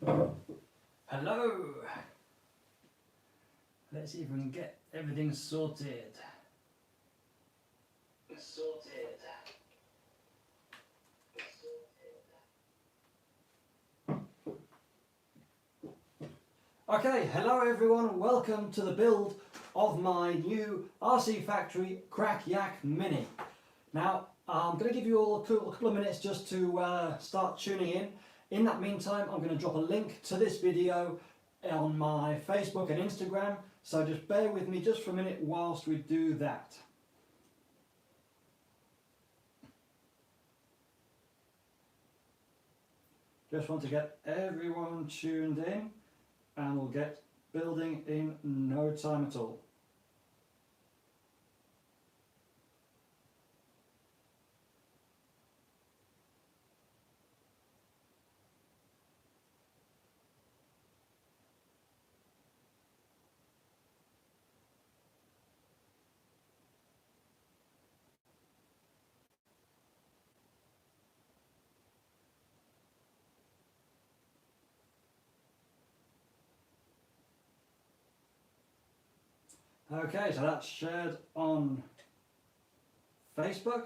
Hello! Let's see if we can get everything sorted. Okay, hello everyone, welcome to the build of my new RC-Factory Crack Yak Mini. Now, I'm going to give you all a couple of minutes just to start tuning in. In that meantime, I'm going to drop a link to this video on my Facebook and Instagram, so just bear with me just for a minute whilst we do that. Just want to get everyone tuned in and we'll get building in no time at all. Okay, so that's shared on Facebook.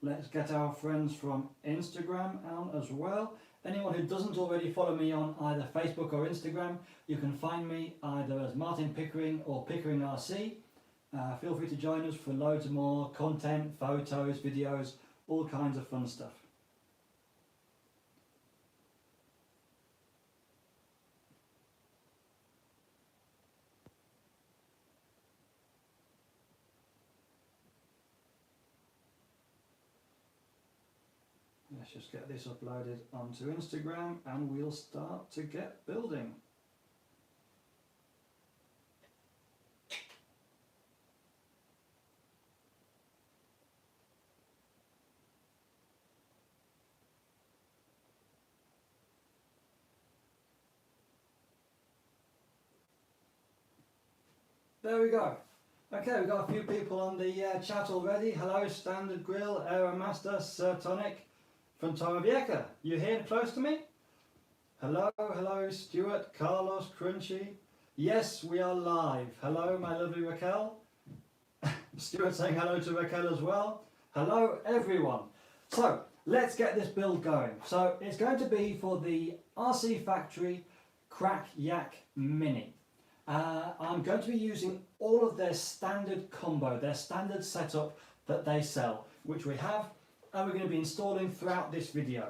Let's get our friends from Instagram on as well. Anyone who doesn't already follow me on either Facebook or Instagram, you can find me either as Martin Pickering or PickeringRC. Feel free to join us for loads more content, photos, videos, all kinds of fun stuff. Let's just get this uploaded onto Instagram and we'll start to get building. There we go. Okay, we've got a few people on the chat already. Hello, Standard Grill, Aeromaster, Sir Tonic. From Torrevieja, you here close to me? Hello, hello, Stuart, Carlos, Crunchy. Yes, we are live. Hello, my lovely Raquel. Stuart saying hello to Raquel as well. Hello, everyone. So, let's get this build going. So, it's going to be for the RC-Factory Crack Yak Mini. I'm going to be using all of their standard combo, their standard setup that they sell, which we have. And we're going to be installing throughout this video.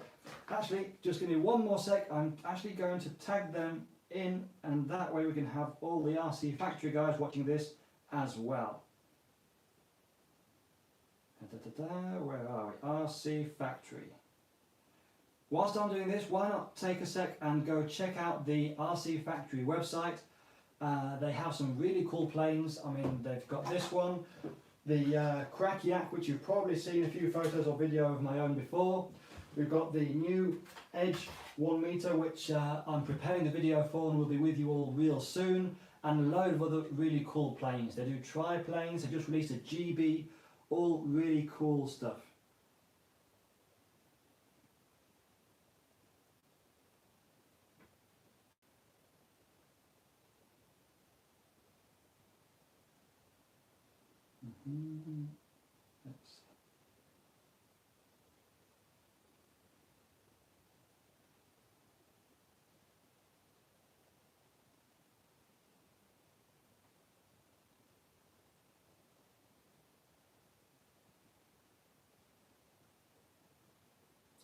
Actually, just give me one more sec. I'm actually going to tag them in, and that way we can have all the RC Factory guys watching this as well. Where are we? RC Factory. Whilst I'm doing this, why not take a sec and go check out the RC Factory website. They have some really cool planes. I mean, they've got this one. The Crack Yak, which you've probably seen a few photos or video of my own before. We've got the new Edge 1 meter, which I'm preparing the video for and will be with you all real soon. And a load of other really cool planes. They do tri-planes, they just released a GB, all really cool stuff.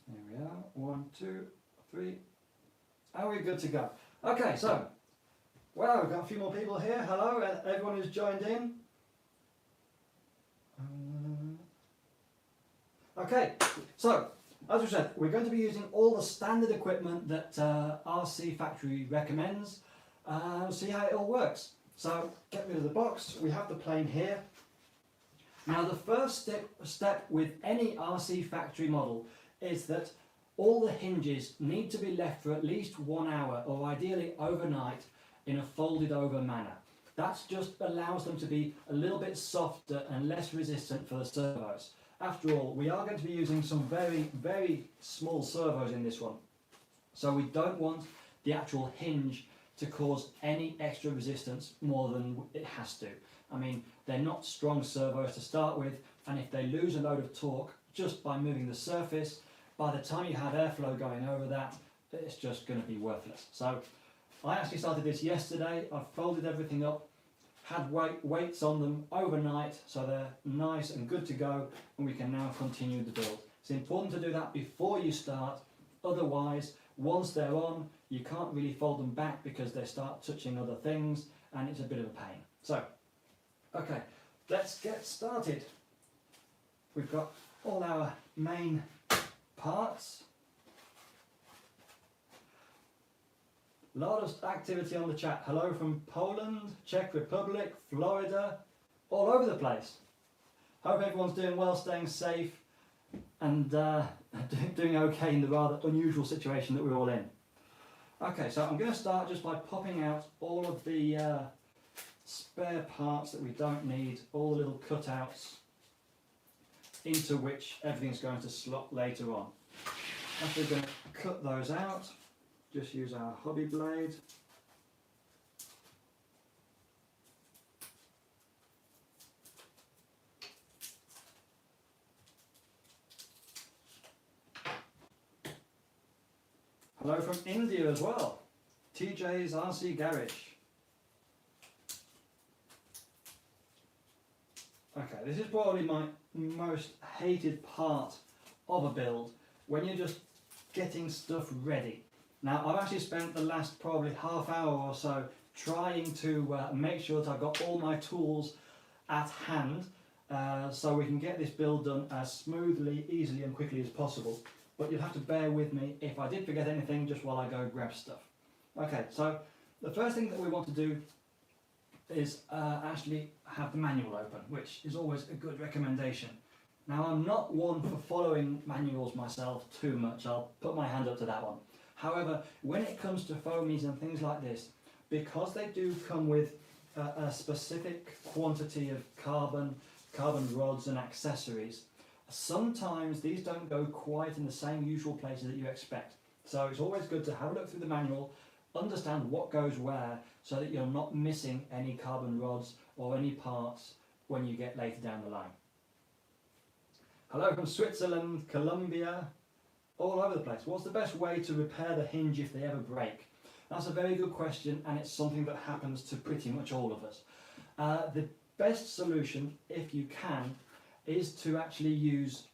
There we are. 1, 2, 3. Are we good to go? Okay, so, well, we've got a few more people here. Hello, everyone who's joined in. Okay, so, as we said, we're going to be using all the standard equipment that RC Factory recommends. See how it all works. So, get rid of the box. We have the plane here. Now, the first step with any RC Factory model is that all the hinges need to be left for at least 1 hour, or ideally overnight, in a folded over manner. That just allows them to be a little bit softer and less resistant for the servos. After all, we are going to be using some very, very small servos in this one. So we don't want the actual hinge to cause any extra resistance more than it has to. I mean, they're not strong servos to start with, and if they lose a load of torque just by moving the surface, by the time you have airflow going over that, it's just going to be worthless. So I actually started this yesterday. I folded everything up, had weights on them overnight, so they're nice and good to go, and we can now continue the build. It's important to do that before you start, otherwise once they're on you can't really fold them back because they start touching other things and it's a bit of a pain. So okay, let's get started. We've got all our main parts. A lot of activity on the chat. Hello from Poland, Czech Republic, Florida, all over the place. Hope everyone's doing well, staying safe, and doing okay in the rather unusual situation that we're all in. Okay, so I'm going to start just by popping out all of the spare parts that we don't need, all the little cutouts into which everything's going to slot later on. After we're going to cut those out, just use our hobby blade. Hello from India as well, TJ's RC Garage. Okay, this is probably my most hated part of a build, when you're just getting stuff ready. Now, I've actually spent the last probably half hour or so trying to make sure that I've got all my tools at hand so we can get this build done as smoothly, easily and quickly as possible. But you'll have to bear with me if I did forget anything just while I go grab stuff. Okay, so the first thing that we want to do is actually have the manual open, which is always a good recommendation. Now, I'm not one for following manuals myself too much. I'll put my hand up to that one. However, when it comes to foamies and things like this, because they do come with a specific quantity of carbon rods and accessories, sometimes these don't go quite in the same usual places that you expect. So it's always good to have a look through the manual, understand what goes where, so that you're not missing any carbon rods or any parts when you get later down the line. Hello from Switzerland, Colombia, all over the place. What's the best way to repair the hinge if they ever break? That's a very good question, and it's something that happens to pretty much all of us. The best solution, if you can, is to actually use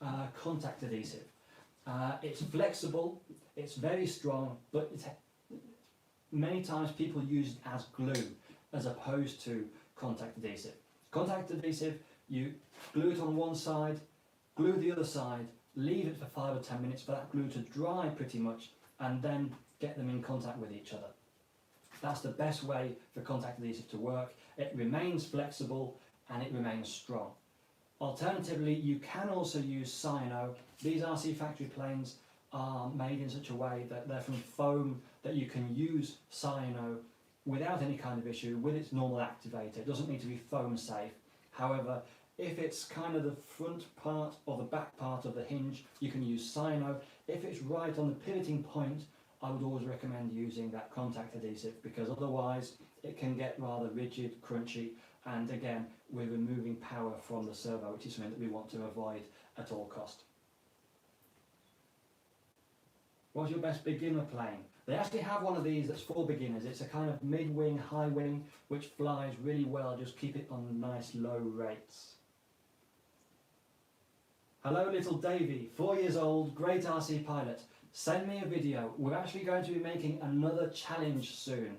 contact adhesive. It's flexible, it's very strong, but many times people use it as glue as opposed to contact adhesive. Contact adhesive, you glue it on one side, glue the other side, leave it for 5 or 10 minutes for that glue to dry pretty much, and then get them in contact with each other. That's the best way for contact adhesive to work. It remains flexible and it remains strong. Alternatively, you can also use cyano. These RC-Factory planes are made in such a way that they're from foam that you can use cyano without any kind of issue with its normal activator. It doesn't need to be foam safe. However, if it's kind of the front part or the back part of the hinge, you can use cyano. If it's right on the pivoting point, I would always recommend using that contact adhesive, because otherwise it can get rather rigid, crunchy, and again, we're removing power from the servo, which is something that we want to avoid at all cost. What's your best beginner plane? They actually have one of these that's for beginners. It's a kind of mid-wing, high wing, which flies really well. Just keep it on nice low rates. Hello little Davey, 4 years old, great RC pilot. Send me a video. We're actually going to be making another challenge soon.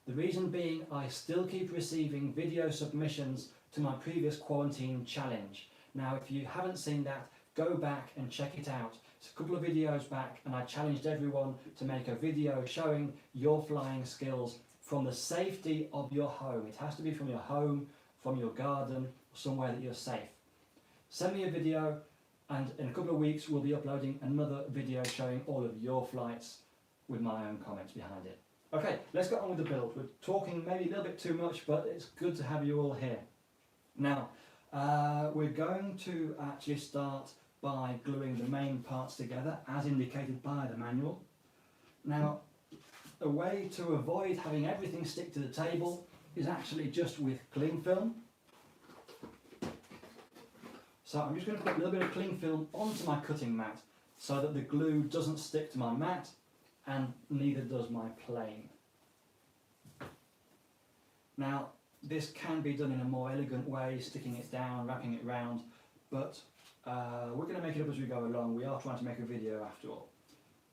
The reason being, I still keep receiving video submissions to my previous quarantine challenge. Now, if you haven't seen that, go back and check it out. It's a couple of videos back, and I challenged everyone to make a video showing your flying skills from the safety of your home. It has to be from your home, from your garden, somewhere that you're safe. Send me a video, and in a couple of weeks we'll be uploading another video showing all of your flights with my own comments behind it. Okay, let's get on with the build. We're talking maybe a little bit too much, but it's good to have you all here. Now, we're going to actually start by gluing the main parts together as indicated by the manual. Now, a way to avoid having everything stick to the table is actually just with cling film. So I'm just going to put a little bit of cling film onto my cutting mat so that the glue doesn't stick to my mat and neither does my plane. Now this can be done in a more elegant way, sticking it down, wrapping it round, but we're going to make it up as we go along. We are trying to make a video after all.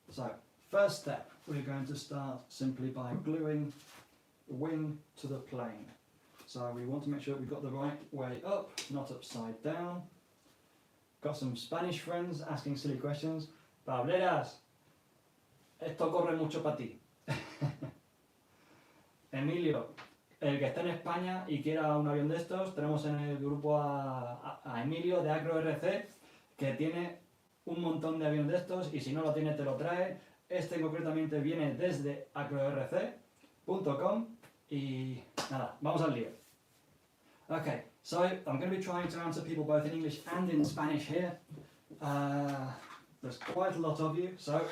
So first step, we're going to start simply by gluing the wing to the plane. So we want to make sure we've got the right way up, not upside down. Got some Spanish friends asking silly questions. Pableras, esto corre mucho para ti. Emilio, el que está en España y quiera un avión de estos, tenemos en el grupo a Emilio de PickeringRC, que tiene un montón de aviones de estos y si no lo tiene te lo trae. Este concretamente viene desde PickeringRC.com y nada, vamos al lío. Okay, so I'm going to be trying to answer people both in English and in Spanish here. There's quite a lot of you, so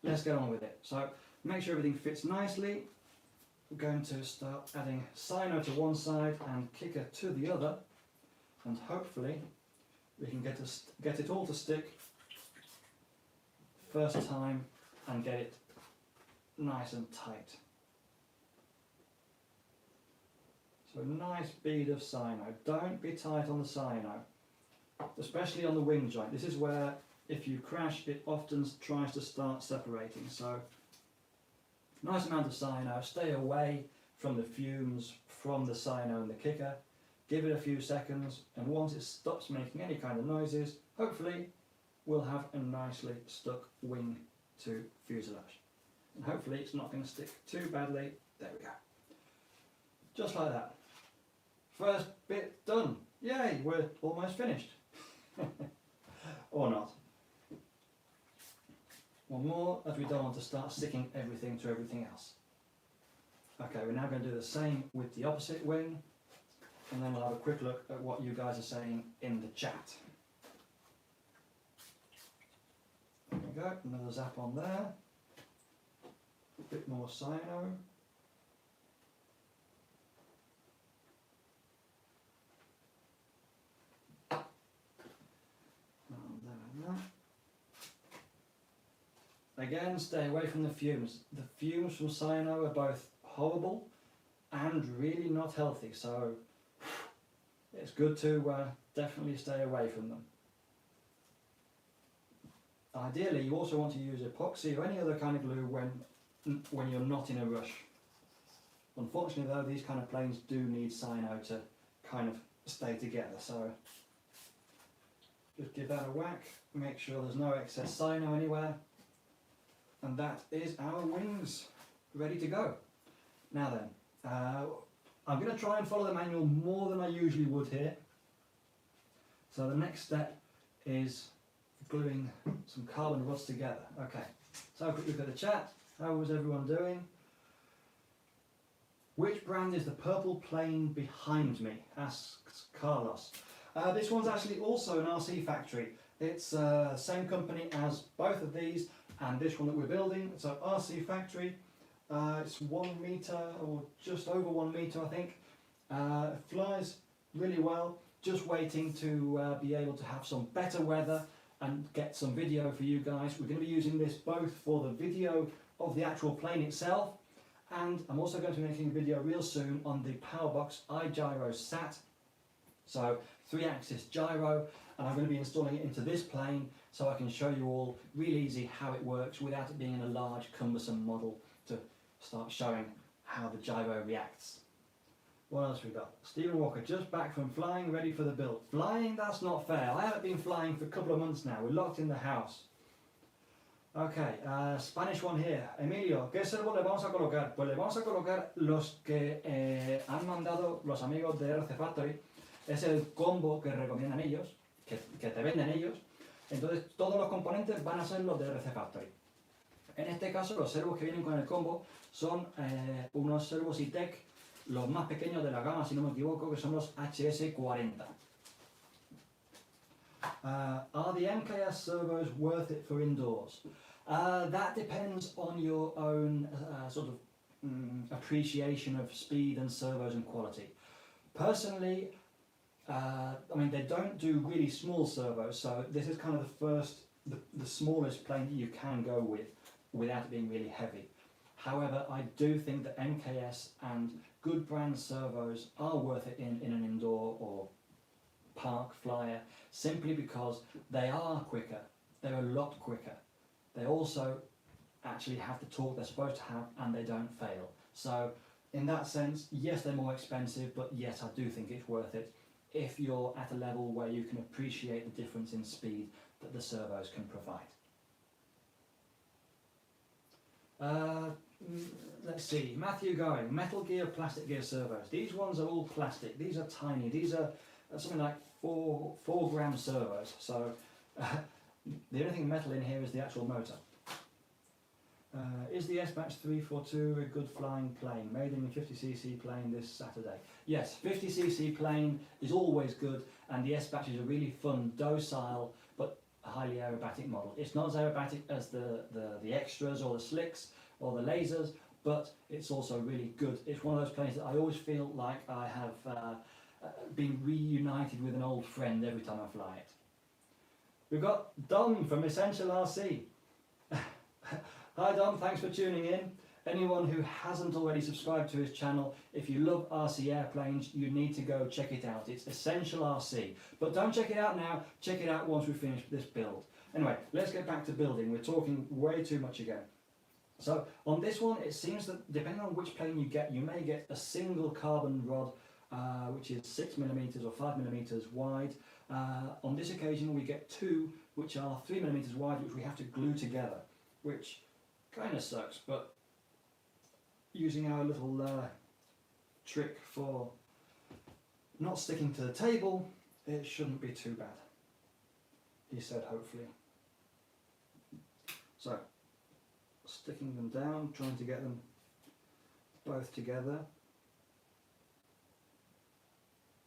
let's get on with it. So make sure everything fits nicely. We're going to start adding sino to one side and kicker to the other, and hopefully we can get it all to stick first time and get it nice and tight. So a nice bead of sino. Don't be tight on the sino, especially on the wing joint. This is where if you crash it often tries to start separating. So nice amount of sino. Stay away from the fumes from the sino and the kicker. Give it a few seconds, and once it stops making any kind of noises, hopefully we'll have a nicely stuck wing to fuselage. And hopefully it's not going to stick too badly. There we go. Just like that. First bit done. Yay, we're almost finished. Or not. One more, as we don't want to start sticking everything to everything else. Okay, we're now going to do the same with the opposite wing, and then we'll have a quick look at what you guys are saying in the chat. There we go, another zap on there. A bit more sino. Again, stay away from the fumes. The fumes from sino are both horrible and really not healthy, so it's good to definitely stay away from them. Ideally, you also want to use epoxy or any other kind of glue when you're not in a rush. Unfortunately though, these kind of planes do need sino to kind of stay together, so just give that a whack, make sure there's no excess sino anywhere. And that is our wings ready to go. Now then, I'm going to try and follow the manual more than I usually would here. So the next step is gluing some carbon rods together. Okay, so a quick look at the chat. How was everyone doing? Which brand is the purple plane behind me? Asks Carlos. This one's actually also an RC-Factory. It's the same company as both of these. And this one that we're building, it's an RC-Factory. It's 1 meter or just over 1 meter, I think. It flies really well. Just waiting to be able to have some better weather and get some video for you guys. We're going to be using this both for the video of the actual plane itself, and I'm also going to be making a video real soon on the Powerbox iGyro Sat. So 3-axis gyro, and I'm going to be installing it into this plane so I can show you all real easy how it works without it being in a large cumbersome model to start showing how the gyro reacts. What else we got? Stephen Walker, just back from flying, ready for the build. Flying? That's not fair. I haven't been flying for a couple of months now. We're locked in the house. Okay, Spanish one here. Emilio, ¿qué servo le vamos a colocar? Pues le vamos a colocar los que han mandado los amigos de RC-Factory. Es el combo que recomiendan ellos, que te venden ellos. Entonces todos los componentes van a ser los de RC-Factory. En este caso los servos que vienen con el combo son unos servos ITEC, los más pequeños de la gama, si no me equivoco, que son los HS40. Are the MKS servos worth it for indoors? That depends on your own sort of appreciation of speed and servos and quality. Personally, I mean, they don't do really small servos, so this is kind of the smallest plane that you can go with without it being really heavy. However, I do think that MKS and good brand servos are worth it in an indoor or park flyer, simply because they are quicker, they're a lot quicker. They also actually have the torque they're supposed to have, and they don't fail. So in that sense, yes, they're more expensive, but yes, I do think it's worth it if you're at a level where you can appreciate the difference in speed that the servos can provide. Let's see, Matthew going, metal gear, plastic gear servos. These ones are all plastic, these are tiny, these are something like 4 gram servos, so the only thing metal in here is the actual motor. Is the S-Batch 342 a good flying plane? Made in a 50cc plane this Saturday. Yes, 50cc plane is always good, and the S-Batch is a really fun, docile, but highly aerobatic model. It's not as aerobatic as the extras or the slicks or the lasers, but it's also really good. It's one of those planes that I always feel like I have been reunited with an old friend every time I fly it. We've got Dom from Essential RC. Hi Dom, thanks for tuning in. Anyone who hasn't already subscribed to his channel, if you love RC airplanes, you need to go check it out. It's Essential RC. But don't check it out now, check it out once we finish this build. Anyway, let's get back to building. We're talking way too much again. So on this one, it seems that depending on which plane you get, you may get a single carbon rod, which is 6mm or 5mm wide. On this occasion, we get 2, which are 3mm wide, which we have to glue together, which kind of sucks, but using our little trick for not sticking to the table, it shouldn't be too bad, he said, hopefully. So, sticking them down, trying to get them both together.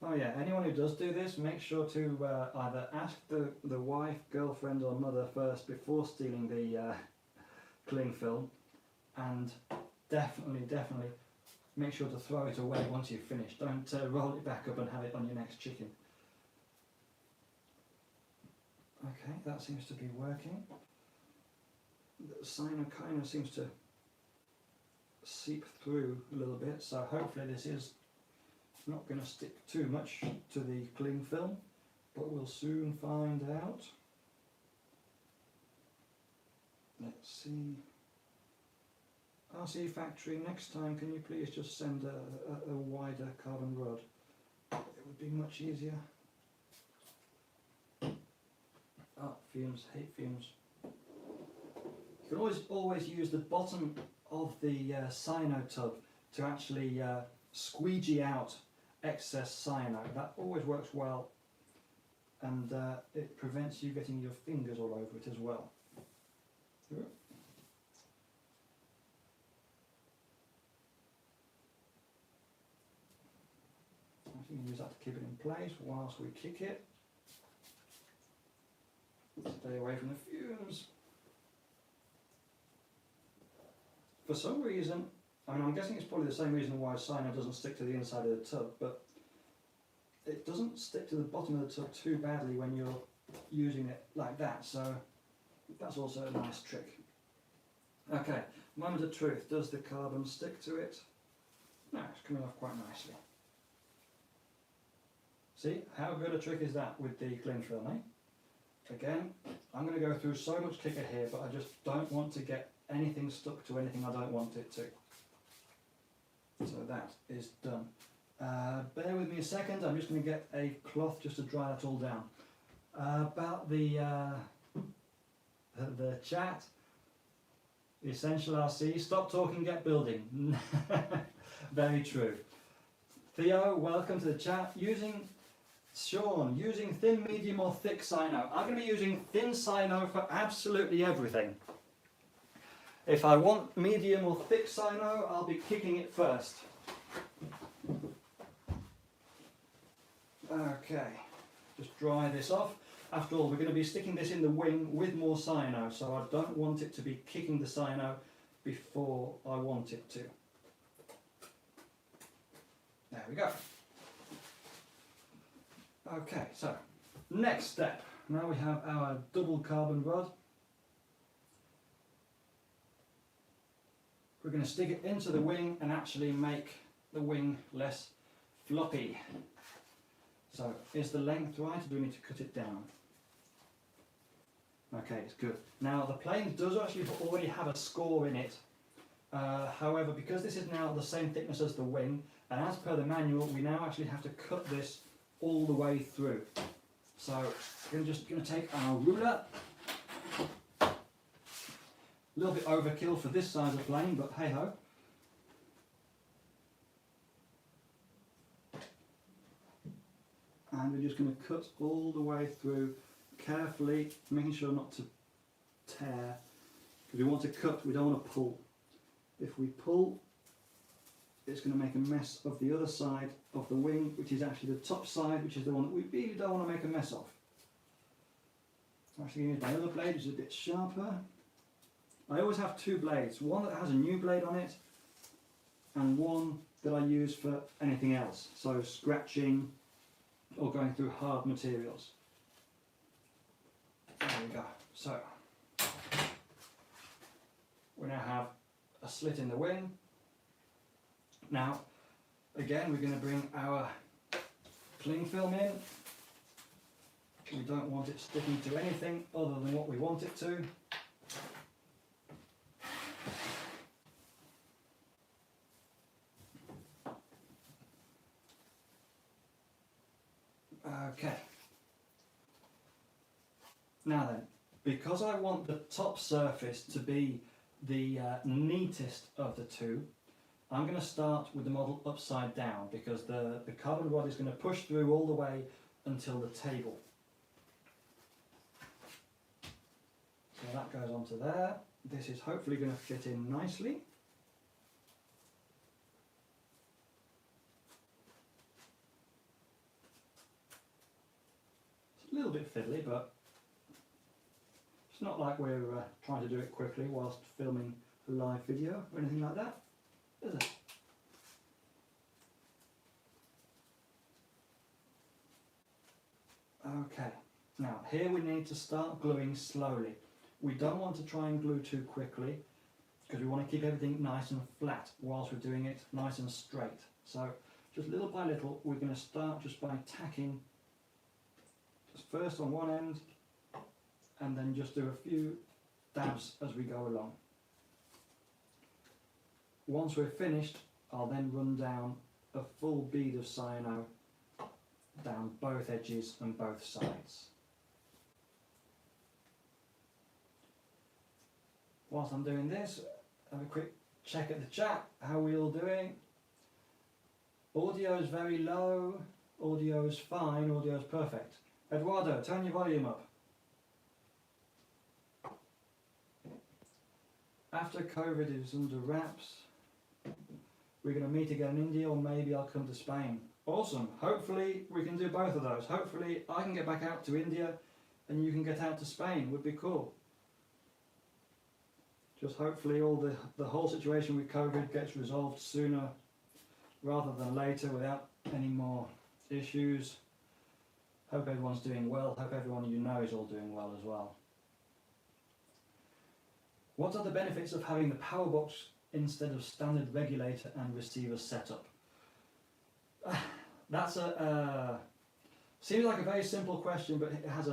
Oh yeah, anyone who does do this, make sure to either ask the wife, girlfriend or mother first before stealing the cling film, and definitely make sure to throw it away once you've finished. Don't roll it back up and have it on your next chicken. Okay, that seems to be working. The sino kind of seems to seep through a little bit, so hopefully this is not going to stick too much to the cling film, but we'll soon find out. Let's see. RC-Factory, next time can you please just send a wider carbon rod? It would be much easier. Oh, fumes, hate fumes. You can always use the bottom of the cyano tub to actually squeegee out excess cyano. That always works well, and it prevents you getting your fingers all over it as well. You can use that to keep it in place whilst we kick it. Stay away from the fumes. For some reason, I mean, I'm guessing it's probably the same reason why cyano doesn't stick to the inside of the tub, but it doesn't stick to the bottom of the tub too badly when you're using it like that, so that's also a nice trick. Okay, moment of truth. Does the carbon stick to it? No, it's coming off quite nicely. See, how good a trick is that with the cling film, eh? Again, I'm going to go through so much kicker here, but I just don't want to get anything stuck to anything I don't want it to. So that is done. Bear with me a second, I'm just going to get a cloth just to dry that all down. About the chat, the Essential RC, stop talking, get building. Very true. Theo, welcome to the chat. Sean, using thin, medium or thick cyano. I'm going to be using thin cyano for absolutely everything. If I want medium or thick cyano, I'll be kicking it first. Okay, just dry this off. After all, we're going to be sticking this in the wing with more cyano, so I don't want it to be kicking the cyano before I want it to. There we go. Okay, so next step. Now we have our double carbon rod. We're going to stick it into the wing and actually make the wing less floppy. So is the length right, or do we need to cut it down? Okay, it's good. Now the plane does actually already have a score in it. However, because this is now the same thickness as the wing, and as per the manual, we now actually have to cut this all the way through. So we're just going to take our ruler. A little bit overkill for this size of plane, but hey ho. And we're just going to cut all the way through, carefully, making sure not to tear. Because we want to cut, we don't want to pull. If we pull, it's going to make a mess of the other side of the wing, which is actually the top side, which is the one that we really don't want to make a mess of. I'm actually going to use my other blade, which is a bit sharper. I always have two blades, one that has a new blade on it, and one that I use for anything else, so scratching or going through hard materials. There we go. So we now have a slit in the wing. Now, again, we're going to bring our cling film in. We don't want it sticking to anything other than what we want it to. Okay. Now then, because I want the top surface to be the neatest of the two, I'm going to start with the model upside down, because the carbon rod is going to push through all the way until the table. So that goes onto there. This is hopefully going to fit in nicely. It's a little bit fiddly, but it's not like we're trying to do it quickly whilst filming a live video or anything like that, is it? Okay, now here we need to start gluing slowly. We don't want to try and glue too quickly, because we want to keep everything nice and flat whilst we're doing it nice and straight. So just little by little, we're going to start just by tacking, just first on one end, and then just do a few dabs as we go along. Once we're finished, I'll then run down a full bead of cyano down both edges and both sides. Whilst I'm doing this, have a quick check at the chat. How are we all doing? Audio is very low, audio is fine, audio is perfect. Eduardo, turn your volume up. After COVID is under wraps, we're going to meet again in India, or maybe I'll come to Spain. Awesome. Hopefully we can do both of those. Hopefully I can get back out to India and you can get out to Spain. Would be cool. Just hopefully all the whole situation with COVID gets resolved sooner rather than later without any more issues. Hope everyone's doing well. Hope everyone you know is all doing well as well. What are the benefits of having the power box instead of standard regulator and receiver setup? That's seems like a very simple question, but it has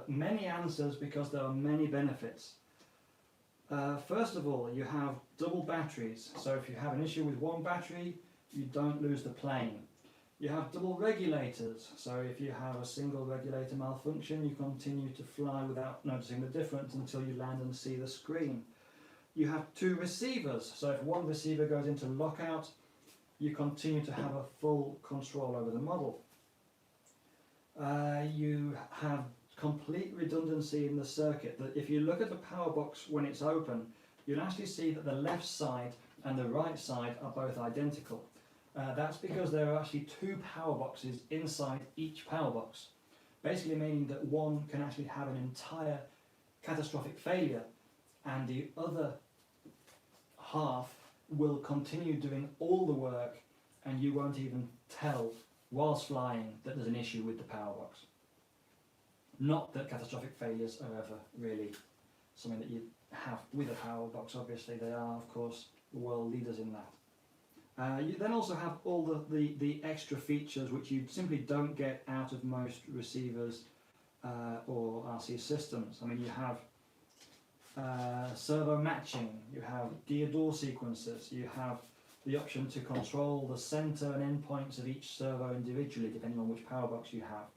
many answers because there are many benefits. First of all, you have double batteries, so if you have an issue with one battery, you don't lose the plane. You have double regulators, so if you have a single regulator malfunction, you continue to fly without noticing the difference until you land and see the screen. You have two receivers, so if one receiver goes into lockout, you continue to have a full control over the model. You have complete redundancy in the circuit. That if you look at the power box when it's open, you'll actually see that the left side and the right side are both identical. That's because there are actually two power boxes inside each power box. basically meaning that one can actually have an entire catastrophic failure and the other half will continue doing all the work and you won't even tell whilst flying that there's an issue with the power box. Not that catastrophic failures are ever really something that you have with a power box, obviously they are of course world leaders in that. You then also have all the extra features which you simply don't get out of most receivers or RC systems. I mean, you have servo matching, you have gear door sequences, you have the option to control the center and end points of each servo individually depending on which power box you have.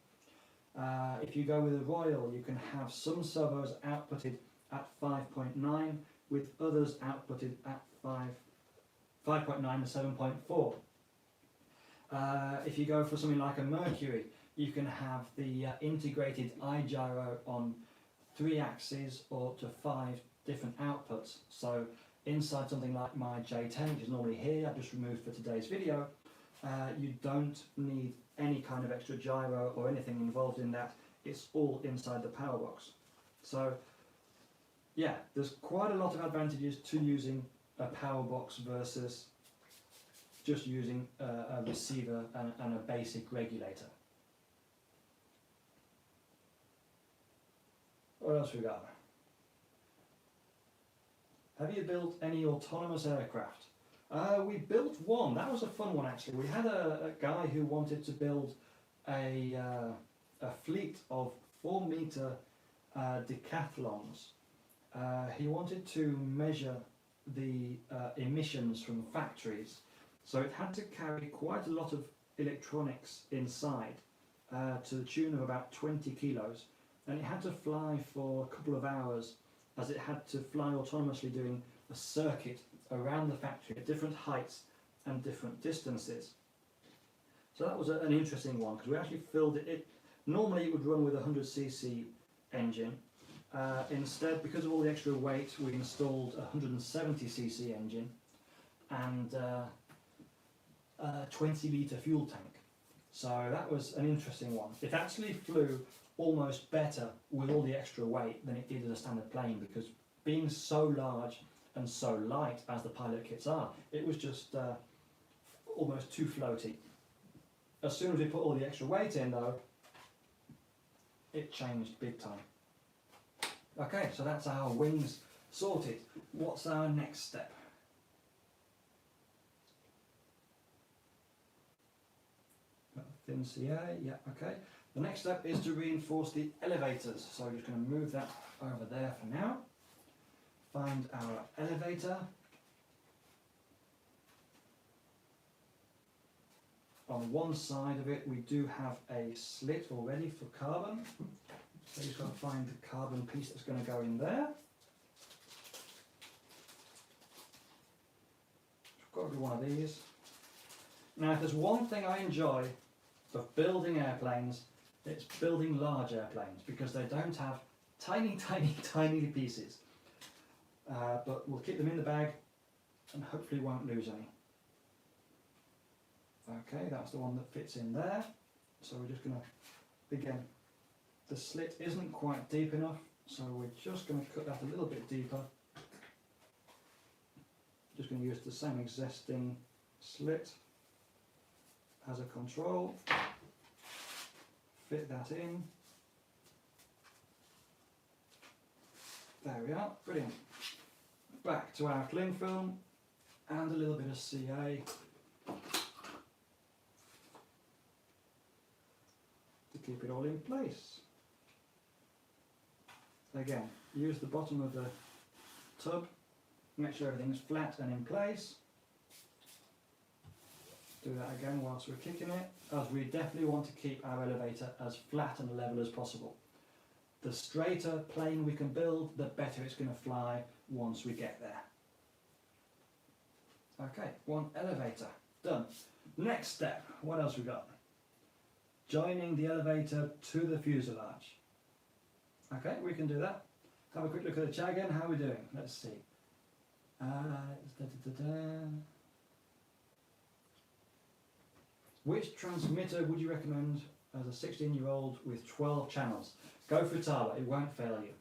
If you go with a Royal, you can have some servos outputted at 5.9 with others outputted at 5.9 and 7.4. If you go for something like a Mercury, you can have the integrated iGyro on 3 axes or up to 5 different outputs. So inside something like my J10, which is normally here, I've just removed for today's video, you don't need any kind of extra gyro or anything involved in that. It's all inside the power box. So yeah, there's quite a lot of advantages to using a power box versus just using a receiver and a basic regulator. What else we got? Have you built any autonomous aircraft? We built one. That was a fun one actually. We had a guy who wanted to build a fleet of 4-meter decathlons. He wanted to measure the emissions from factories, so it had to carry quite a lot of electronics inside to the tune of about 20 kilos, and it had to fly for a couple of hours as it had to fly autonomously doing a circuit around the factory at different heights and different distances. So that was an interesting one because we actually filled it. Normally it would run with a 100cc engine. Instead, because of all the extra weight, we installed a 170cc engine and a 20-litre fuel tank. So that was an interesting one. It actually flew almost better with all the extra weight than it did as a standard plane, because being so large and so light as the pilot kits are, it was just almost too floaty. As soon as we put all the extra weight in though, it changed big time. Okay, so that's our wings sorted. What's our next step? Thin CA, yeah, okay. The next step is to reinforce the elevators. So we're just going to move that over there for now. Find our elevator. On one side of it we do have a slit already for carbon. So you've got to find the carbon piece that's going to go in there. It's got to be one of these. Now if there's one thing I enjoy of building airplanes, it's building large airplanes, because they don't have tiny, tiny, tiny pieces. But we'll keep them in the bag and hopefully won't lose any. Okay, that's the one that fits in there. So we're just going to, again, the slit isn't quite deep enough, so we're just going to cut that a little bit deeper. Just going to use the same existing slit as a control. Fit that in. There we are, brilliant. Back to our cling film and a little bit of CA to keep it all in place. Again, use the bottom of the tub, make sure everything's flat and in place. Do that again whilst we're kicking it, as we definitely want to keep our elevator as flat and level as possible. The straighter plane we can build, the better it's going to fly once we get there. Okay, one elevator, done. Next step, what else we got? Joining the elevator to the fuselage. Okay, we can do that. Have a quick look at the chat again, how are we doing? Let's see. Which transmitter would you recommend as a 16-year-old with 12 channels. Go Futaba, it won't fail you.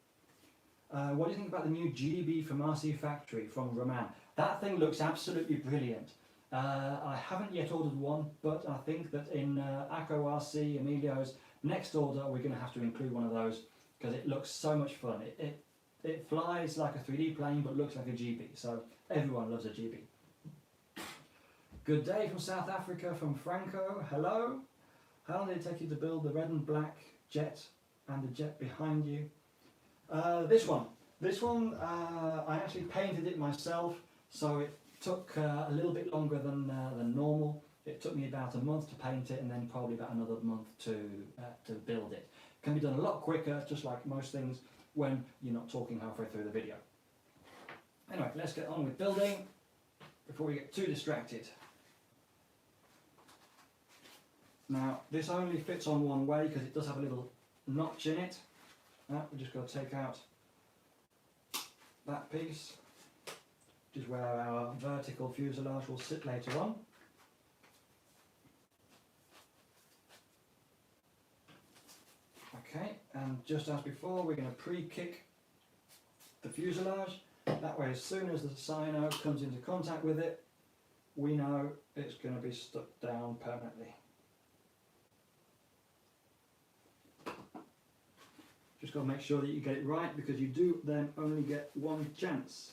What do you think about the new GB from RC-Factory from Roman? That thing looks absolutely brilliant. I haven't yet ordered one, but I think that in Acco RC, Emilio's next order, we're going to have to include one of those because it looks so much fun. It flies like a 3D plane but looks like a GB, so everyone loves a GB. Good day from South Africa from Franco. Hello. How long did it take you to build the red and black jet and the jet behind you? This one, I actually painted it myself, so it took a little bit longer than normal. It took me about a month to paint it and then probably about another month to build it. Can be done a lot quicker, just like most things, when you're not talking halfway through the video. Anyway, let's get on with building before we get too distracted. Now, this only fits on one way because it does have a little notch in it. We're just going to take out that piece, which is where our vertical fuselage will sit later on. Okay, and just as before, we're going to pre-kick the fuselage. That way, as soon as the cyno comes into contact with it, we know it's going to be stuck down permanently. Just got to make sure that you get it right, because you do then only get one chance.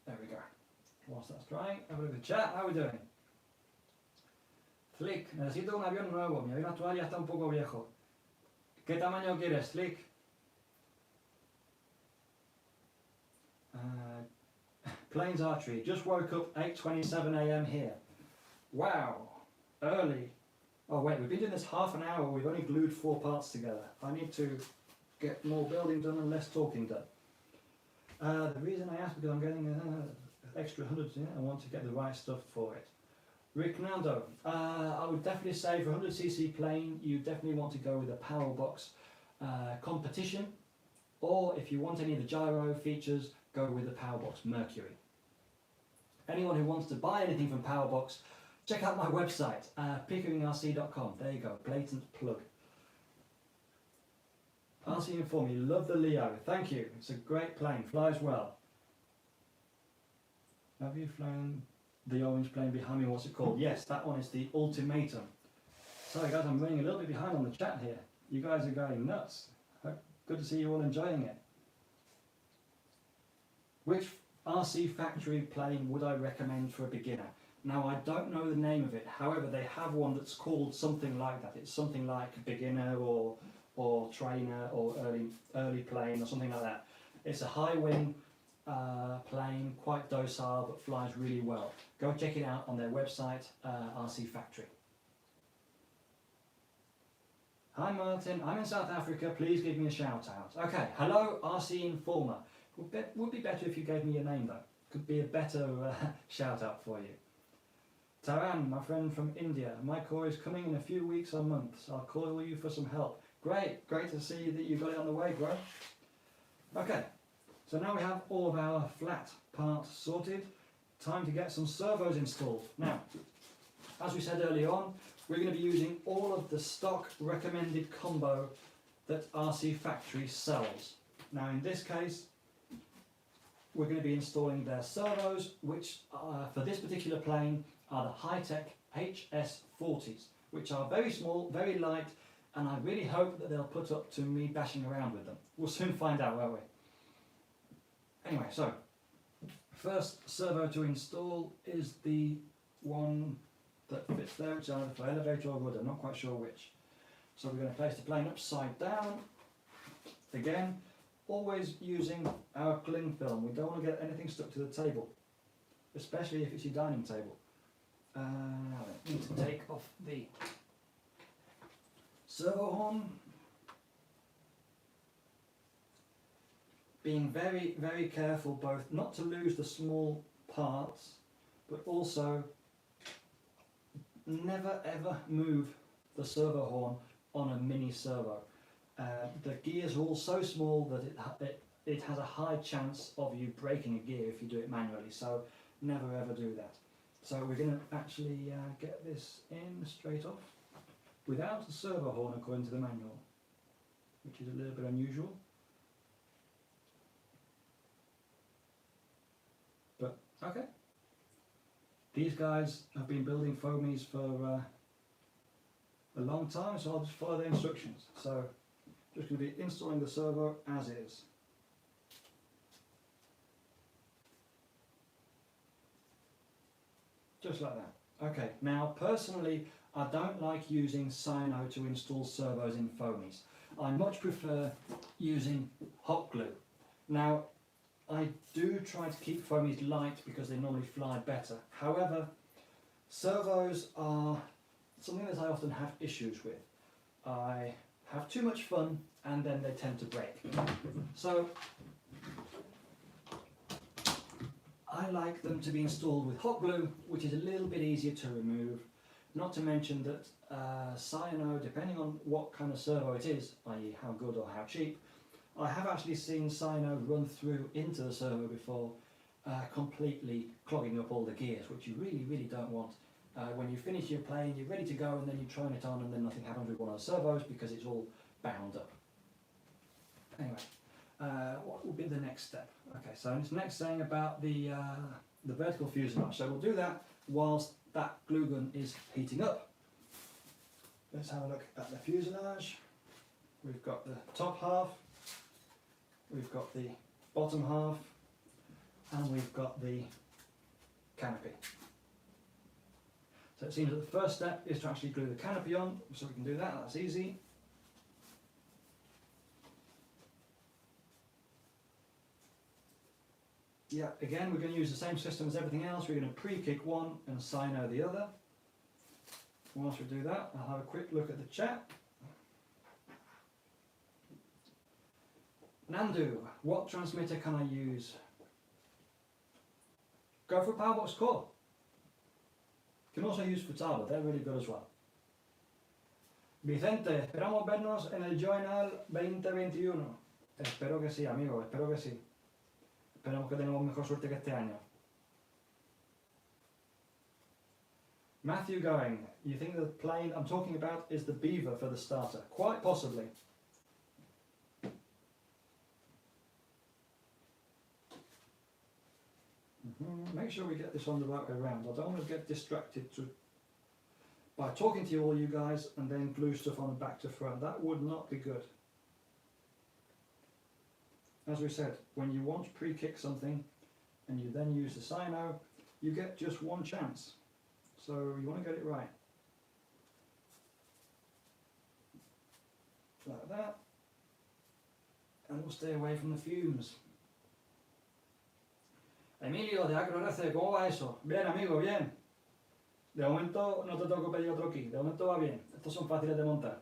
There we go. Whilst that's drying, have a look at the chat. How are we doing? Slick, necesito un avión nuevo. Mi avión actual ya está un poco viejo. ¿Qué tamaño quieres, Slick? Plains Archery. Just woke up 8:27 AM here. Wow, early. Oh wait, we've been doing this half an hour. We've only glued 4 parts together. I need to get more building done and less talking done. The reason I asked, because I'm getting extra hundreds in it. I want to get the right stuff for it. Rick Nando, I would definitely say for 100cc plane, you definitely want to go with a power box competition, or if you want any of the gyro features, go with the power box Mercury. Anyone who wants to buy anything from Powerbox, check out my website, PickeringRC.com. There you go, blatant plug. RC Inform, you love the Leo. Thank you. It's a great plane, flies well. Have you flown the orange plane behind me? What's it called? Yes, that one is the Ultimatum. Sorry guys, I'm running a little bit behind on the chat here. You guys are going nuts. Good to see you all enjoying it. Which RC Factory plane would I recommend for a beginner? Now, I don't know the name of it. However, they have one that's called something like that. It's something like beginner or trainer or early plane or something like that. It's a high wing plane, quite docile, but flies really well. Go check it out on their website, RC Factory. Hi Martin, I'm in South Africa. Please give me a shout out. Okay, hello RC Informer. Would be better if you gave me your name though. Could be a better shout out for you. Taran, my friend from India. My core is coming in a few weeks or months. I'll call you for some help. Great to see that you got it on the way, bro. Okay, so now we have all of our flat parts sorted. Time to get some servos installed. Now, as we said earlier on, we're going to be using all of the stock recommended combo that RC Factory sells. Now in this case, we're going to be installing their servos, which for this particular plane are the high-tech HS40s, which are very small, very light, and I really hope that they'll put up to me bashing around with them. We'll soon find out, won't we? Anyway, so first servo to install is the one that fits there, which is either for elevator or rudder, not quite sure which. So we're going to place the plane upside down. Again, always using our cling film. We don't want to get anything stuck to the table, especially if it's your dining table. I need to take off the servo horn. Being very careful both not to lose the small parts, but also never ever move the servo horn on a mini servo. The gears are all so small that it has a high chance of you breaking a gear if you do it manually, so never ever do that. So we're going to actually get this in straight off without a servo horn according to the manual, which is a little bit unusual. But okay. These guys have been building foamies for a long time, so I'll just follow the instructions. So just going to be installing the servo as is. Just like that. Okay, now personally I don't like using cyano to install servos in foamies. I much prefer using hot glue. Now I do try to keep foamies light because they normally fly better. However, servos are something that I often have issues with. I have too much fun and then they tend to break. So I like them to be installed with hot glue, which is a little bit easier to remove. Not to mention that cyano, depending on what kind of servo it is, i.e. how good or how cheap, I have actually seen cyano run through into the servo before, completely clogging up all the gears, which you really, really don't want. When you finish your plane, you're ready to go, and then you try it on and then nothing happens with one of the servos because it's all bound up. Anyway, what will be the next step? Okay, so it's next saying about the vertical fuselage. So we'll do that whilst that glue gun is heating up. Let's have a look at the fuselage. We've got the top half, we've got the bottom half, and we've got the canopy. So it seems that the first step is to actually glue the canopy on, so we can do that, that's easy. Yeah, again, we're going to use the same system as everything else. We're going to pre-kick one and cyano the other. Whilst we do that, I'll have a quick look at the chat. Nandu, what transmitter can I use? Go for Powerbox Core. You can also use Futaba, they're really good as well. Vicente, esperamos vernos en el Joinal 2021. Espero que sí, amigo, espero que sí. Esperemos que tengamos mejor suerte que este año. Matthew going, you think the plane I'm talking about is the Beaver for the starter? Quite possibly. Make sure we get this on the right way around. I don't want to get distracted by talking to all you guys and then glue stuff on the back to front. That would not be good. As we said, when you want to pre-kick something and you then use the cyano, you get just one chance. So you want to get it right. Like that. And we'll stay away from the fumes. Emilio de PickeringRC, ¿cómo va eso? Bien, amigo, bien. De momento no te tengo que pedir otro kit, de momento va bien. Estos son fáciles de montar.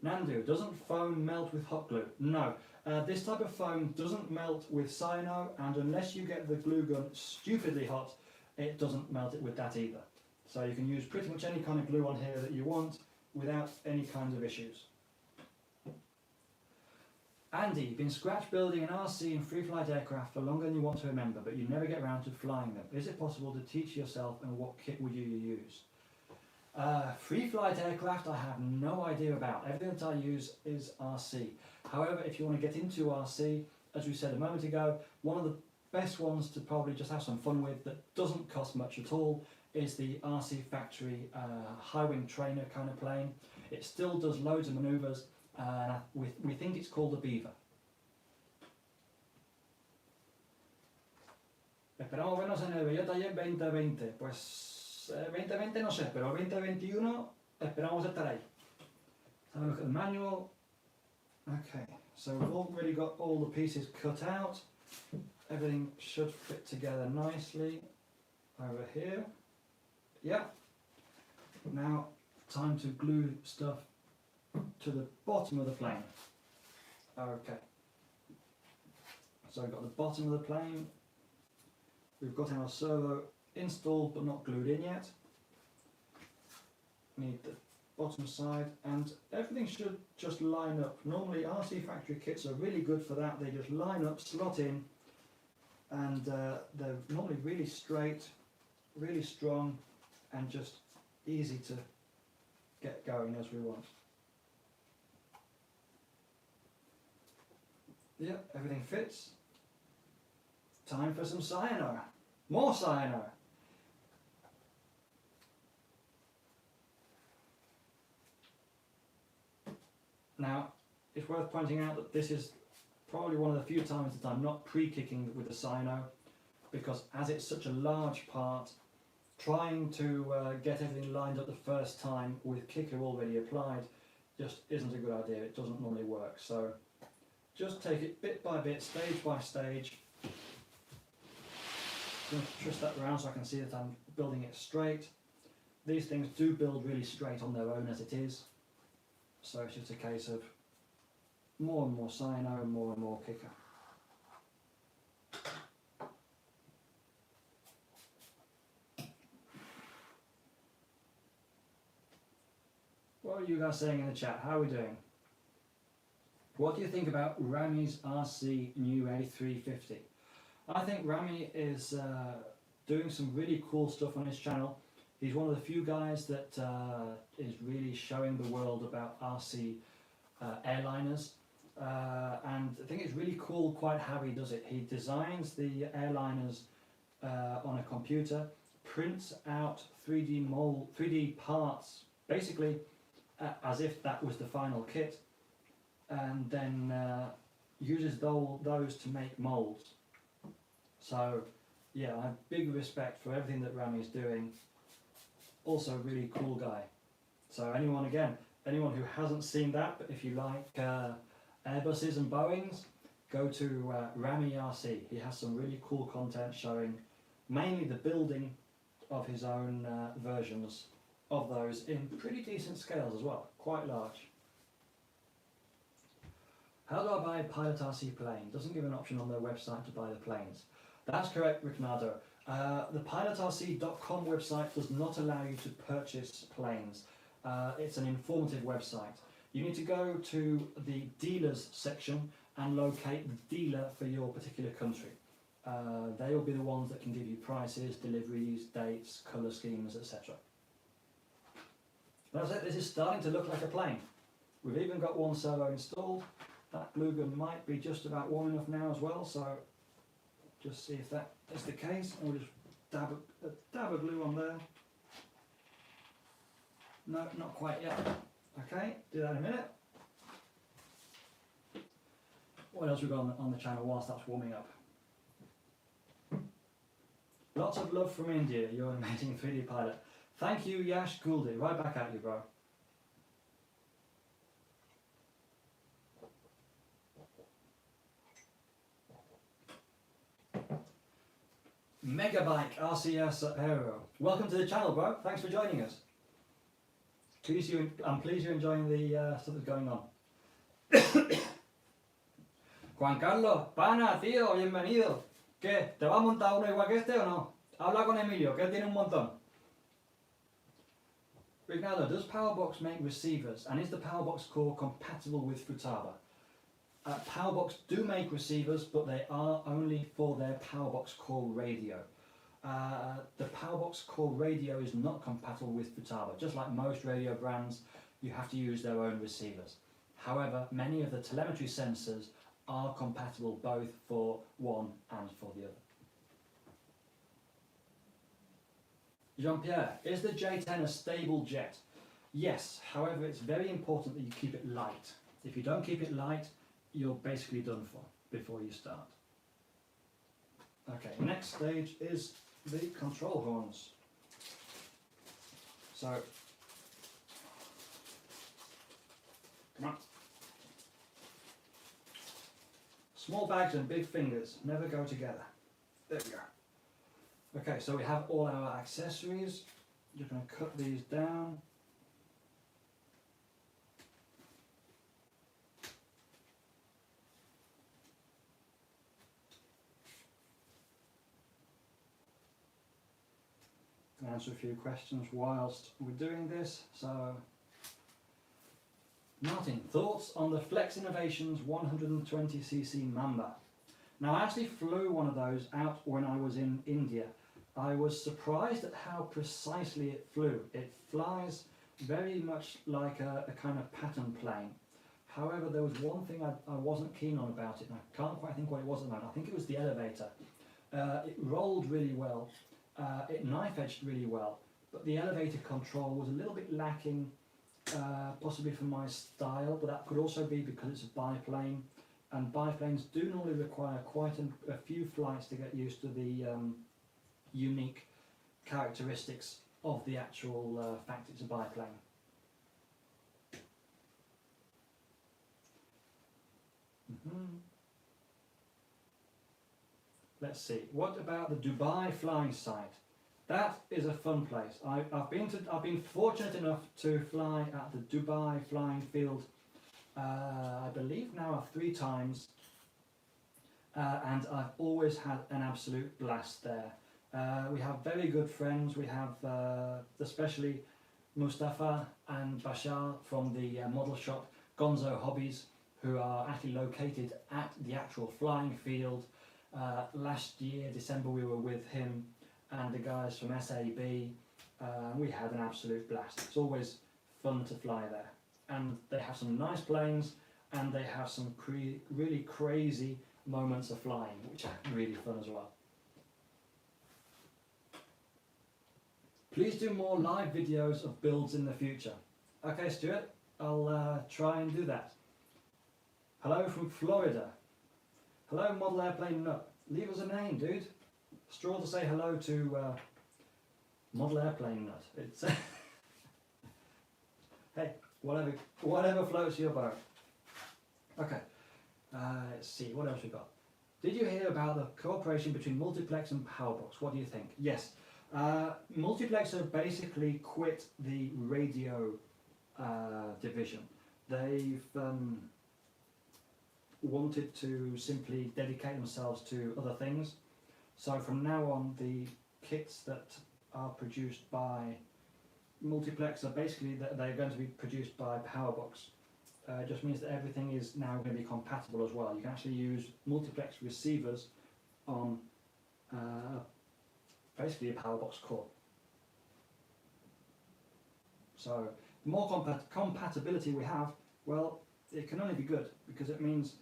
Nandu, doesn't foam melt with hot glue? No. This type of foam doesn't melt with cyano, and unless you get the glue gun stupidly hot, it doesn't melt it with that either. So you can use pretty much any kind of glue on here that you want without any kinds of issues. Andy, you've been scratch building an RC and free flight aircraft for longer than you want to remember, but you never get around to flying them. Is it possible to teach yourself, and what kit would you use? Free flight aircraft I have no idea about. Everything that I use is RC. However, if you want to get into RC, as we said a moment ago, one of the best ones to probably just have some fun with that doesn't cost much at all is the RC-Factory high wing trainer kind of plane. It still does loads of manoeuvres. We think it's called the Beaver. Esperamos vernos en el Bello Taller 2020. Pues 2020 no sé, pero 2021 esperamos estar ahí. Have a look at the manual. Okay, so we've already got all the pieces cut out. Everything should fit together nicely over here. Yeah. Now, time to glue stuff to the bottom of the plane. Okay. So we've got the bottom of the plane. We've got our servo installed but not glued in yet. Need the bottom side, and everything should just line up. Normally RC factory kits are really good for that. They just line up, slot in, and they're normally really straight, really strong, and just easy to get going as we want. Yep, everything fits. Time for some cyano. More cyano. Now, it's worth pointing out that this is probably one of the few times that I'm not pre-kicking with the cyano, because as it's such a large part, trying to get everything lined up the first time with kicker already applied just isn't a good idea. It doesn't normally work. So just take it bit by bit, stage by stage. Just twist that around so I can see that I'm building it straight. These things do build really straight on their own as it is. So it's just a case of more and more cyano and more kicker. What are you guys saying in the chat? How are we doing? What do you think about Rami's RC new A350? I think Rami is doing some really cool stuff on his channel. He's one of the few guys that is really showing the world about RC airliners, and I think it's really cool quite how he does it. He designs the airliners on a computer, prints out 3D parts, basically as if that was the final kit, and then uses those to make molds. So yeah, I have big respect for everything that Rami is doing. Also really cool guy. So anyone who hasn't seen that, but if you like Airbuses and Boeings, go to Rami RC. He has some really cool content showing mainly the building of his own versions of those in pretty decent scales as well, quite large. How do I buy a Pilot RC plane? Doesn't give an option on their website to buy the planes. That's correct, Ricardo. The pilotrc.com website does not allow you to purchase planes. It's an informative website. You need to go to the dealers section and locate the dealer for your particular country. They will be the ones that can give you prices, deliveries, dates, colour schemes, etc. That's it. This is starting to look like a plane. We've even got one servo installed. That glue gun might be just about warm enough now as well, so just see if that is the case. And we'll just dab a glue on there. No, not quite yet. Okay, do that in a minute. What else we got on the channel whilst that's warming up? Lots of love from India. You're an amazing 3D pilot. Thank you, Yash Gouldi. Right back at you, bro. Megabike RCS Aero. Welcome to the channel, bro. Thanks for joining us. I'm pleased you're enjoying the stuff that's going on. Juan Carlos, pana, tío, bienvenido. ¿Qué? ¿Te va a montar uno igual que este o no? Habla con Emilio, que él tiene un montón. Rignaldo, does Powerbox make receivers, and is the Powerbox core compatible with Futaba? Powerbox do make receivers, but they are only for their Powerbox core radio. The Powerbox core radio is not compatible with Futaba. Just like most radio brands, you have to use their own receivers. However, many of the telemetry sensors are compatible both for one and for the other. Jean-Pierre, is the J10 a stable jet? Yes, however it's very important that you keep it light. If you don't keep it light, you're basically done for before you start. Okay, next stage is the control horns. So, come on. Small bags and big fingers never go together. There we go. Okay, so we have all our accessories. Just going to cut these down. Answer a few questions whilst we're doing this. So, Martin, thoughts on the Flex Innovations 120cc Mamba? Now I actually flew one of those out when I was in India. I was surprised at how precisely it flew. It flies very much like a kind of pattern plane. However, there was one thing I wasn't keen on about it, and I can't quite think what it was at the moment. I think it was the elevator. It rolled really well, it knife edged really well, but the elevator control was a little bit lacking, possibly for my style, but that could also be because it's a biplane, and biplanes do normally require quite a few flights to get used to the unique characteristics of the actual fact it's a biplane. Let's see. What about the Dubai flying site? That is a fun place. I've been fortunate enough to fly at the Dubai flying field. I believe now 3 times, and I've always had an absolute blast there. We have very good friends. We have especially Mustafa and Bashar from the model shop Gonzo Hobbies, who are actually located at the actual flying field. Last year, December, we were with him and the guys from SAB. We had an absolute blast. It's always fun to fly there. And they have some nice planes, and they have some really crazy moments of flying, which are really fun as well. Please do more live videos of builds in the future. Okay, Stuart, I'll try and do that. Hello from Florida. Hello, Model Airplane Nut. Leave us a name, dude. Straw to say hello to Model Airplane Nut. It's hey, whatever floats your boat. Okay, let's see, what else we got? Did you hear about the cooperation between Multiplex and Powerbox? What do you think? Yes, Multiplex have basically quit the radio division. They've wanted to simply dedicate themselves to other things. So from now on, the kits that are produced by Multiplex are basically they're going to be produced by Powerbox. It just means that everything is now going to be compatible as well. You can actually use Multiplex receivers on basically a Powerbox core. So the more compatibility we have, well, it can only be good, because it means,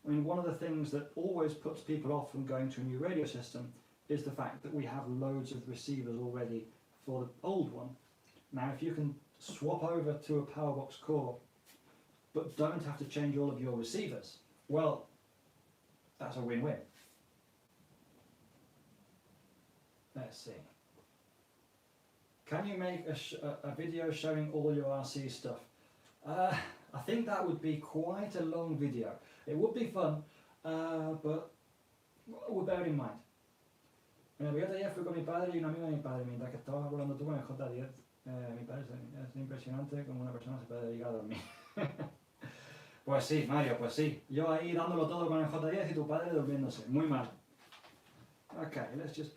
I mean, one of the things that always puts people off from going to a new radio system is the fact that we have loads of receivers already for the old one. Now, if you can swap over to a Powerbox core, but don't have to change all of your receivers, well, that's a win-win. Let's see. Can you make a video showing all your RC stuff? I think that would be quite a long video. It would be fun, but we'll bear it in mind. El otro día fui con mi padre y un amigo de mi padre, mientras que estabas volando tú con el J10. Mi padre es impresionante como una persona se puede dedicar a dormir. Pues sí, Mario, pues sí. Yo ahí dándolo todo con el J10 y tu padre durmiéndose. Muy mal. Okay, let's just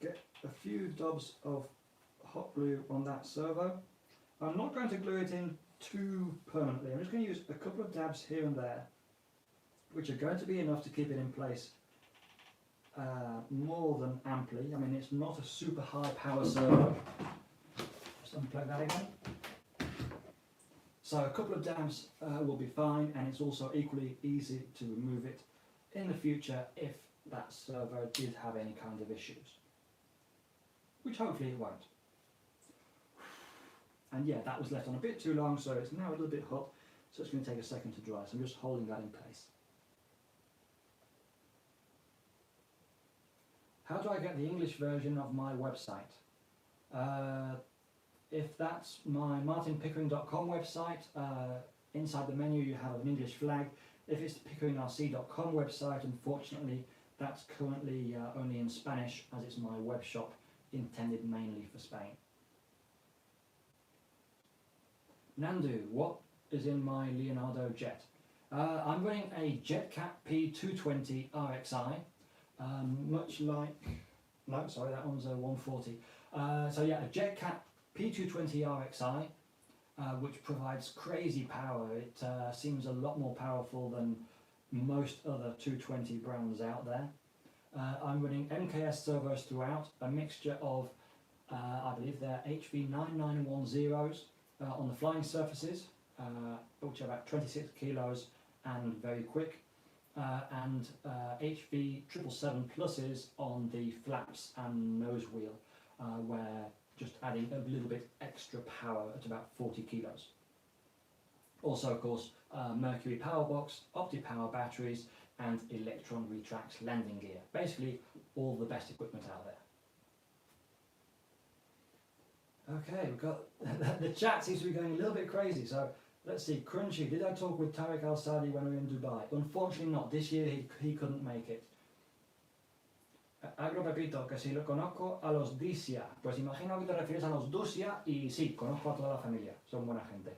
get a few dobs of hot glue on that servo. I'm not going to glue it in too permanently. I'm just going to use a couple of dabs here and there, which are going to be enough to keep it in place more than amply. I mean, it's not a super high power servo. Just unplug that again. So a couple of dabs will be fine, and it's also equally easy to remove it in the future if that servo did have any kind of issues, which hopefully it won't. And yeah, that was left on a bit too long, so it's now a little bit hot, so it's going to take a second to dry. So I'm just holding that in place. How do I get the English version of my website? If that's my martinpickering.com website, inside the menu you have an English flag. If it's the PickeringRC.com website, unfortunately, that's currently only in Spanish, as it's my web shop intended mainly for Spain. Nandu, what is in my Leonardo jet? I'm running a JetCat P220 RXI, much like, no, sorry, that one's a 140. So yeah, a JetCat P220 RXI, which provides crazy power. It seems a lot more powerful than most other 220 brands out there. I'm running MKS servos throughout, a mixture of, I believe they're HV9910s on the flying surfaces, which are about 26 kilos and very quick, and HV777 pluses on the flaps and nose wheel, where just adding a little bit extra power at about 40 kilos. Also, of course, Mercury power box, Opti-Power batteries, and Electron Retract landing gear. Basically, all the best equipment out there. Okay, we've got the chat seems to be going a little bit crazy. So let's see. Crunchy, did I talk with Tariq Al Sadi when we were in Dubai? Unfortunately, not. This year he couldn't make it. Agro Pepito, que si lo conozco a los Disia. Pues imagino que te refieres a los Dusia y sí, conozco a toda la familia. Son buena gente.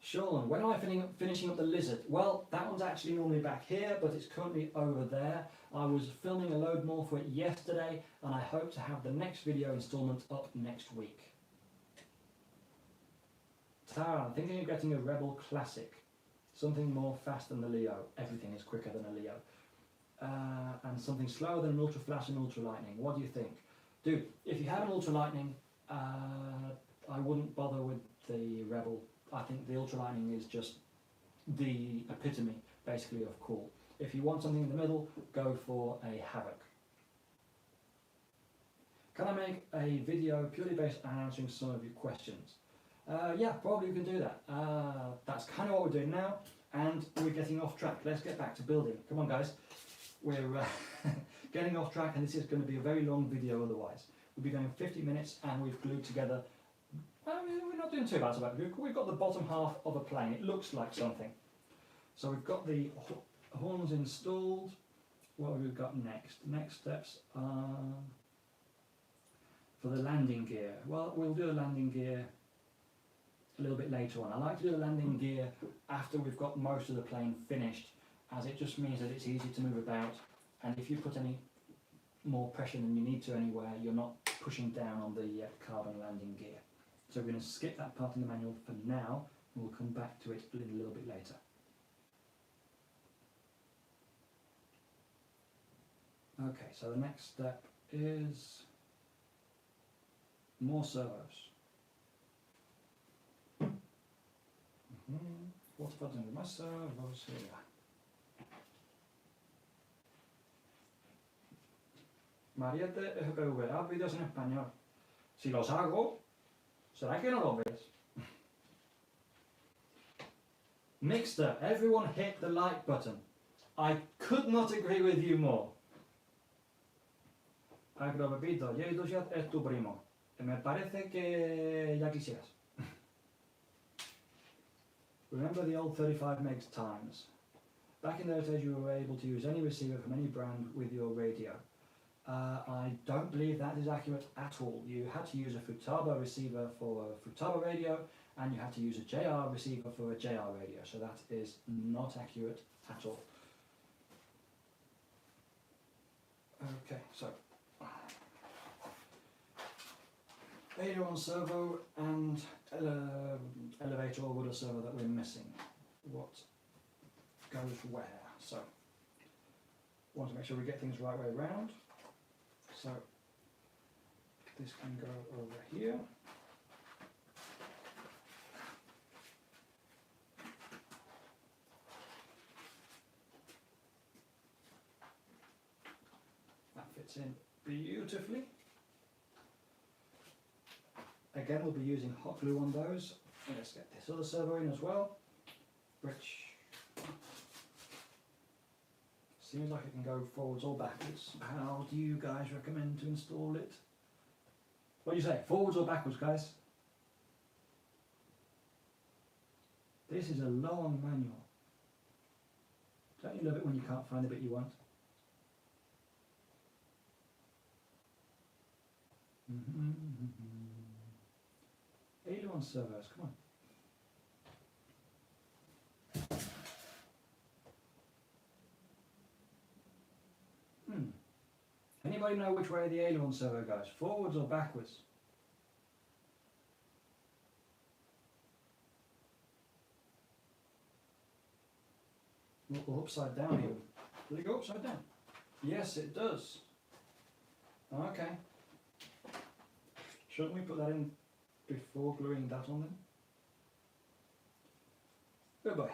Sean, when am I finishing up the Lizard? Well, that one's actually normally back here, but it's currently over there. I was filming a load more for it yesterday, and I hope to have the next video installment up next week. Tara, I'm thinking of getting a Rebel Classic. Something more fast than the Leo. Everything is quicker than a Leo. And something slower than an Ultra Flash and Ultra Lightning. What do you think? Dude, if you have an Ultra Lightning, I wouldn't bother with the Rebel. I think the Ultra Lightning is just the epitome, basically, of cool. If you want something in the middle, go for a Havoc. Can I make a video purely based on answering some of your questions? Yeah, probably we can do that. That's kind of what we're doing now, and we're getting off track. Let's get back to building. Come on, guys. We're getting off track, and this is going to be a very long video otherwise. We'll be going 50 minutes, and we've glued together. We're not doing too bad about it. We've got the bottom half of a plane. It looks like something. So we've got the horns installed. What have we got next? Next steps are for the landing gear. Well, we'll do the landing gear a little bit later on. I like to do the landing gear after we've got most of the plane finished, as it just means that it's easy to move about, and if you put any more pressure than you need to anywhere, you're not pushing down on the carbon landing gear. So we're going to skip that part in the manual for now, and we'll come back to it a little bit later. Okay, so the next step is more servos. What if I do my servos here? Mariette verá vídeos en español. Si los hago, ¿será que no lo ves? Mixter, everyone hit the like button. I could not agree with you more. Agrobebito, Jay Dushat es tu primo. Me parece que ya quisieras. Remember the old 35 megs times. Back in those days you were able to use any receiver from any brand with your radio. I don't believe that is accurate at all. You had to use a Futaba receiver for a Futaba radio, and you had to use a JR receiver for a JR radio, so that is not accurate at all. Okay, so aileron servo and elevator or rudder servo that we're missing. What goes where? So, want to make sure we get things the right way around. So, this can go over here. That fits in beautifully. Again, we'll be using hot glue on those. Let's get this other servo in as well, which seems like it can go forwards or backwards. How do you guys recommend to install it? What do you say, forwards or backwards, guys? This is a long manual. Don't you love it when you can't find the bit you want? Aileron servos, come on. Anybody know which way the aileron servo goes? Forwards or backwards? Or upside down even. Does it go upside down? Yes, it does. Okay. Shouldn't we put that in before gluing that on then? Good boy.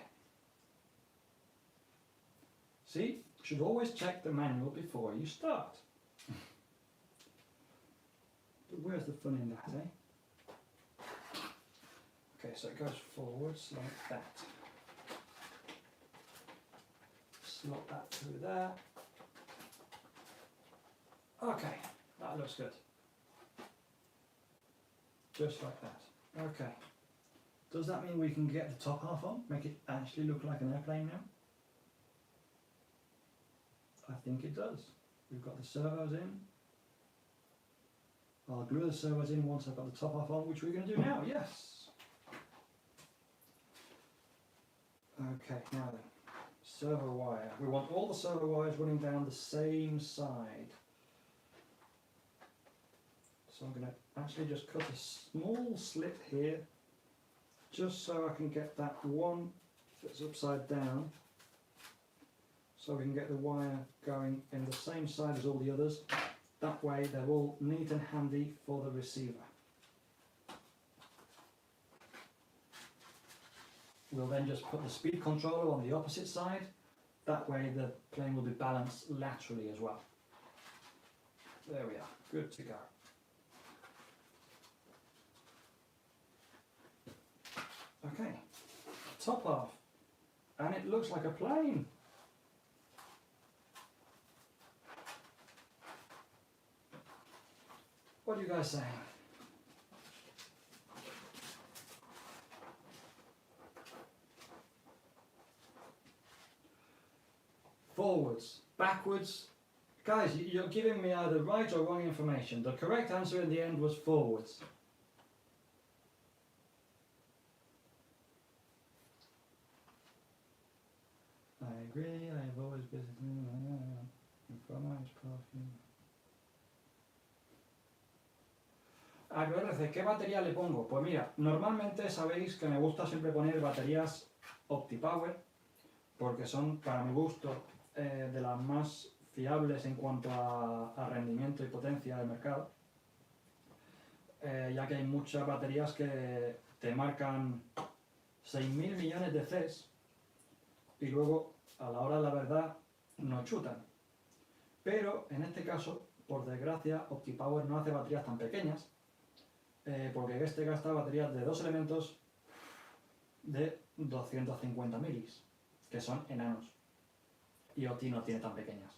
See, should always check the manual before you start. But where's the fun in that, eh? Okay, so it goes forwards like that. Slot that through there. Okay, that looks good. Just like that. Okay. Does that mean we can get the top half on? Make it actually look like an airplane now? I think it does. We've got the servos in. I'll glue the servos in once I've got the top half on, which we're going to do now, yes. Okay, now then. Servo wire. We want all the servo wires running down the same side. So I'm going to actually just cut a small slit here, just so I can get that one that's upside down, so we can get the wire going in the same side as all the others. That way they're all neat and handy for the receiver. We'll then just put the speed controller on the opposite side. That way the plane will be balanced laterally as well. There we are, good to go. Okay, top half, and it looks like a plane. What are you guys saying? Forwards, backwards. Guys, you're giving me either right or wrong information. The correct answer in the end was forwards. I agree, I have always been Agradece, ¿qué batería le pongo? Pues mira, normalmente sabéis que me gusta siempre poner baterías OptiPower, porque son, para mi gusto, de las más fiables en cuanto a rendimiento y potencia del mercado, ya que hay muchas baterías que te marcan 6.000 millones de Cs y luego a la hora de la verdad no chutan. Pero en este caso, por desgracia, OptiPower no hace baterías tan pequeñas, porque este gasta baterías de 2 elementos de 250 milis, que son enanos, y Opti no tiene tan pequeñas.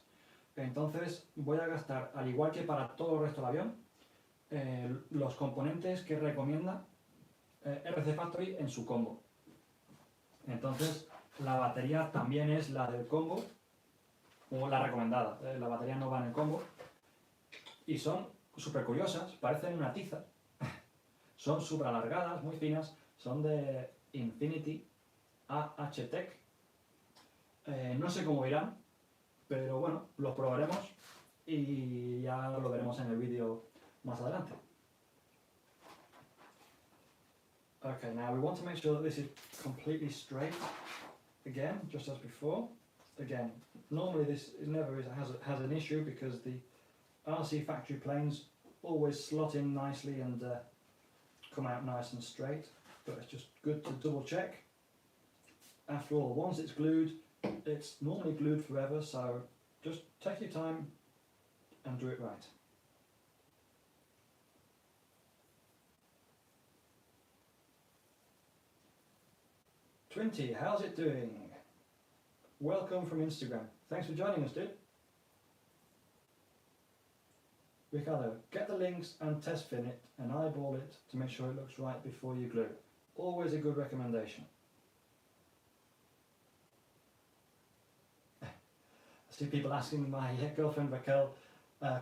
Entonces voy a gastar, al igual que para todo el resto del avión, los componentes que recomienda RC-Factory en su combo. Entonces la batería también es la del combo, o la recomendada. La batería no va en el combo, y son súper curiosas, parecen una tiza. Son súper alargadas, muy finas, son de Infinity AH-Tech. No sé cómo irán, pero bueno, los probaremos y ya lo veremos en el vídeo más adelante. Okay, now we want to make sure that this is completely straight again, just as before. Again, normally this never has an issue because the RC factory planes always slot in nicely and come out nice and straight, but it's just good to double check. After all, once it's glued, it's normally glued forever, so just take your time and do it right. Twinty, how's it doing? Welcome from Instagram. Thanks for joining us, dude. Ricardo, get the links and test fin it and eyeball it to make sure it looks right before you glue. Always a good recommendation. I see people asking my girlfriend Raquel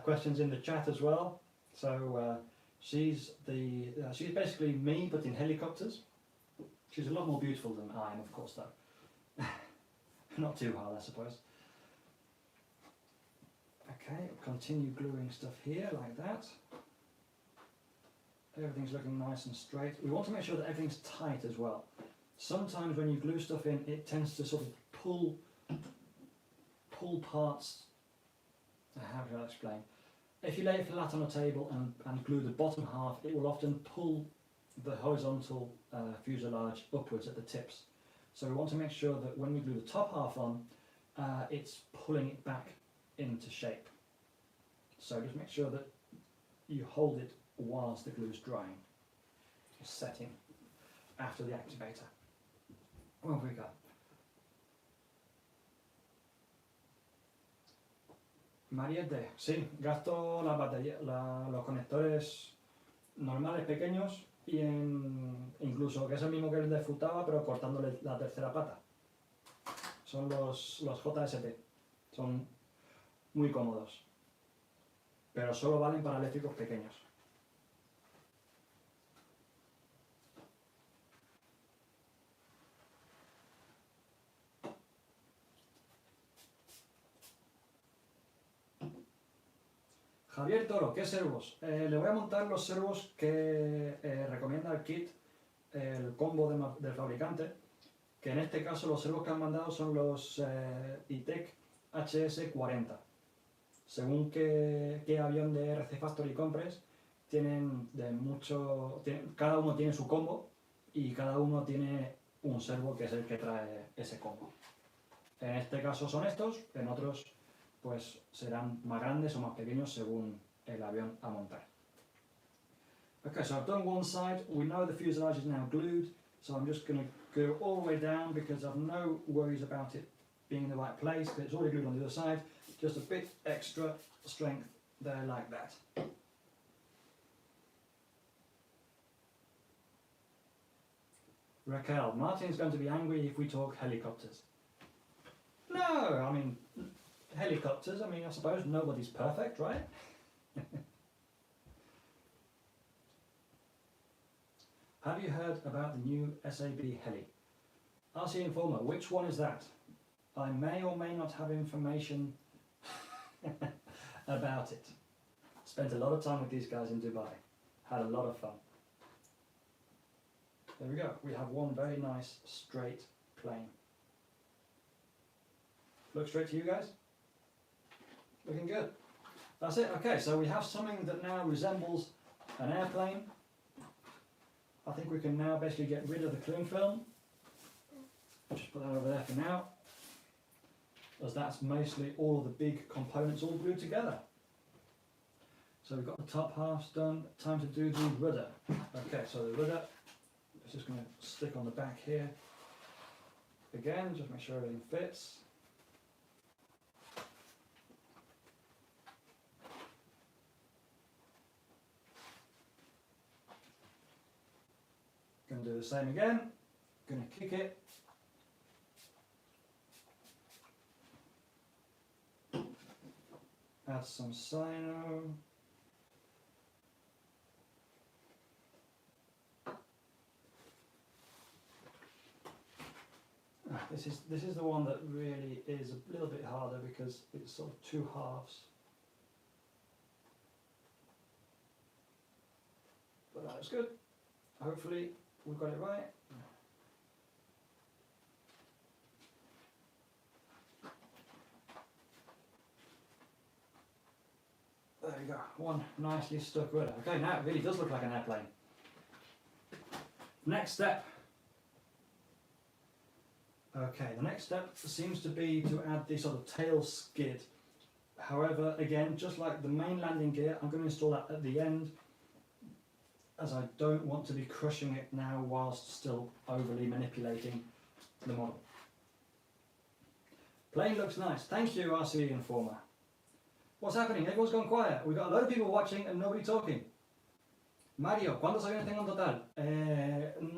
questions in the chat as well. So she's basically me but in helicopters. She's a lot more beautiful than I am, of course, though. Not too hard, I suppose. Okay, continue gluing stuff here like that. Everything's looking nice and straight. We want to make sure that everything's tight as well. Sometimes when you glue stuff in, it tends to sort of pull pull parts. How shall I explain? If you lay it flat on a table and glue the bottom half, it will often pull the horizontal fuselage upwards at the tips. So we want to make sure that when we glue the top half on, it's pulling it back into shape. So just make sure that you hold it whilst the glue is drying, setting after the activator. What have we got? Mariette, sí, gasto la batería, los conectores normales pequeños y incluso que es el mismo que el de Futaba, pero cortándole la tercera pata. Son los JST, son muy cómodos, pero solo valen para eléctricos pequeños. Javier Toro, ¿qué servos? Le voy a montar los servos que recomienda el kit, el combo del fabricante, que en este caso los servos que han mandado son los ITEC HS40. Según qué avión de RC-Factory compres, cada uno tiene su combo y cada uno tiene un servo que es el que trae ese combo. En este caso son estos, en otros pues serán más grandes o más pequeños según el avión a montar. Okay, so I've done one side. We know the fuselage is now glued, so I'm just going to go all the way down because I've no worries about it being in the right place because it's already glued on the other side. Just a bit extra strength there like that. Raquel, Martin's going to be angry if we talk helicopters. No, I mean, helicopters, I suppose nobody's perfect, right? Have you heard about the new SAB heli? RC Informer, which one is that? I may or may not have information about it. Spent a lot of time with these guys in Dubai. Had a lot of fun. There we go. We have one very nice straight plane. Look straight to you guys. Looking good. That's it. Okay, so we have something that now resembles an airplane. I think we can now basically get rid of the cling film. Just put that over there for now, as that's mostly all of the big components all glued together. So we've got the top half done. Time to do the rudder. Okay, so the rudder is just going to stick on the back here. Again, just make sure everything fits. Going to do the same again. Going to kick it. Add some cyano. This is the one that really is a little bit harder because it's sort of two halves. But that is good. Hopefully we've got it right. There we go, one nicely stuck rudder. Okay, now it really does look like an airplane. Next step. Okay, the next step seems to be to add the sort of tail skid. However, again, just like the main landing gear, I'm going to install that at the end, as I don't want to be crushing it now whilst still overly manipulating the model. Plane looks nice. Thank you, RC Informer. What's happening? Everyone's gone quiet. We've got a lot of people watching and nobody talking. Mario, ¿cuántos aviones tengo en total?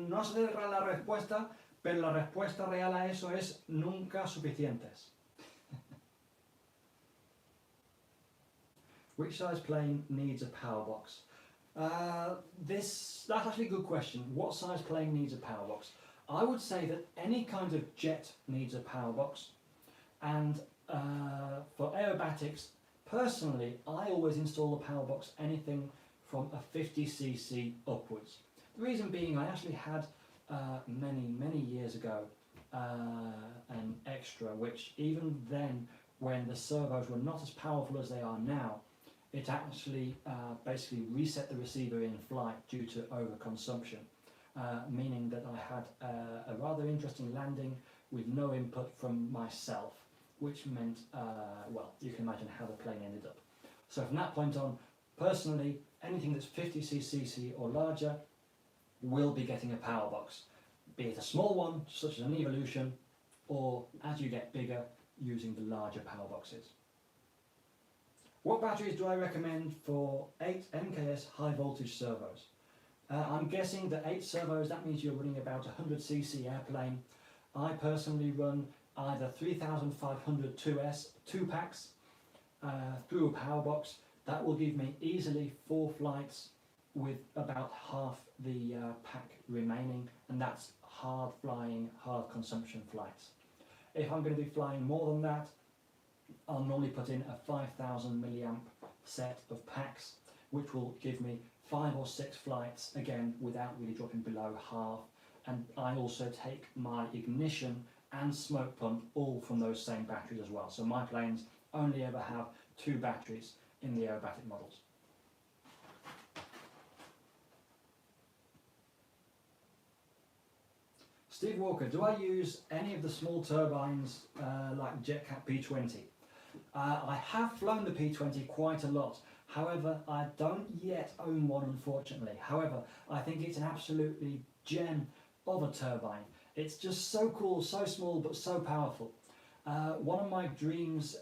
No sé la respuesta, pero la respuesta real a eso es nunca suficientes. Which size plane needs a power box? That's actually a good question. What size plane needs a power box? I would say that any kind of jet needs a power box, and for aerobatics, personally, I always install the power box anything from a 50cc upwards. The reason being, I actually had many years ago an extra, which even then, when the servos were not as powerful as they are now, it actually basically reset the receiver in flight due to overconsumption, meaning that I had a rather interesting landing with no input from myself, which meant, well, you can imagine how the plane ended up. So from that point on, personally, anything that's 50cc or larger will be getting a power box, be it a small one, such as an Evolution, or as you get bigger, using the larger power boxes. What batteries do I recommend for 8 MKS high voltage servos? I'm guessing that 8 servos, that means you're running about 100cc airplane. I personally run either 3500 2S, 2 packs, through a power box. That will give me easily 4 flights with about half the pack remaining, and that's hard flying, hard consumption flights. If I'm going to be flying more than that, I'll normally put in a 5000 milliamp set of packs, which will give me 5 or 6 flights, again without really dropping below half. And I also take my ignition and smoke pump all from those same batteries as well. So my planes only ever have 2 batteries in the aerobatic models. Steve Walker, do I use any of the small turbines like JetCat P20? I have flown the P20 quite a lot. However, I don't yet own one, unfortunately. However, I think it's an absolutely gem of a turbine. It's just so cool, so small, but so powerful. One of my dreams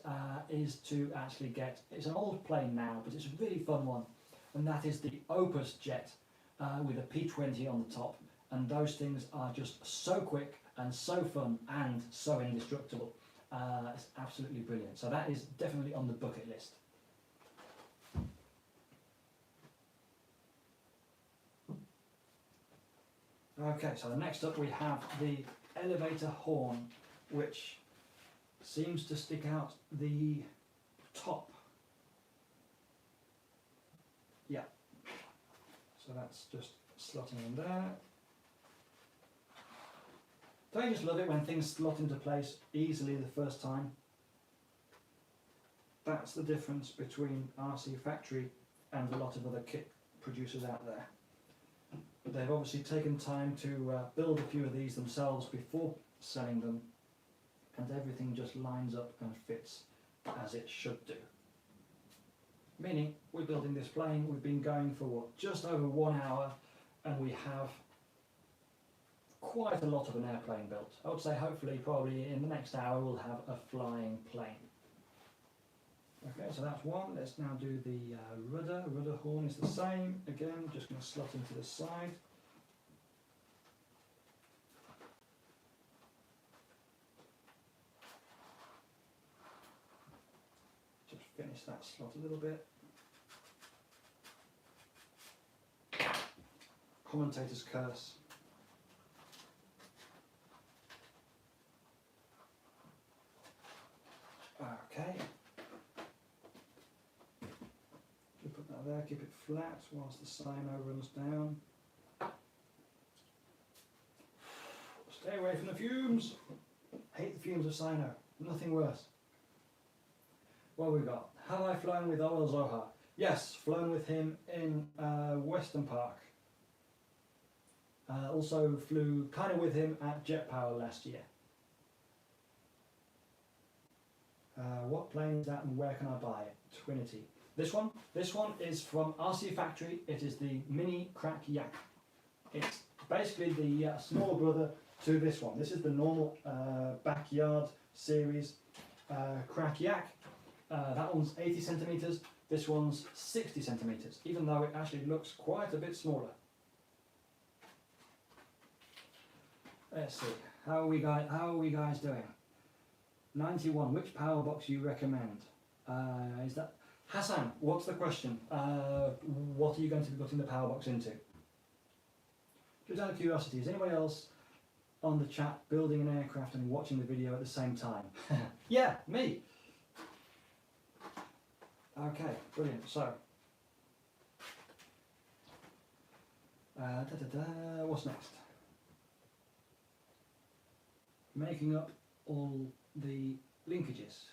is to actually get, it's an old plane now, but it's a really fun one, and that is the Opus jet with a P20 on the top. And those things are just so quick and so fun and so indestructible. It's absolutely brilliant. So that is definitely on the bucket list. Okay, so next up we have the elevator horn, which seems to stick out the top. Yeah, so that's just slotting in there. Don't you just love it when things slot into place easily the first time? That's the difference between RC-Factory and a lot of other kit producers out there. They've obviously taken time to build a few of these themselves before selling them, and everything just lines up and fits as it should do. Meaning, we're building this plane, we've been going for what, just over 1 hour, and we have quite a lot of an airplane built. I would say hopefully probably in the next hour we'll have a flying plane. Okay, so that's one. Let's now do the rudder. Rudder horn is the same. Again, just going to slot into the side. Just finish that slot a little bit. Commentator's curse. Okay. Put that there, keep it flat whilst the sino runs down. Stay away from the fumes. Hate the fumes of sino. Nothing worse. What have we got? Have I flown with Owell Zohar? Yes, flown with him in Western Park. Also flew kind of with him at Jet Power last year. What plane is that and where can I buy it? Twinity. This one is from RC-Factory. It is the Mini Crack Yak. It's basically the smaller brother to this one. This is the normal backyard series Crack Yak. That one's 80 centimeters. This one's 60 centimeters, even though it actually looks quite a bit smaller. Let's see. How are we guys doing? 91. Which power box you recommend? Is that Hassan? What's the question? What are you going to be putting the power box into? Just out of curiosity, is anybody else on the chat building an aircraft and watching the video at the same time? Yeah, me. Okay, brilliant. So, what's next? making up all the linkages.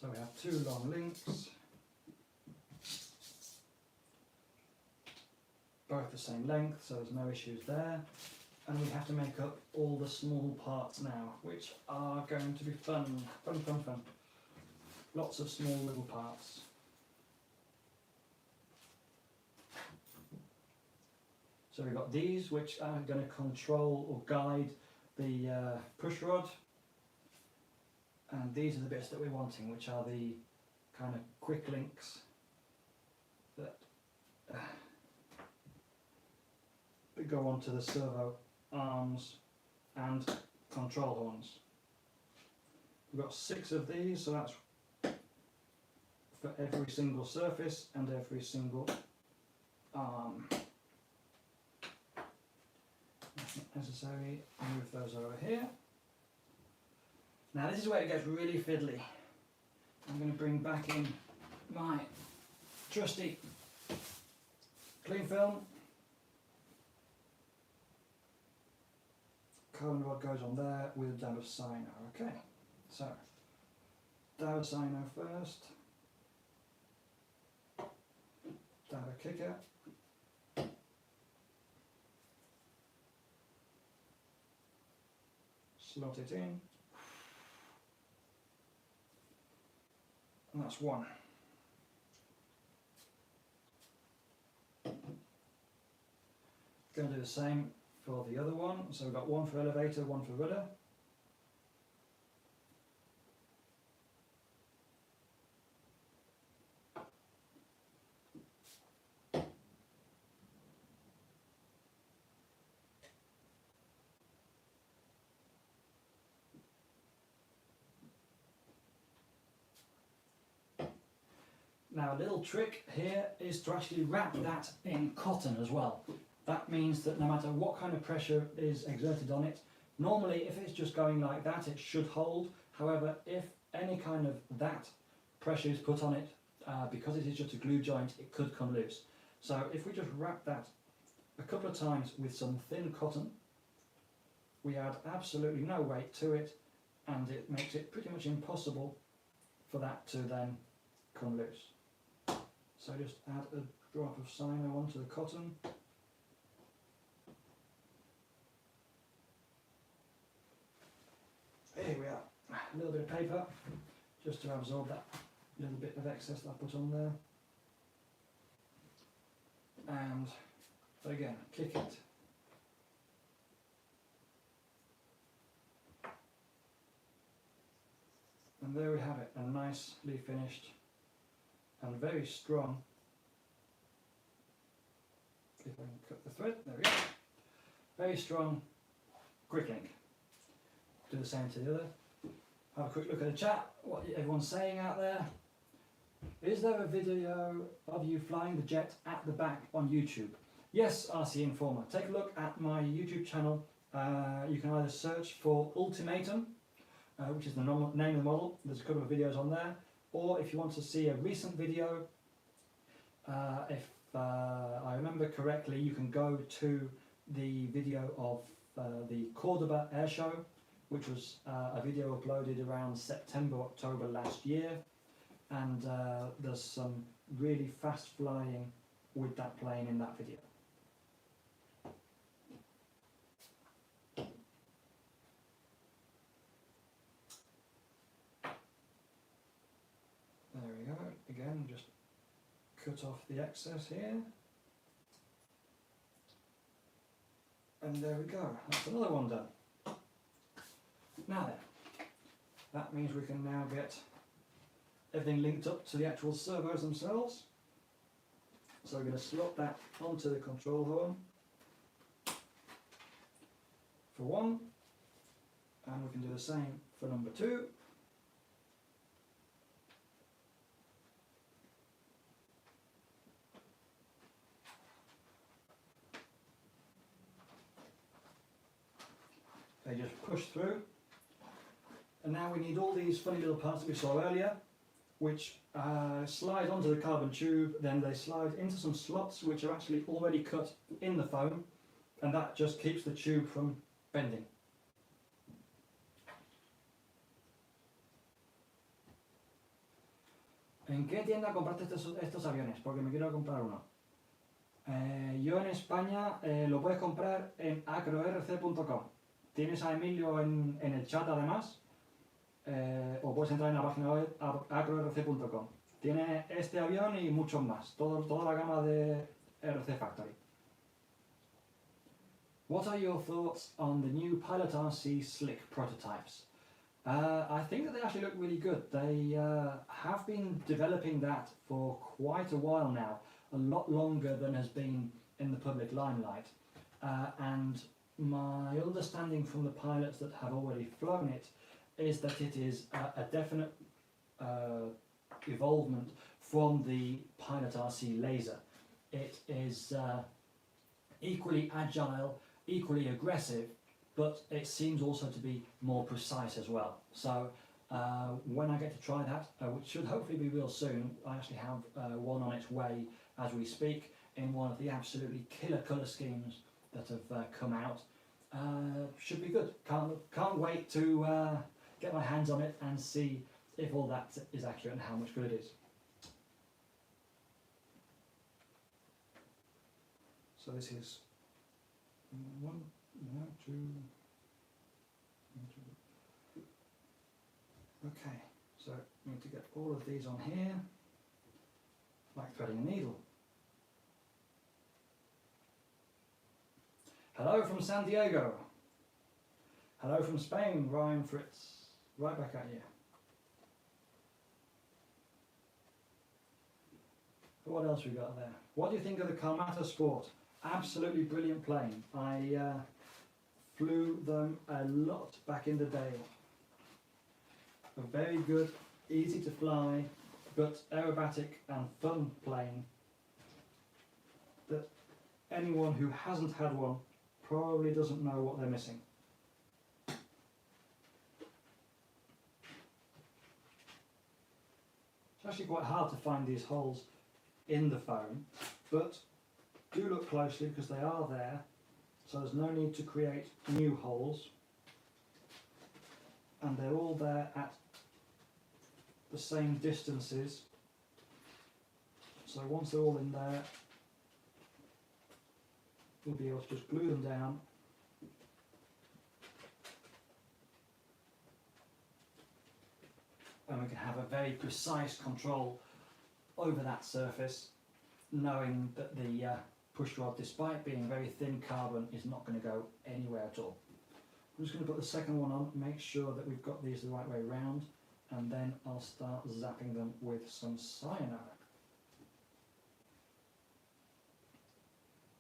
So we have two long links, both the same length, so there's no issues there. And we have to make up all the small parts now, which are going to be fun. Lots of small little parts. So we've got these, which are going to control or guide the push rod. And these are the bits that we're wanting, which are the kind of quick links that go onto the servo arms and control horns. We've got 6 of these, so that's for every single surface and every single arm. That's not necessary. Move those over here. Now this is where it gets really fiddly. I'm going to bring back in my trusty clean film. Cone rod goes on there with a dab of cyano. Okay, so dab of cyano first, dab of kicker, slot it in, and that's one. Going to do the same for the other one. So we've got one for elevator, one for rudder. Now a little trick here is to actually wrap that in cotton as well. That means that no matter what kind of pressure is exerted on it, normally if it's just going like that it should hold. However, if any kind of that pressure is put on it, because it is just a glue joint, it could come loose. So if we just wrap that a couple of times with some thin cotton, we add absolutely no weight to it, and it makes it pretty much impossible for that to then come loose. So just add a drop of cyano onto the cotton. Here we are, a little bit of paper just to absorb that little bit of excess that I put on there. And again, kick it. And there we have it, a nicely finished and very strong. If I can cut the thread, there we go. Very strong quick link. Do the same to the other. Have a quick look at the chat, what everyone's saying out there. Is there a video of you flying the jet at the back on YouTube? Yes, RC Informer. Take a look at my YouTube channel. You can either search for Ultimatum, which is the name of the model. There's a couple of videos on there. Or if you want to see a recent video, if I remember correctly, you can go to the video of the Cordoba Air Show, which was a video uploaded around September, October last year, and there's some really fast flying with that plane in that video. There we go, again just cut off the excess here. And there we go, that's another one done. Now then, that means we can now get everything linked up to the actual servos themselves. So we're going to slot that onto the control horn for one, and we can do the same for number 2. They just push through. And now we need all these funny little parts that we saw earlier, which slide onto the carbon tube, then they slide into some slots which are actually already cut in the foam, and that just keeps the tube from bending. ¿En qué tienda compraste estos aviones? Porque me quiero comprar uno. Yo en España lo puedes comprar en acrorc.com. Tienes a Emilio en el chat además, o puedes entrar en la página web acrorc.com. Tiene este avión y muchos más, toda la gama de RC Factory. What are your thoughts on the new Pilot RC Slick prototypes? I think that they actually look really good. They have been developing that for quite a while now, a lot longer than has been in the public limelight. And my understanding from the pilots that have already flown it is that it is a definite evolvement from the Pilot RC laser. It is equally agile, equally aggressive, but it seems also to be more precise as well. So when I get to try that, which should hopefully be real soon, I actually have one on its way as we speak in one of the absolutely killer colour schemes that have come out. Should be good. Can't wait to get my hands on it and see if all that is accurate and how much good it is. So this is 1, 2. Okay, so we need to get all of these on here, like threading a needle. Hello from San Diego. Hello from Spain, Ryan Fritz. Right back at you. What else we got there? What do you think of the Kalmata Sport? Absolutely brilliant plane. I flew them a lot back in the day. A very good, easy to fly, but aerobatic and fun plane that anyone who hasn't had one probably doesn't know what they're missing. It's actually quite hard to find these holes in the foam, but do look closely because they are there, so there's no need to create new holes, and they're all there at the same distances, so once they're all in there we'll be able to just glue them down and we can have a very precise control over that surface, knowing that the push rod, despite being very thin carbon, is not going to go anywhere at all. I'm just going to put the second one on, make sure that we've got these the right way round, and then I'll start zapping them with some cyanide.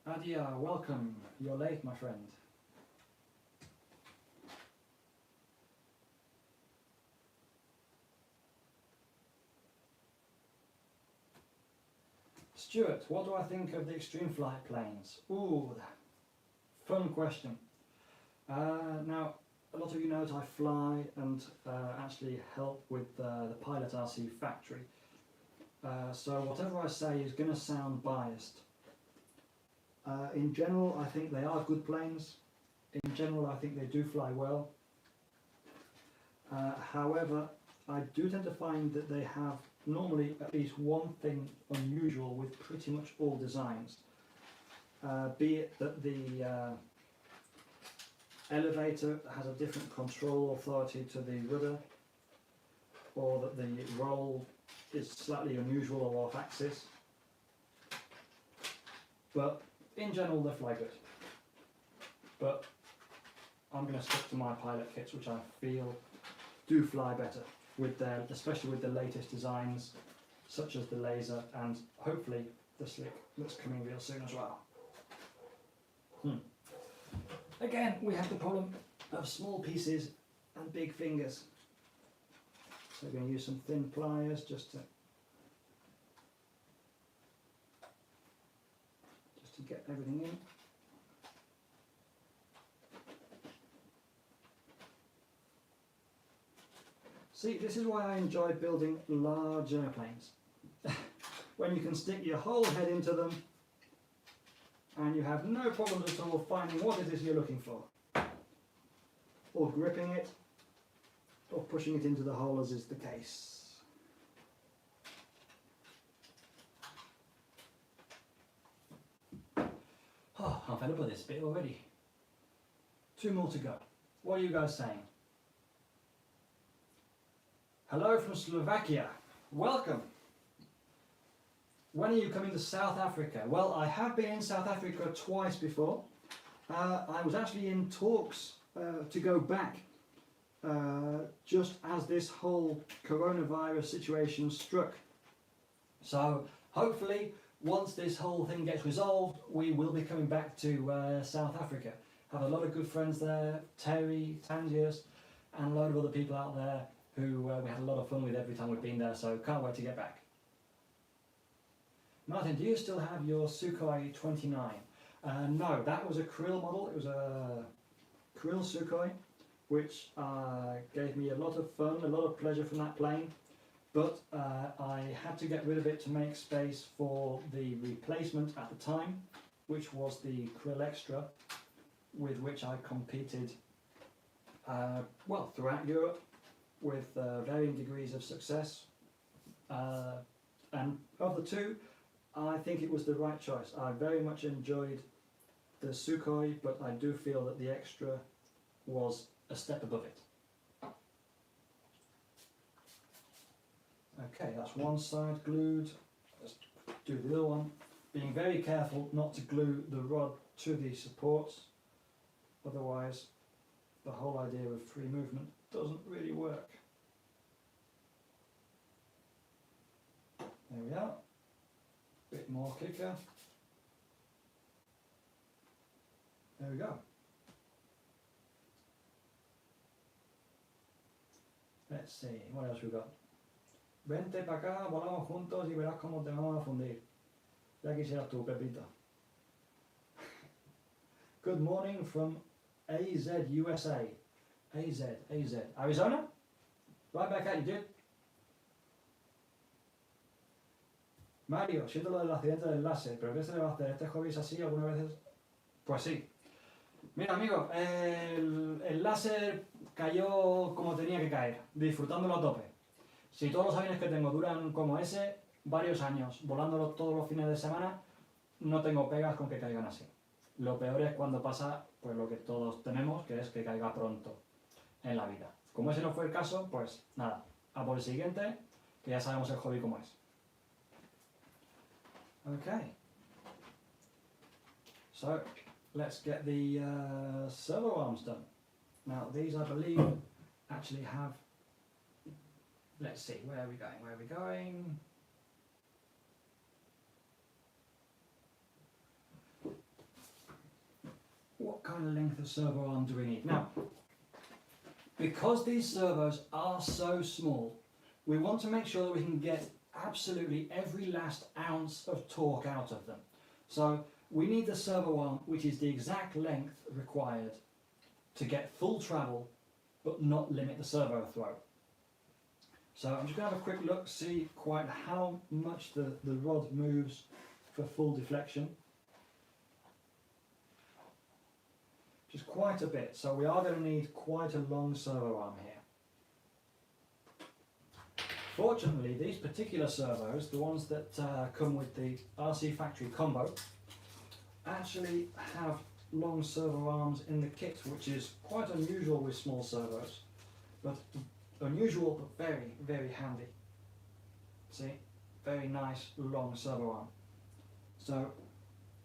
Adia, welcome. You're late, my friend. Stuart, what do I think of the extreme flight planes? Ooh, fun question. Now, a lot of you know that I fly and actually help with the Pilot RC Factory. So whatever I say is going to sound biased. In general, I think they are good planes. In general, I think they do fly well. However, I do tend to find that they have normally at least one thing unusual with pretty much all designs. Be it that the elevator has a different control authority to the rudder, or that the roll is slightly unusual or off axis. But in general they fly good. But I'm going to stick to my pilot kits, which I feel do fly better, with especially with the latest designs such as the laser and hopefully the slick that's coming real soon as well. Again, we have the problem of small pieces and big fingers, so we're going to use some thin pliers just to get everything in. See, this is why I enjoy building large airplanes. When you can stick your whole head into them and you have no problems at all finding what it is you're looking for, or gripping it, or pushing it into the hole as is the case. Oh, I'm fed up with this bit already. 2 more to go. What are you guys saying? Hello from Slovakia. Welcome. When are you coming to South Africa? Well, I have been in South Africa twice before. I was actually in talks to go back just as this whole coronavirus situation struck. So hopefully once this whole thing gets resolved, we will be coming back to South Africa. Have a lot of good friends there, Terry, Tangiers, and a load of other people out there who we had a lot of fun with every time we've been there, so can't wait to get back. Martin, do you still have your Sukhoi 29? No, that was a krill model. It was a krill Sukhoi, which gave me a lot of fun, a lot of pleasure from that plane, but I had to get rid of it to make space for the replacement at the time, which was the Krill Extra, with which I competed well, throughout Europe with varying degrees of success. And of the two, I think it was the right choice. I very much enjoyed the Sukhoi, but I do feel that the Extra was a step above it. Okay, that's one side glued. Let's do the other one. Being very careful not to glue the rod to the supports, otherwise the whole idea of free movement doesn't really work. There we are. Bit more kicker. There we go. Let's see, what else we got? Vente para acá, volamos juntos y verás cómo te vamos a fundir. Ya quisieras tú, Pepito. Good morning from AZ, USA. AZ. Arizona? Right back at you, dude. Mario, siento lo del accidente del láser, pero ¿qué se le va a hacer? ¿Este hobby es así algunas veces? Pues sí. Mira, amigo, el láser cayó como tenía que caer, disfrutándolo a tope. Si todos los aviones que tengo duran como ese, varios años, volándolo todos los fines de semana, no tengo pegas con que caigan así. Lo peor es cuando pasa pues lo que todos tememos, que es que caiga pronto en la vida. Como ese no fue el caso, pues nada, a por el siguiente, que ya sabemos el hobby como es. Okay, so let's get the servo arms done. Now these I believe actually have, let's see, where are we going? What kind of length of servo arm do we need? Now, because these servos are so small, we want to make sure that we can get absolutely every last ounce of torque out of them. So we need the servo arm which is the exact length required to get full travel but not limit the servo throw. So I'm just going to have a quick look, see quite how much the rod moves for full deflection. Just quite a bit, so we are going to need quite a long servo arm here. Fortunately, these particular servos, the ones that come with the RC-Factory combo, actually have long servo arms in the kit, which is quite unusual with small servos, but unusual but very, very handy. See, very nice long servo arm. So,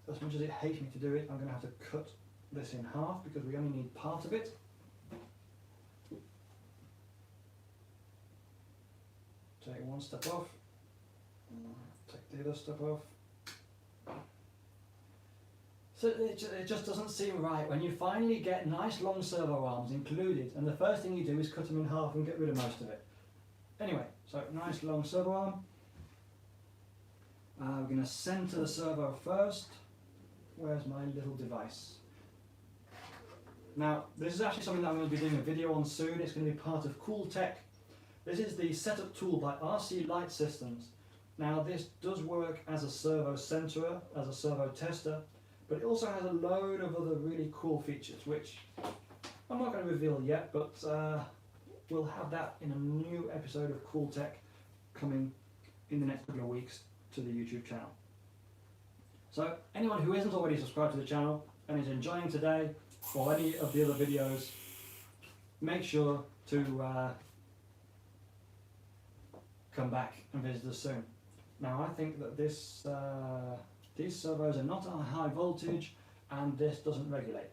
as much as it hates me to do it, I'm going to have to cut this in half because we only need part of it. Take one step off, take the other step off. So it just doesn't seem right when you finally get nice long servo arms included and the first thing you do is cut them in half and get rid of most of it. Anyway, so nice long servo arm. We're going to center the servo first. Where's my little device? Now, this is actually something that I'm going to be doing a video on soon. It's going to be part of Cool Tech. This is the setup tool by RC Light Systems. Now, this does work as a servo centerer, as a servo tester, but it also has a load of other really cool features, which I'm not going to reveal yet, but we'll have that in a new episode of Cool Tech coming in the next couple of weeks to the YouTube channel. So anyone who isn't already subscribed to the channel and is enjoying today or any of the other videos, make sure to come back and visit us soon. Now I think that these servos are not on high voltage and this doesn't regulate.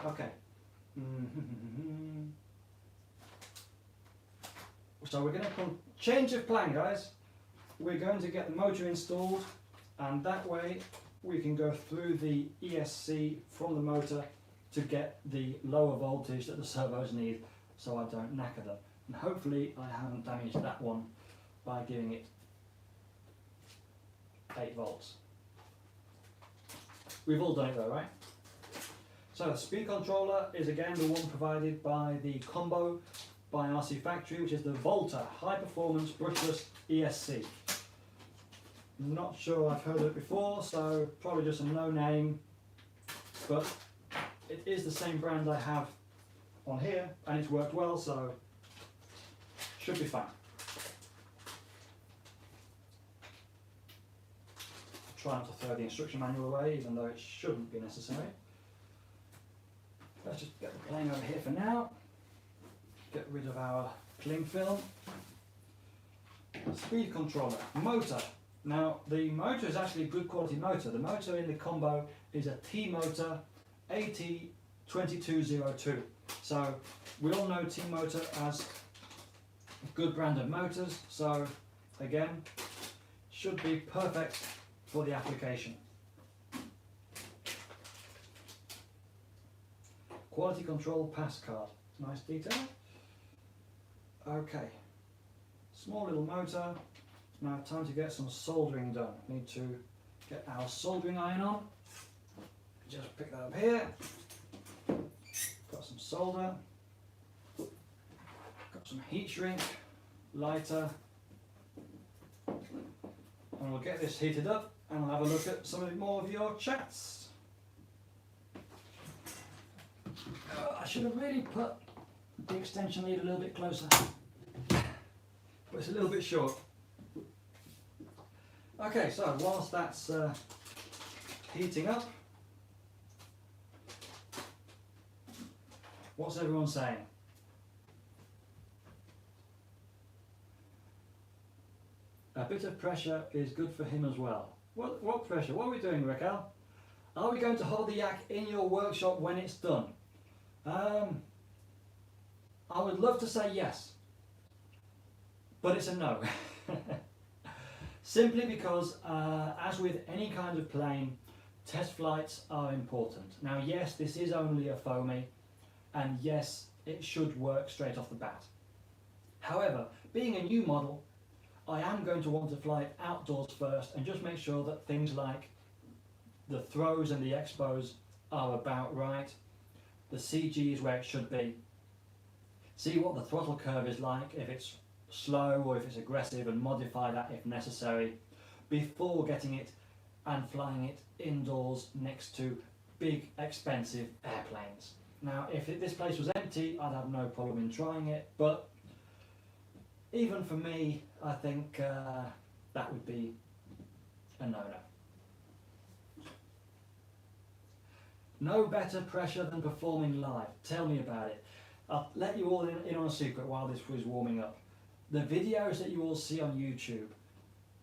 Okay. So we're going to change of plan, guys. We're going to get the motor installed, and that way we can go through the ESC from the motor to get the lower voltage that the servos need, so I don't knacker them. And hopefully I haven't damaged that one by giving it 8 volts. We've all done it though, right? So the speed controller is again the one provided by the Combo by RC-Factory, which is the Volta High Performance Brushless ESC. Not sure I've heard of it before, so probably just a no name, but it is the same brand I have on here and it's worked well, so should be fine. Try not to throw the instruction manual away, even though it shouldn't be necessary. Let's just get the plane over here for now. Get rid of our cling film. Speed controller, motor. Now the motor is actually a good quality motor. The motor in the Combo is a T-motor AT2202. So we all know T-motor as a good brand of motors. So again, should be perfect for the application. Quality control pass card, nice detail. Okay, small little motor. Now time to get some soldering done. Need to get our soldering iron on. Just pick that up here. Got some solder. Got some heat shrink, lighter. And we'll get this heated up and we'll have a look at some more of your chats. I should have really put the extension lead a little bit closer, but it's a little bit short. Okay, so whilst that's heating up, what's everyone saying? A bit of pressure is good for him as well. What pressure? What are we doing, Raquel? Are we going to hold the yak in your workshop when it's done? I would love to say yes, but it's a no. Simply because, as with any kind of plane, test flights are important. Now yes, this is only a foamy, and yes, it should work straight off the bat. However, being a new model, I am going to want to fly it outdoors first and just make sure that things like the throws and the expos are about right. The CG is where it should be. See what the throttle curve is like, if it's slow or if it's aggressive, and modify that if necessary before getting it and flying it indoors next to big expensive airplanes. Now if this place was empty, I'd have no problem in trying it, but even for me, I think that would be a no-no. No better pressure than performing live. Tell me about it. I'll let you all in on a secret while this was warming up. The videos that you all see on YouTube,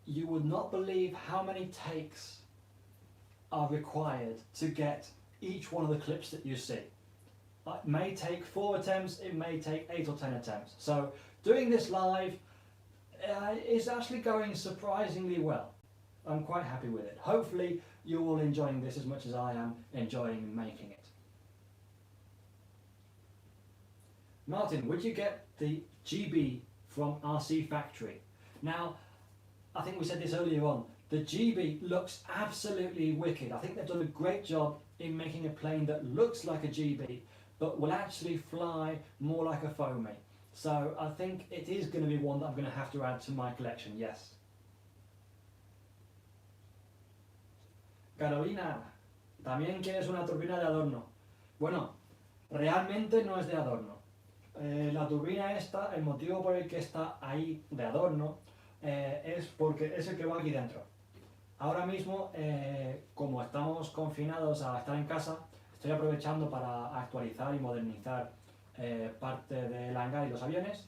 you would not believe how many takes are required to get each one of the clips that you see. It may take 4 attempts, it may take 8 or 10 attempts. So doing this live is actually going surprisingly well. I'm quite happy with it. Hopefully you're all enjoying this as much as I am enjoying making it. Martin, would you get the GB from RC-Factory? Now, I think we said this earlier on, the GB looks absolutely wicked. I think they've done a great job in making a plane that looks like a GB, but will actually fly more like a foamy. So I think it is going to be one that I'm going to have to add to my collection, yes. Carolina, también quieres una turbina de adorno. Bueno, realmente no es de adorno. La turbina esta, el motivo por el que está ahí de adorno es porque es el que va aquí dentro. Ahora mismo, como estamos confinados a estar en casa, estoy aprovechando para actualizar y modernizar parte del hangar y los aviones.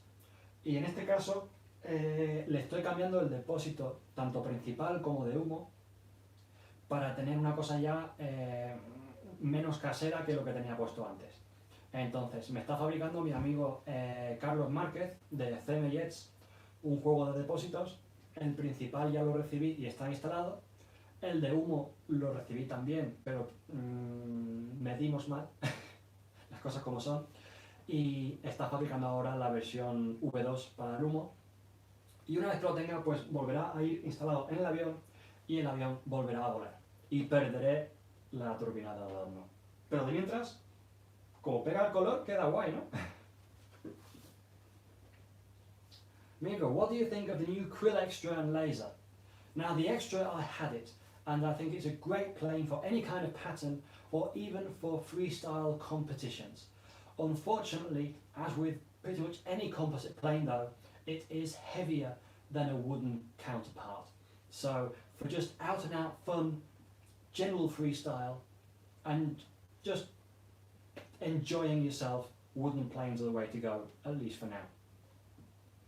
Y en este caso le estoy cambiando el depósito tanto principal como de humo para tener una cosa ya menos casera que lo que tenía puesto antes. Entonces, me está fabricando mi amigo Carlos Márquez de CM Jets un juego de depósitos. El principal ya lo recibí y está instalado. El de humo lo recibí también, pero medimos mal, las cosas como son. Y está fabricando ahora la versión V2 para el humo. Y una vez que lo tenga, pues volverá a ir instalado en el avión y el avión volverá a volar. Y perderé la turbina de adorno. Pero de mientras, como pega el color, queda guay, ¿no? Mirko, what do you think of the new Krill Extra and Laser? Now the Extra, I had it, and I think it's a great plane for any kind of pattern or even for freestyle competitions. Unfortunately, as with pretty much any composite plane though, it is heavier than a wooden counterpart. So for just out and out fun, general freestyle, and just enjoying yourself, wooden planes are the way to go, at least for now.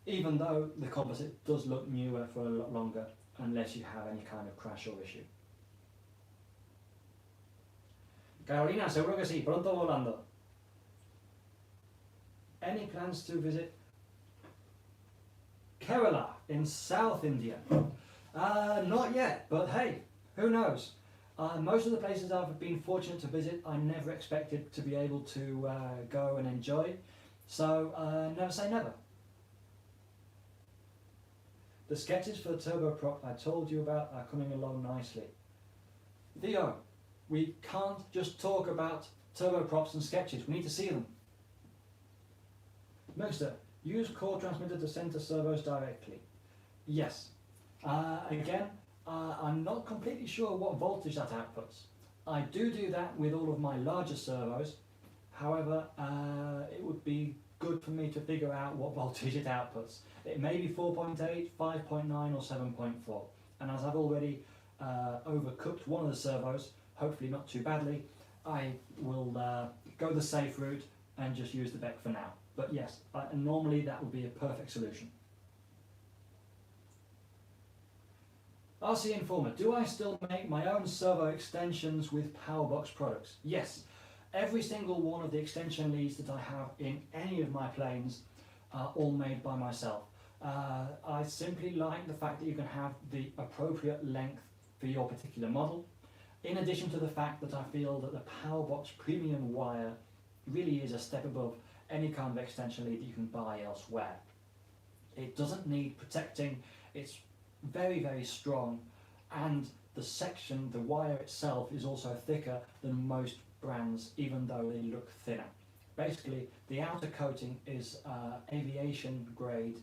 Even though the composite does look newer for a lot longer, unless you have any kind of crash or issue. Carolina, seguro que sí, pronto volando. Any plans to visit Kerala in South India? Not yet, but hey, who knows? Most of the places I've been fortunate to visit, I never expected to be able to go and enjoy. So never say never. The sketches for the turboprop I told you about are coming along nicely. Theo, we can't just talk about turboprops and sketches, we need to see them. Mixter, use core transmitter to center servos directly. Yes. Again, I'm not completely sure what voltage that outputs. I do that with all of my larger servos. However, it would be good for me to figure out what voltage it outputs. It may be 4.8, 5.9 or 7.4. And as I've already overcooked one of the servos, hopefully not too badly, I will go the safe route and just use the BEC for now. But yes, normally that would be a perfect solution. RC Informer, do I still make my own servo extensions with Powerbox products? Yes. Every single one of the extension leads that I have in any of my planes are all made by myself. I simply like the fact that you can have the appropriate length for your particular model, in addition to the fact that I feel that the Powerbox premium wire really is a step above any kind of extension lead that you can buy elsewhere. It doesn't need protecting, it's very, very strong, and the section, the wire itself, is also thicker than most brands, even though they look thinner. Basically, the outer coating is aviation grade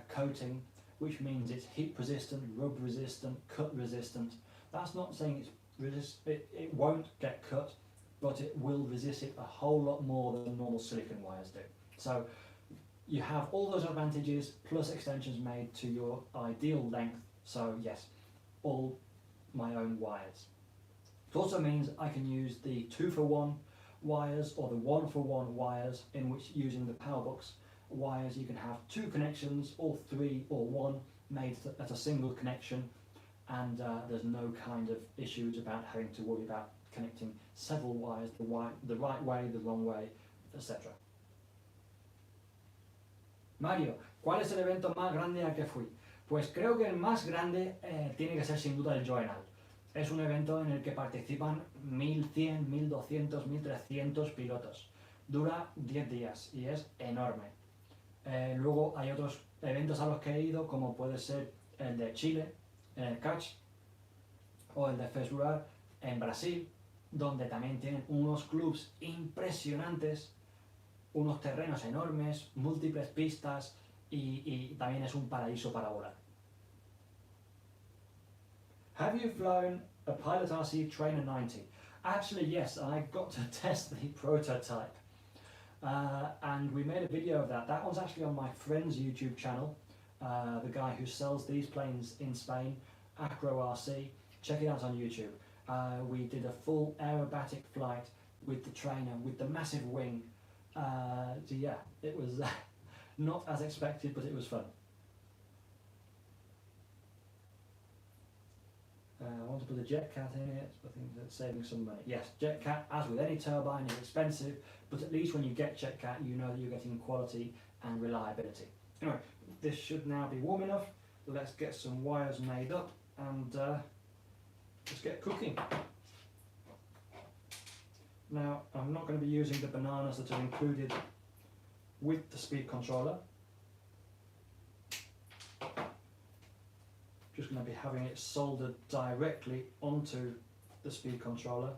coating, which means it's heat resistant, rub resistant, cut resistant. That's not saying it won't get cut, but it will resist it a whole lot more than normal silicon wires do. So you have all those advantages plus extensions made to your ideal length. So yes, all my own wires. It also means I can use the 2-for-1 wires or the 1-for-1 wires, in which using the Powerbox wires you can have 2 connections or 3 or 1 made at a single connection, and there's no kind of issues about having to worry about connecting several wires the right way, the wrong way, etc. Mario, ¿cuál es el evento más grande al que fui? Pues creo que el más grande tiene que ser sin duda el Joinal. Es un evento en el que participan 1100, 1200, 1300 pilotos. Dura 10 días y es enorme. Luego hay otros eventos a los que he ido, como puede ser el de Chile, en el Catch, o el de Fuselage en Brasil, donde también tienen unos clubs impresionantes, unos terrenos enormes, múltiples pistas y también es un paraíso para volar. Have you flown a Pilot RC Trainer 90. Actually, yes, I got to test the prototype. And we made a video of that. That one's actually on my friend's YouTube channel, the guy who sells these planes in Spain, Acro RC. Check it out on YouTube. We did a full aerobatic flight with the trainer, with the massive wing. So yeah, it was not as expected, but it was fun. I want to put a jet cat in it, I think that's saving some money. Yes, jet cat, as with any turbine, is expensive, but at least when you get jet cat, you know that you're getting quality and reliability. Anyway, this should now be warm enough. Let's get some wires made up and let's get cooking. Now, I'm not going to be using the bananas that are included with the speed controller. Just going to be having it soldered directly onto the speed controller.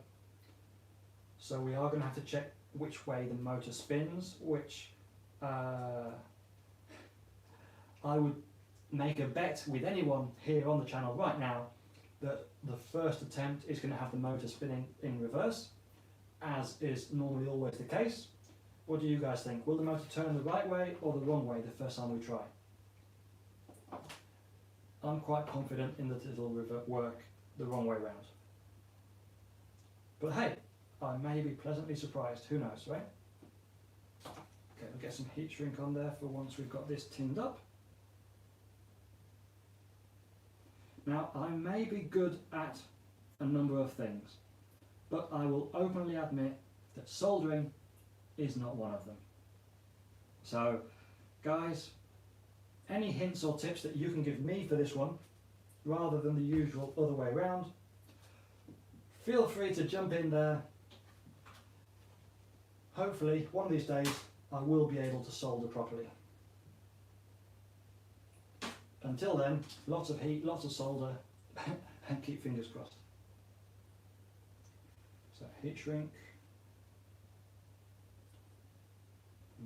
So we are going to have to check which way the motor spins, which I would make a bet with anyone here on the channel right now that the first attempt is going to have the motor spinning in reverse, as is normally always the case. What do you guys think? Will the motor turn the right way or the wrong way the first time we try? I'm quite confident in that it'll work the wrong way round. But hey, I may be pleasantly surprised, who knows, right? Okay, we'll get some heat shrink on there for once we've got this tinned up. Now, I may be good at a number of things, but I will openly admit that soldering is not one of them. So, guys, any hints or tips that you can give me for this one, rather than the usual other way around, feel free to jump in there. Hopefully, one of these days, I will be able to solder properly. Until then, lots of heat, lots of solder, and keep fingers crossed. So, heat shrink,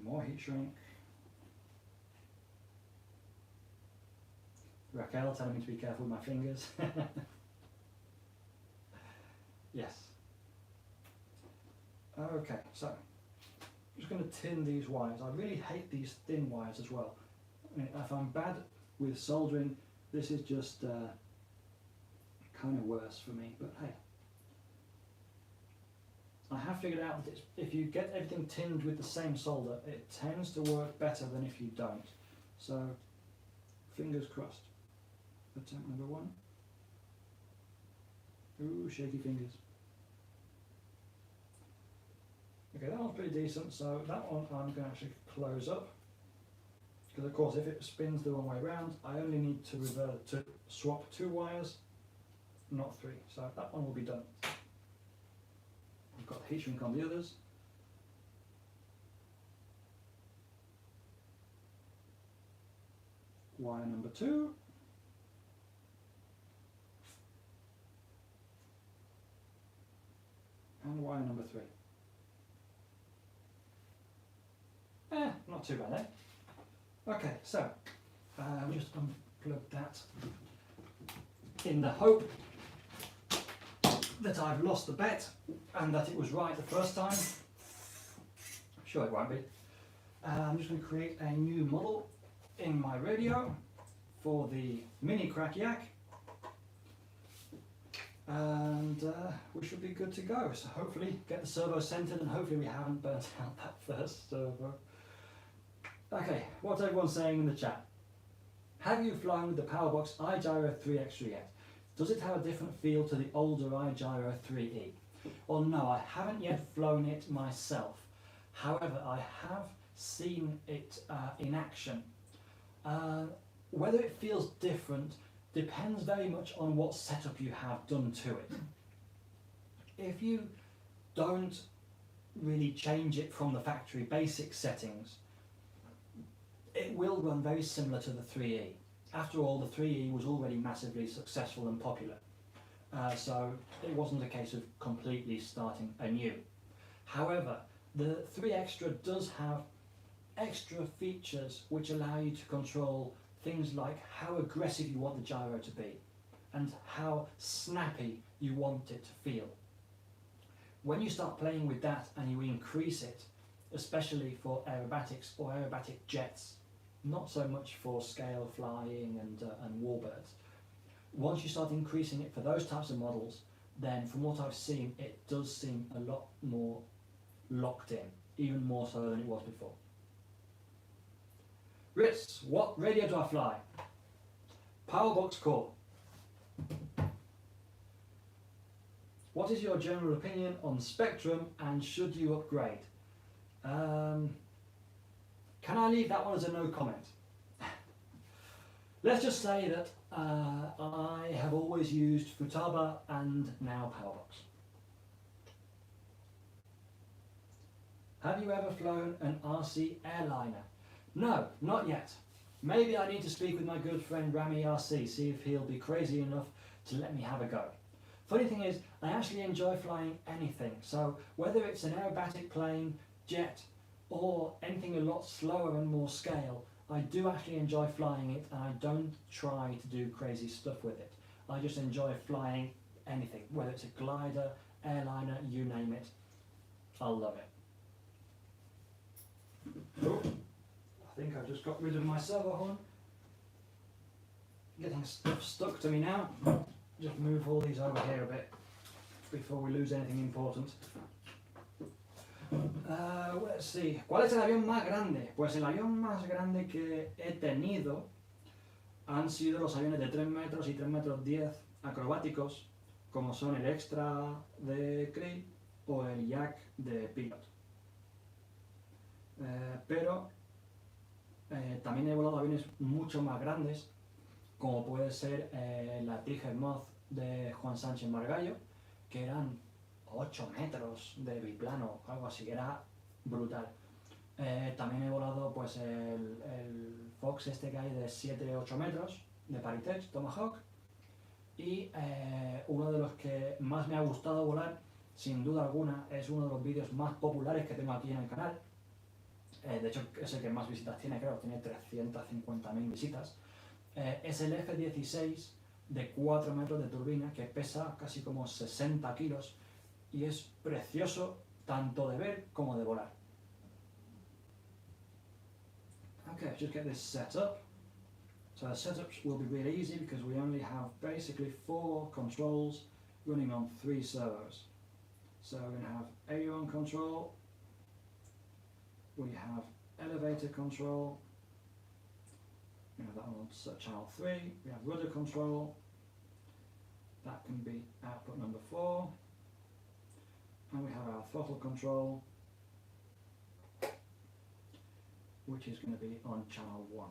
more heat shrink. Raquel telling me to be careful with my fingers. Yes. Okay, so I'm just going to tin these wires. I really hate these thin wires as well. I mean, if I'm bad with soldering, this is just kind of worse for me, but hey. I have figured out that if you get everything tinned with the same solder, it tends to work better than if you don't. So, fingers crossed. Attempt number one. Ooh, shaky fingers. Okay, that one's pretty decent, so that one I'm going to actually close up. Because of course if it spins the wrong way around, I only need to swap 2 wires, not 3. So that one will be done. I've got the heat shrink on the others. Wire number 2. And wire number 3. Not too bad, eh? Okay, so we'll just unplug that in the hope that I've lost the bet and that it was right the first time. I'm sure it won't be. I'm just going to create a new model in my radio for the Mini Crack Yak. And we should be good to go. So hopefully get the servo centered and hopefully we haven't burnt out that first servo. Okay, what's everyone saying in the chat? Have you flown with the Powerbox iGyro 3 Extra yet? Does it have a different feel to the older iGyro 3E? Well, no, I haven't yet flown it myself. However, I have seen it in action. Whether it feels different depends very much on what setup you have done to it. If you don't really change it from the factory basic settings, it will run very similar to the 3E. After all, the 3E was already massively successful and popular, so it wasn't a case of completely starting anew. However, the 3 Extra does have extra features which allow you to control things like how aggressive you want the gyro to be, and how snappy you want it to feel. When you start playing with that and you increase it, especially for aerobatics or aerobatic jets, not so much for scale flying and warbirds, once you start increasing it for those types of models, then from what I've seen, it does seem a lot more locked in, even more so than it was before. Ritz, what radio do I fly? Powerbox core. What is your general opinion on Spectrum and should you upgrade? Can I leave that one as a no comment? Let's just say that I have always used Futaba and now Powerbox. Have you ever flown an RC airliner? No, not yet. Maybe I need to speak with my good friend Rami RC, see if he'll be crazy enough to let me have a go. Funny thing is, I actually enjoy flying anything, so whether it's an aerobatic plane, jet, or anything a lot slower and more scale, I do actually enjoy flying it, and I don't try to do crazy stuff with it. I just enjoy flying anything, whether it's a glider, airliner, you name it. I'll love it. Oh, I think I've just got rid of my servo horn. Getting stuff stuck to me now. Just move all these over here a bit before we lose anything important. Let's see. ¿Cuál es el avión más grande? Pues el avión más grande que he tenido han sido los aviones de 3 metros y 3 metros 10 acrobáticos, como son el Extra de Cree o el Yak de Pilot. Pero también he volado aviones mucho más grandes, como puede ser la Tiger Moth de Juan Sánchez Margallo, que eran 8 metros de biplano, algo así, era brutal. También he volado pues el Fox este que hay de 7-8 metros, de Paritech, Tomahawk, y uno de los que más me ha gustado volar, sin duda alguna, es uno de los vídeos más populares que tengo aquí en el canal. De hecho es el que más visitas tiene, creo, tiene 350.000 visitas. Es el F-16 de 4 metros de turbina que pesa casi como 60 kilos y es precioso tanto de ver como de volar. Okay, just get this set up. So the setups will be really easy because we only have basically 4 controls running on 3 servos. So we're going to have aileron control, we have elevator control, we have that on channel 3, we have rudder control, that can be output number 4, and we have our throttle control, which is going to be on channel 1.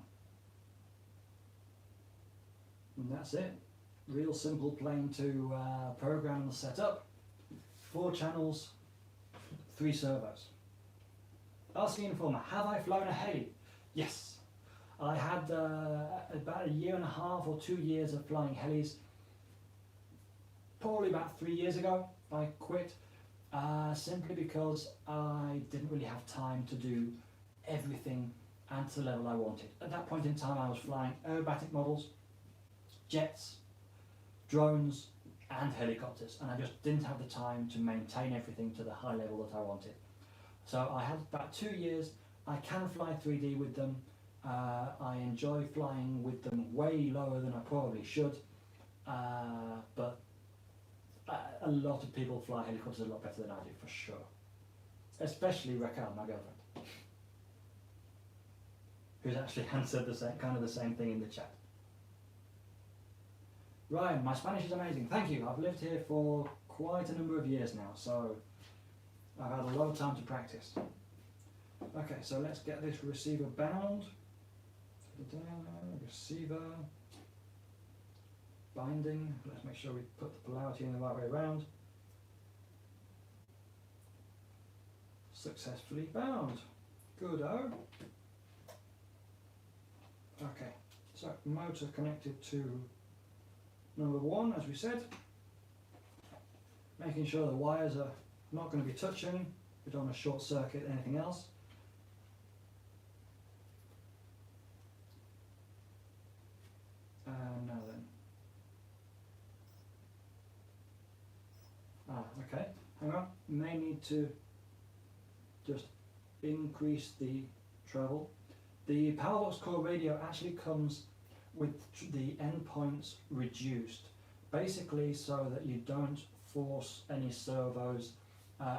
And that's it. Real simple plane to program and set up. 4 channels, 3 servos. RC Informer, have I flown a heli? Yes. I had about a year and a half or 2 years of flying helis. Probably about 3 years ago I quit, simply because I didn't really have time to do everything and to the level I wanted. At that point in time I was flying aerobatic models, jets, drones and helicopters, and I just didn't have the time to maintain everything to the high level that I wanted. So I had about 2 years. I can fly 3D with them. I enjoy flying with them way lower than I probably should, but a lot of people fly helicopters a lot better than I do, for sure. Especially Raquel, my girlfriend, who's actually answered the same thing in the chat. Ryan, my Spanish is amazing. Thank you. I've lived here for quite a number of years now, so I've had a lot of time to practice. Okay, so let's get this receiver bound. Receiver binding. Let's make sure we put the polarity in the right way around. Successfully bound. Good-o. Okay, so motor connected to number 1, as we said. Making sure the wires are not going to be touching. We don't want to short circuit anything else. Now then, Okay, hang on, may need to just increase the treble. The Powerbox Core radio actually comes with the endpoints reduced, basically so that you don't force any servos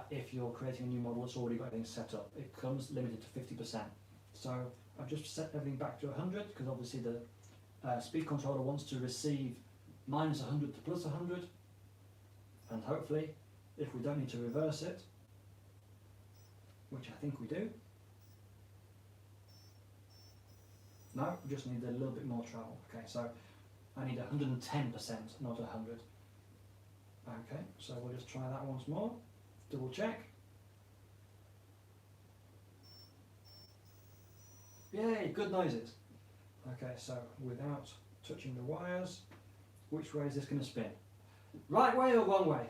if you're creating a new model that's already got everything set up. It comes limited to 50%. So I've just set everything back to 100 because obviously the speed controller wants to receive minus 100 to plus 100, and hopefully if we don't need to reverse it, which I think we do, no, we just need a little bit more travel. Okay, so I need 110%, not 100. Okay, so we'll just try that once more, double check. Yay, good noises. Okay, so without touching the wires, which way is this going to spin? Right way or wrong way?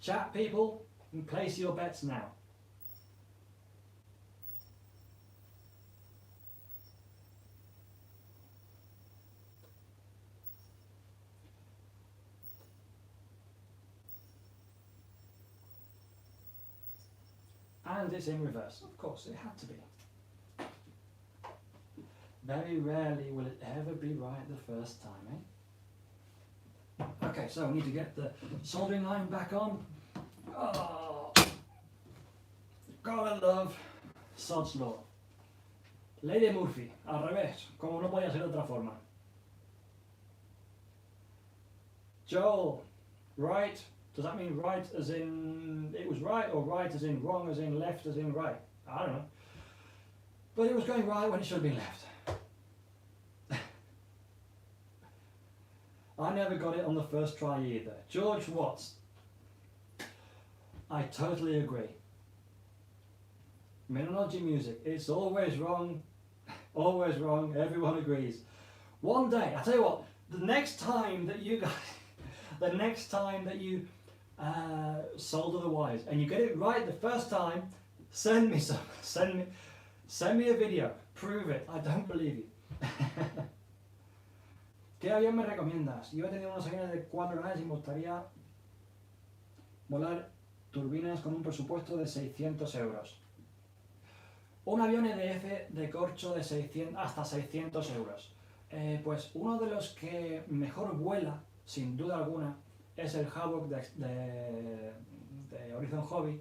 Chat people, and place your bets now. And it's in reverse. Of course, it had to be. Very rarely will it ever be right the first time, eh? Okay, so we need to get the soldering line back on. Oh, gotta love Sod's Law. Ley de Murphy, al revés, como no podía ser de otra forma. Joel, right? Does that mean right as in it was right, or right as in wrong as in left as in right? I don't know. But it was going right when it should have been left. I never got it on the first try either. George Watts. I totally agree. Minology music, it's always wrong, everyone agrees. One day, I tell you what, the next time that you guys, the next time that you solder the wires and you get it right the first time, send me a video, prove it, I don't believe you. ¿Qué avión me recomiendas? Yo he tenido unos aviones de 4 naves y me gustaría volar turbinas con un presupuesto de 600 euros. Un avión EDF de corcho de 600, hasta 600 euros. Pues uno de los que mejor vuela, sin duda alguna, es el Havoc de Horizon Hobby,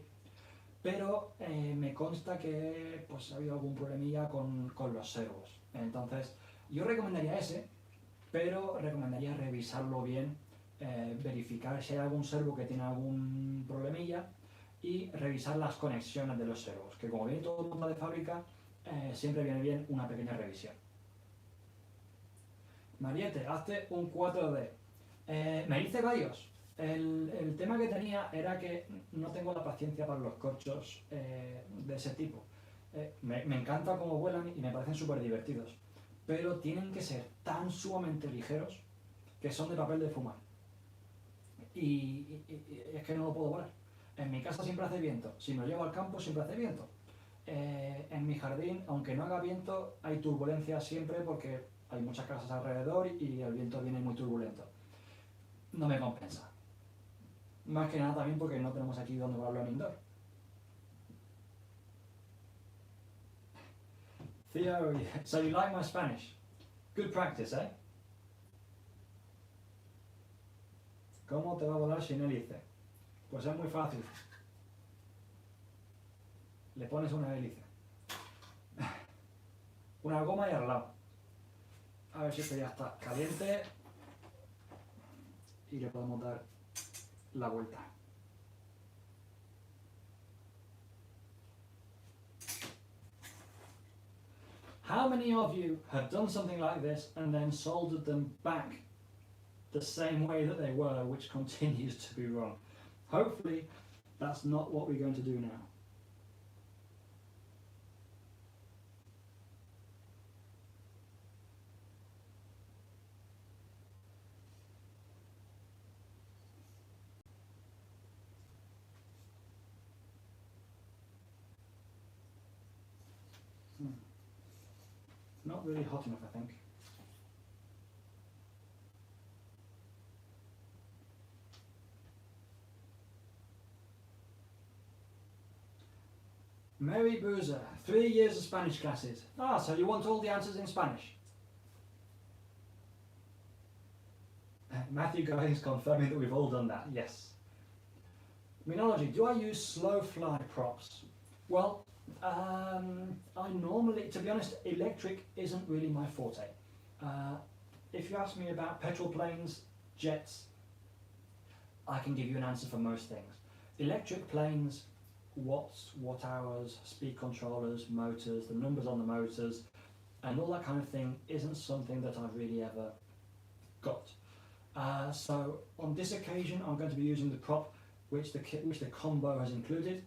pero me consta que pues, ha habido algún problemilla con los servos. Entonces, yo recomendaría ese, pero recomendaría revisarlo bien, verificar si hay algún servo que tiene algún problemilla y revisar las conexiones de los servos, que como viene todo el mundo de fábrica, siempre viene bien una pequeña revisión. Mariette, hazte un 4D. Me hice varios. El tema que tenía era que no tengo la paciencia para los corchos de ese tipo. Me encanta cómo vuelan y me parecen súper divertidos, pero tienen que ser tan sumamente ligeros que son de papel de fumar. Y es que no lo puedo volar. En mi casa siempre hace viento, si me lo llevo al campo siempre hace viento. En mi jardín, aunque no haga viento, hay turbulencia siempre porque hay muchas casas alrededor y el viento viene muy turbulento. No me compensa. Más que nada también porque no tenemos aquí donde volarlo en indoor. Theo, so you like my Spanish? Good practice, eh? ¿Cómo te va a volar sin hélice? Pues es muy fácil. Le pones una hélice. Una goma y al lado. A ver si esto ya está caliente. Y le podemos dar la vuelta. How many of you have done something like this and then soldered them back the same way that they were, which continues to be wrong? Hopefully that's not what we're going to do now. Not really hot enough, I think. Mary Boozer, 3 years of Spanish classes. Ah, so you want all the answers in Spanish? Matthew Guy is confirming that we've all done that, yes. Minology, do I use slow fly props? Well, I normally, to be honest, electric isn't really my forte. If you ask me about petrol planes, jets, I can give you an answer for most things. Electric planes, watts, watt hours, speed controllers, motors, the numbers on the motors, and all that kind of thing isn't something that I've really ever got. So on this occasion, I'm going to be using the prop which the combo has included,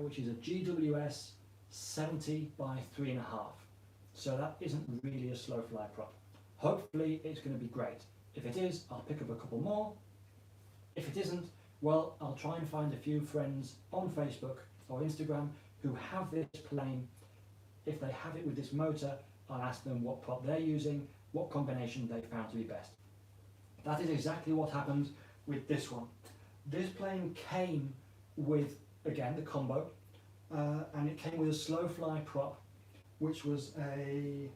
which is a GWS 70 by 3.5. So that isn't really a slow fly prop. Hopefully it's going to be great. If it is, I'll pick up a couple more. If it isn't, well, I'll try and find a few friends on Facebook or Instagram who have this plane. If they have it with this motor, I'll ask them what prop they're using, what combination they found to be best. That is exactly what happened with this one. This plane came with, again, the combo, and it came with a slow fly prop, which was a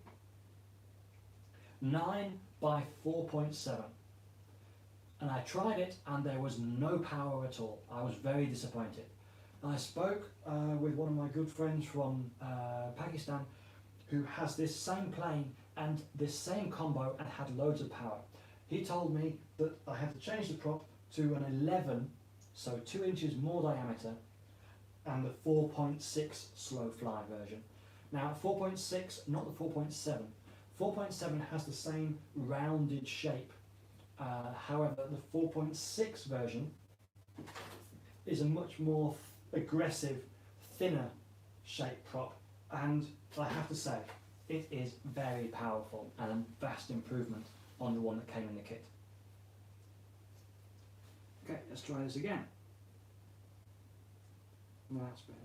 9 by 4.7. And I tried it and there was no power at all. I was very disappointed. I spoke with one of my good friends from Pakistan who has this same plane and this same combo and had loads of power. He told me that I had to change the prop to an 11, so 2 inches more diameter, and the 4.6 slow fly version. Now 4.6, not the 4.7. 4.7 has the same rounded shape. However, the 4.6 version is a much more aggressive, thinner shape prop, and I have to say, it is very powerful and a vast improvement on the one that came in the kit. Okay, let's try this again. That's better.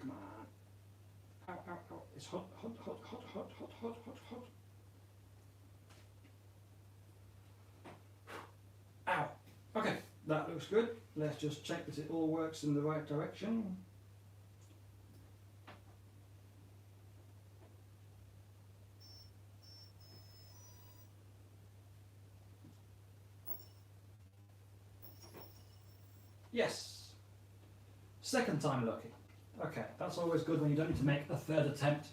Come on. Ow, ow, ow. It's hot, hot, hot, hot, hot, hot, hot, hot, hot. Ow. Okay, that looks good. Let's just check that it all works in the right direction. Yes. Second time lucky. Okay, that's always good when you don't need to make a third attempt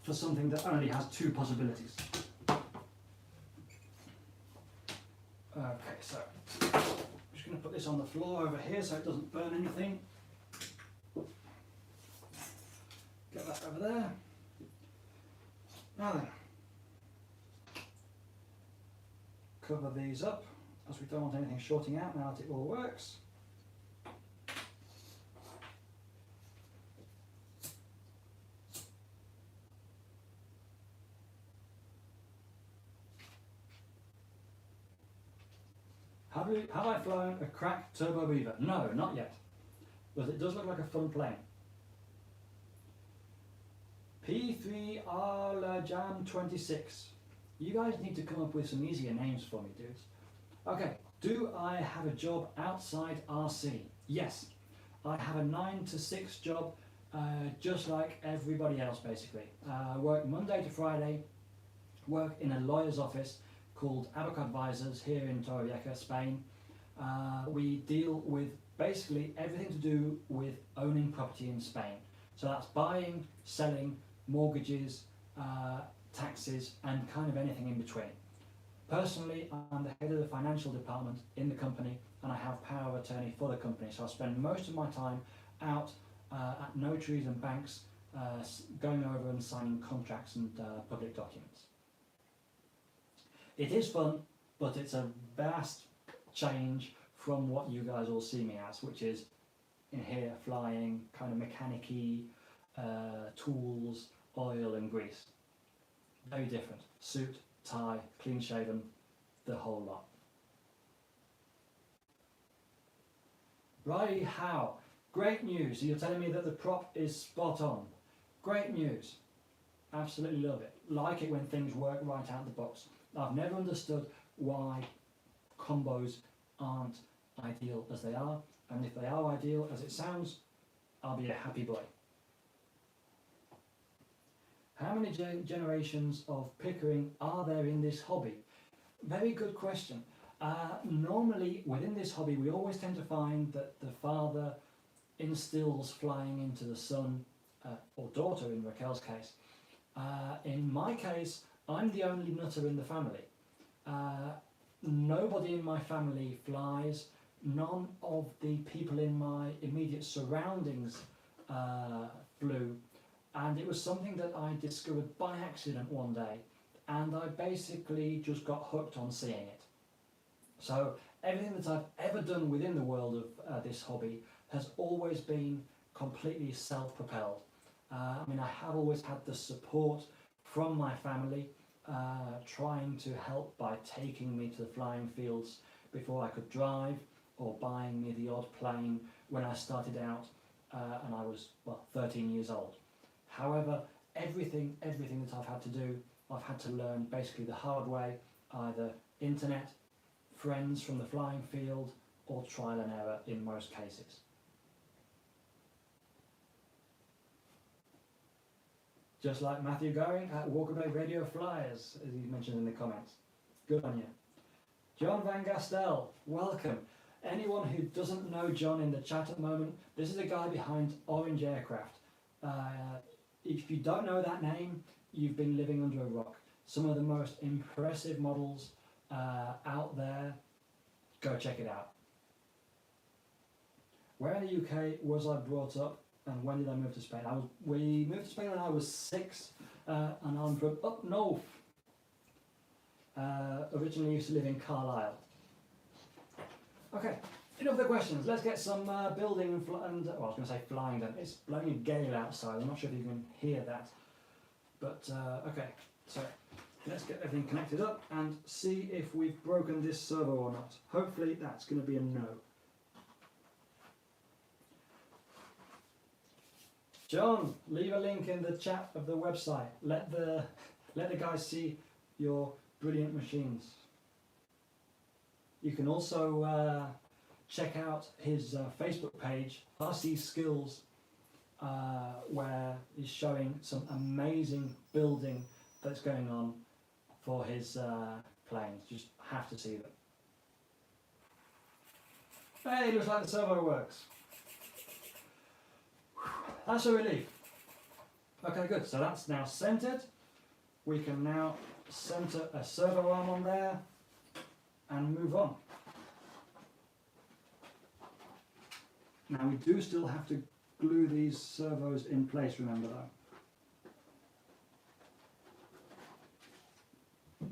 for something that only has 2 possibilities. Okay, so I'm just going to put this on the floor over here so it doesn't burn anything. Get that over there. Now then, cover these up as we don't want anything shorting out now that it all works. Have I flown a crack turbo beaver? No, not yet. But it does look like a fun plane. P3R Jam 26. You guys need to come up with some easier names for me, dudes. Okay, do I have a job outside RC? Yes. I have a 9 to 6 job, just like everybody else basically. Work Monday to Friday, work in a lawyer's office called Abac Advisors here in Torrevieja, Spain. We deal with basically everything to do with owning property in Spain. So that's buying, selling, mortgages, taxes, and kind of anything in between. Personally, I'm the head of the financial department in the company, and I have power of attorney for the company. So I spend most of my time out at notaries and banks, going over and signing contracts and public documents. It is fun, but it's a vast change from what you guys all see me as, which is in here flying, kind of mechanic-y, tools, oil and grease. Very different. Suit, tie, clean shaven, the whole lot. Righty how. Great news. So you're telling me that the prop is spot on. Great news. Absolutely love it. Like it when things work right out of the box. I've never understood why combos aren't ideal as they are, and if they are ideal as it sounds, I'll be a happy boy. How many generations of Pickering are there in this hobby? Very good question. Normally within this hobby we always tend to find that the father instills flying into the son, or daughter in Raquel's case. In my case, I'm the only nutter in the family. Nobody in my family flies. None of the people in my immediate surroundings flew, and it was something that I discovered by accident one day, and I basically just got hooked on seeing it. So everything that I've ever done within the world of this hobby has always been completely self-propelled. I mean, I have always had the support from my family, trying to help by taking me to the flying fields before I could drive, or buying me the odd plane when I started out and I was, well, 13 years old. However, everything that I've had to do, I've had to learn basically the hard way, either internet, friends from the flying field, or trial and error in most cases. Just like Matthew Going at Walker Bay Radio Flyers, as he mentioned in the comments. Good on you. John Van Gastel, welcome. Anyone who doesn't know John in the chat at the moment, this is the guy behind Orange Aircraft. If you don't know that name, you've been living under a rock. Some of the most impressive models out there, go check it out. Where in the UK was I brought up, and when did I move to Spain? We moved to Spain when I was 6, and I'm from up north. Originally used to live in Carlisle. Okay, enough of the questions. Let's get some building and, well, I was going to say flying done. It's blowing a gale outside. I'm not sure if you can hear that. But, okay, so let's get everything connected up and see if we've broken this servo or not. Hopefully that's going to be a no. John, leave a link in the chat of the website. Let the guys see your brilliant machines. You can also check out his Facebook page, RC Skills, where he's showing some amazing building that's going on for his planes. Just have to see them. Hey, looks like the servo works. That's a relief. Okay, good. So that's now centered. We can now center a servo arm on there and move on. Now we do still have to glue these servos in place, remember that.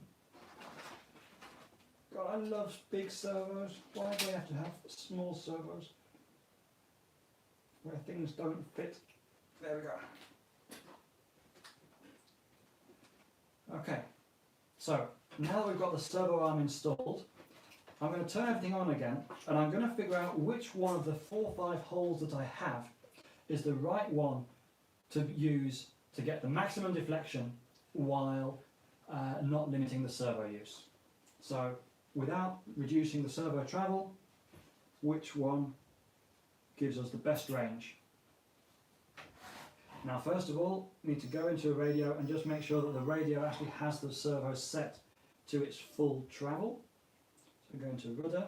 God, I love big servos. Why do they have to have small servos where things don't fit? There we go. Okay, so now that we've got the servo arm installed, I'm going to turn everything on again, and I'm going to figure out which one of the 4 or 5 holes that I have is the right one to use to get the maximum deflection while not limiting the servo use. So without reducing the servo travel, which one gives us the best range? Now first of all, we need to go into a radio and just make sure that the radio actually has the servo set to its full travel. So go into Rudder.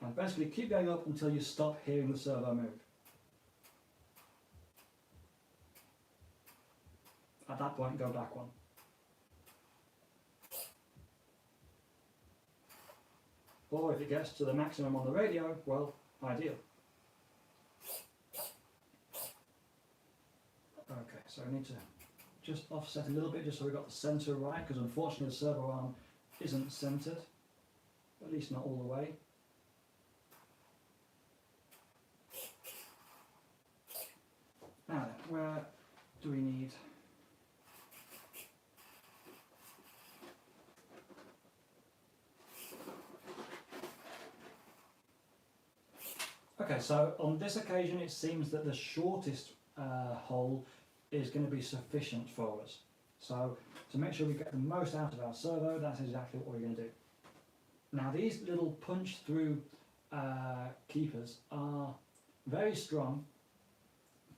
And basically keep going up until you stop hearing the servo move. At that point, go back one. Or if it gets to the maximum on the radio, well, ideal. Okay, so I need to just offset a little bit just so we've got the centre right, because unfortunately the servo arm isn't centred, at least not all the way. Now then, where do we need? Okay, Okay, so on this occasion it seems that the shortest hole is going to be sufficient for us. So to make sure we get the most out of our servo, that's exactly what we're going to do. Now these little punch through keepers are very strong,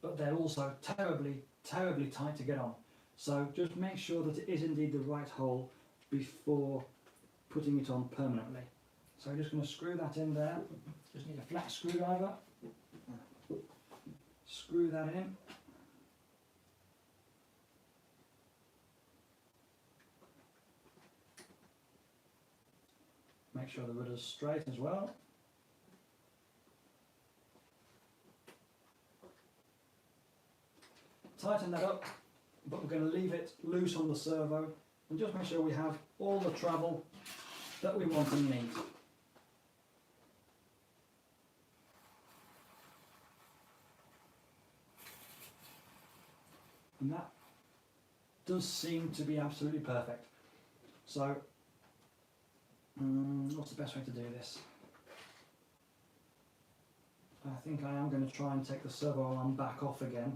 but they're also terribly tight to get on. So just make sure that it is indeed the right hole before putting it on permanently. So I'm just going to screw that in there. Just need a flat screwdriver. Screw that in. Make sure the rudder's straight as well. Tighten that up, but we're going to leave it loose on the servo and just make sure we have all the travel that we want and need. And that does seem to be absolutely perfect. So, what's the best way to do this? I think I am going to try and take the servo arm back off again,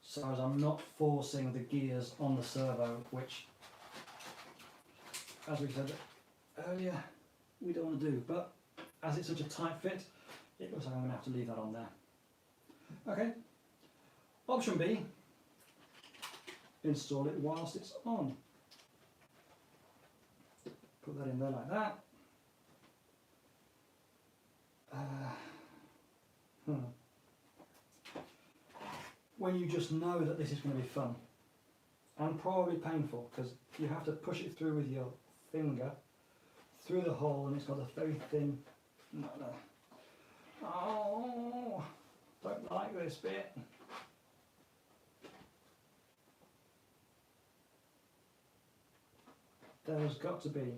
so as I'm not forcing the gears on the servo, which, as we said earlier, we don't want to do. But as it's such a tight fit, it looks like I'm going to have to leave that on there. Okay. Option B, install it whilst it's on. Put that in there like that. When you just know that this is going to be fun and probably painful, because you have to push it through with your finger through the hole, and it's got a very thin. Oh, don't like this bit. There's got to be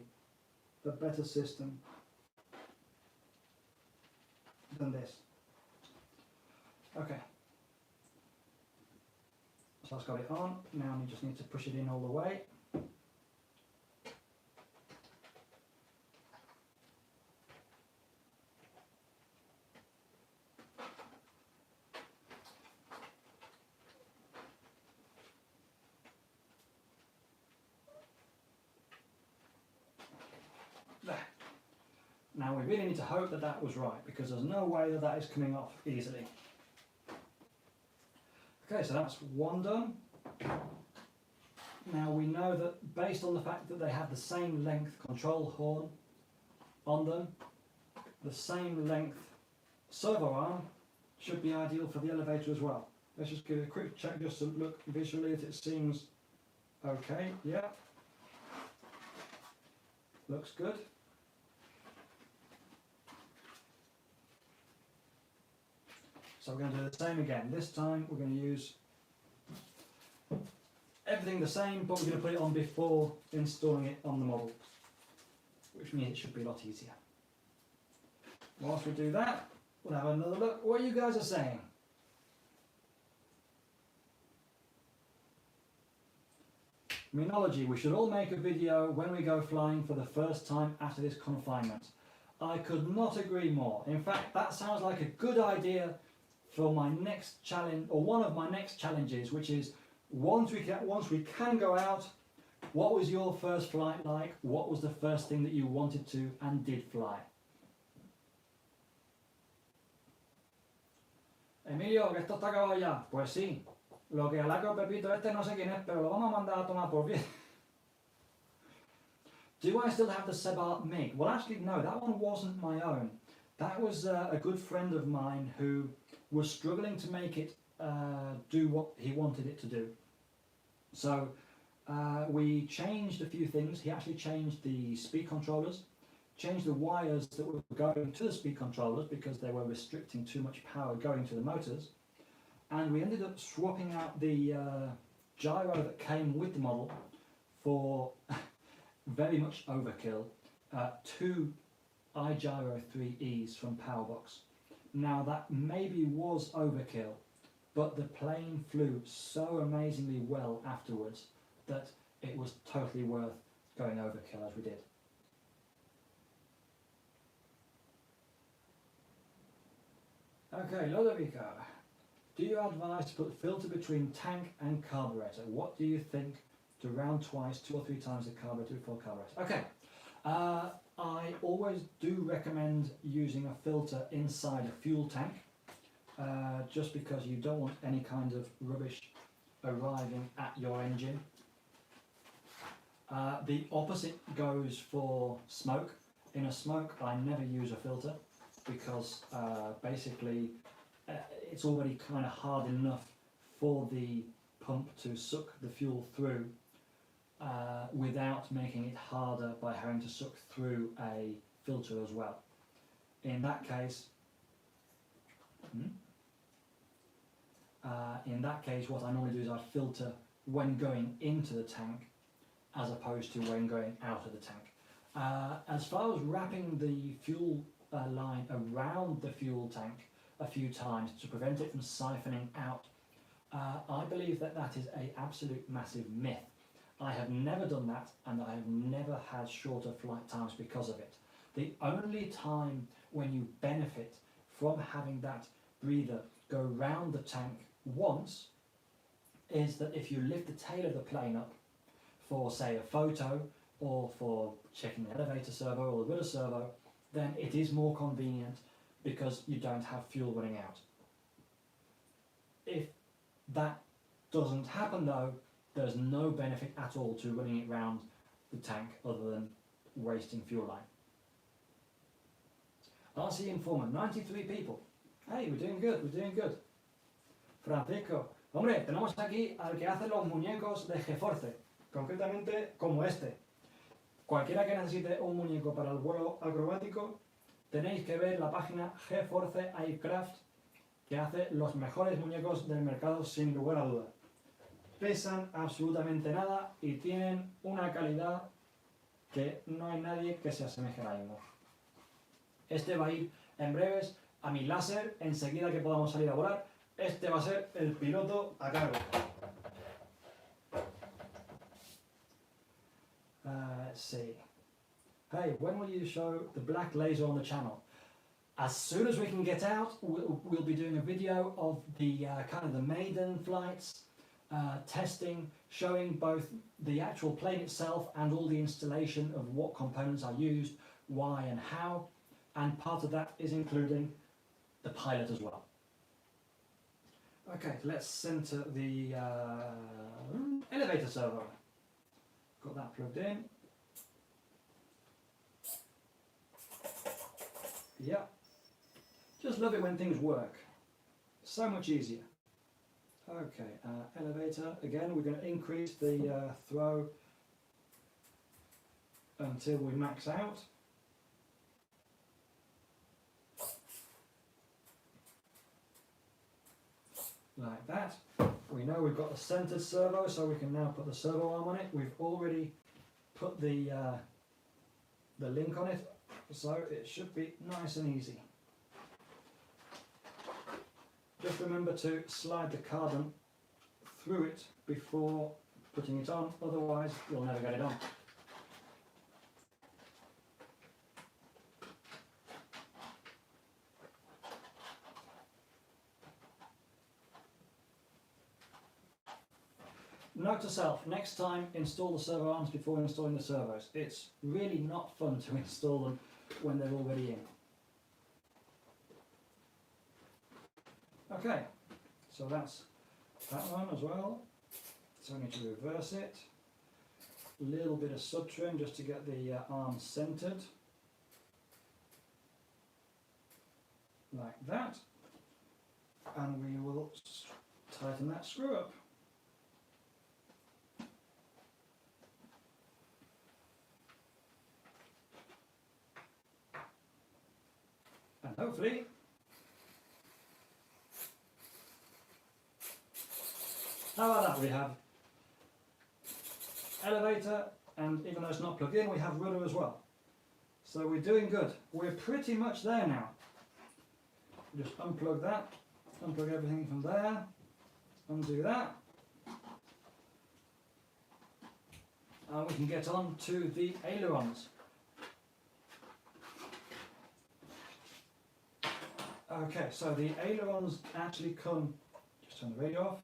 a better system than this. Okay. So I've got it on. Now we just need to push it in all the way. There. Now we really need to hope that that was right, because there's no way that that is coming off easily. Okay, so that's one done. Now we know that based on the fact that they have the same length control horn on them, the same length servo arm should be ideal for the elevator as well. Let's just give it a quick check just to look visually that it seems okay. Yeah, looks good. So we're going to do the same again. This time we're going to use everything the same, but we're going to put it on before installing it on the model, which means it should be a lot easier. Whilst we do that, we'll have another look what you guys are saying. Minology, we should all make a video when we go flying for the first time after this confinement. I could not agree more. In fact, that sounds like a good idea for my next challenge, or one of my next challenges, which is once we can go out, what was your first flight like? What was the first thing that you wanted to and did fly? Emilio, que esto está acabado ya. Pues sí. Lo que halago Pepito este no sé quién es, pero lo vamos a mandar a tomar por bien. Do I still have the Sebart MiG? Well, actually, no, that one wasn't my own. That was a good friend of mine who was struggling to make it do what he wanted it to do. So we changed a few things. He actually changed the speed controllers, changed the wires that were going to the speed controllers because they were restricting too much power going to the motors, and we ended up swapping out the gyro that came with the model for very much overkill, two iGyro 3Es from Powerbox. Now that maybe was overkill, but the plane flew so amazingly well afterwards that it was totally worth going overkill as we did. Okay, Lodovico. Do you advise to put filter between tank and carburetor? What do you think to round twice, 2 or 3 times the carburetor before carburetor? Okay, I always do recommend using a filter inside a fuel tank, just because you don't want any kind of rubbish arriving at your engine. The opposite goes for smoke. In a smoke, I never use a filter because basically it's already kind of hard enough for the pump to suck the fuel through without making it harder by having to suck through a filter as well. In that case, what I normally do is I filter when going into the tank as opposed to when going out of the tank. As far as wrapping the fuel line around the fuel tank a few times to prevent it from siphoning out, I believe that that is an absolute massive myth. I have never done that, and I have never had shorter flight times because of it. The only time when you benefit from having that breather go round the tank once is that if you lift the tail of the plane up for, say, a photo or for checking the elevator servo or the rudder servo, then it is more convenient because you don't have fuel running out. If that doesn't happen though, there's no benefit at all to running it round the tank other than wasting fuel line. RC Informer, 93 people. Hey, we're doing good, we're doing good. Francisco, hombre, tenemos aquí al que hace los muñecos de G-Force, concretamente como este. Cualquiera que necesite un muñeco para el vuelo acrobático, tenéis que ver la página G-Force Aircraft, que hace los mejores muñecos del mercado sin lugar a duda. Pesan absolutamente nada y tienen una calidad que no hay nadie que se asemeje a la misma. Este va a ir en breves a mi láser, enseguida que podamos salir a volar. Este va a ser el piloto a cargo. Let's see. Hey, when will you show the black laser on the channel? As soon as we can get out, we'll be doing a video of the kind of the maiden flights, testing, showing both the actual plane itself and all the installation of what components are used, why and how, and part of that is including the pilot as well. Okay, let's center the elevator servo. Got that plugged in. Yeah, just love it when things work. So much easier. Okay, elevator, again we're going to increase the throw until we max out. Like that. We know we've got the centered servo, so we can now put the servo arm on it. We've already put the link on it, so it should be nice and easy. Just remember to slide the carbon through it before putting it on, otherwise you'll never get it on. Note to self, next time install the servo arms before installing the servos. It's really not fun to install them when they're already in. Okay, so that's that one as well. So I need to reverse it. A little bit of sub-trim just to get the arm centered. Like that. And we will tighten that screw up. And hopefully how about that? We have elevator, and even though it's not plugged in, we have rudder as well. So we're doing good. We're pretty much there now. Just unplug that, unplug everything from there, undo that. And we can get on to the ailerons. Okay, so the ailerons actually come, just turn the radio off.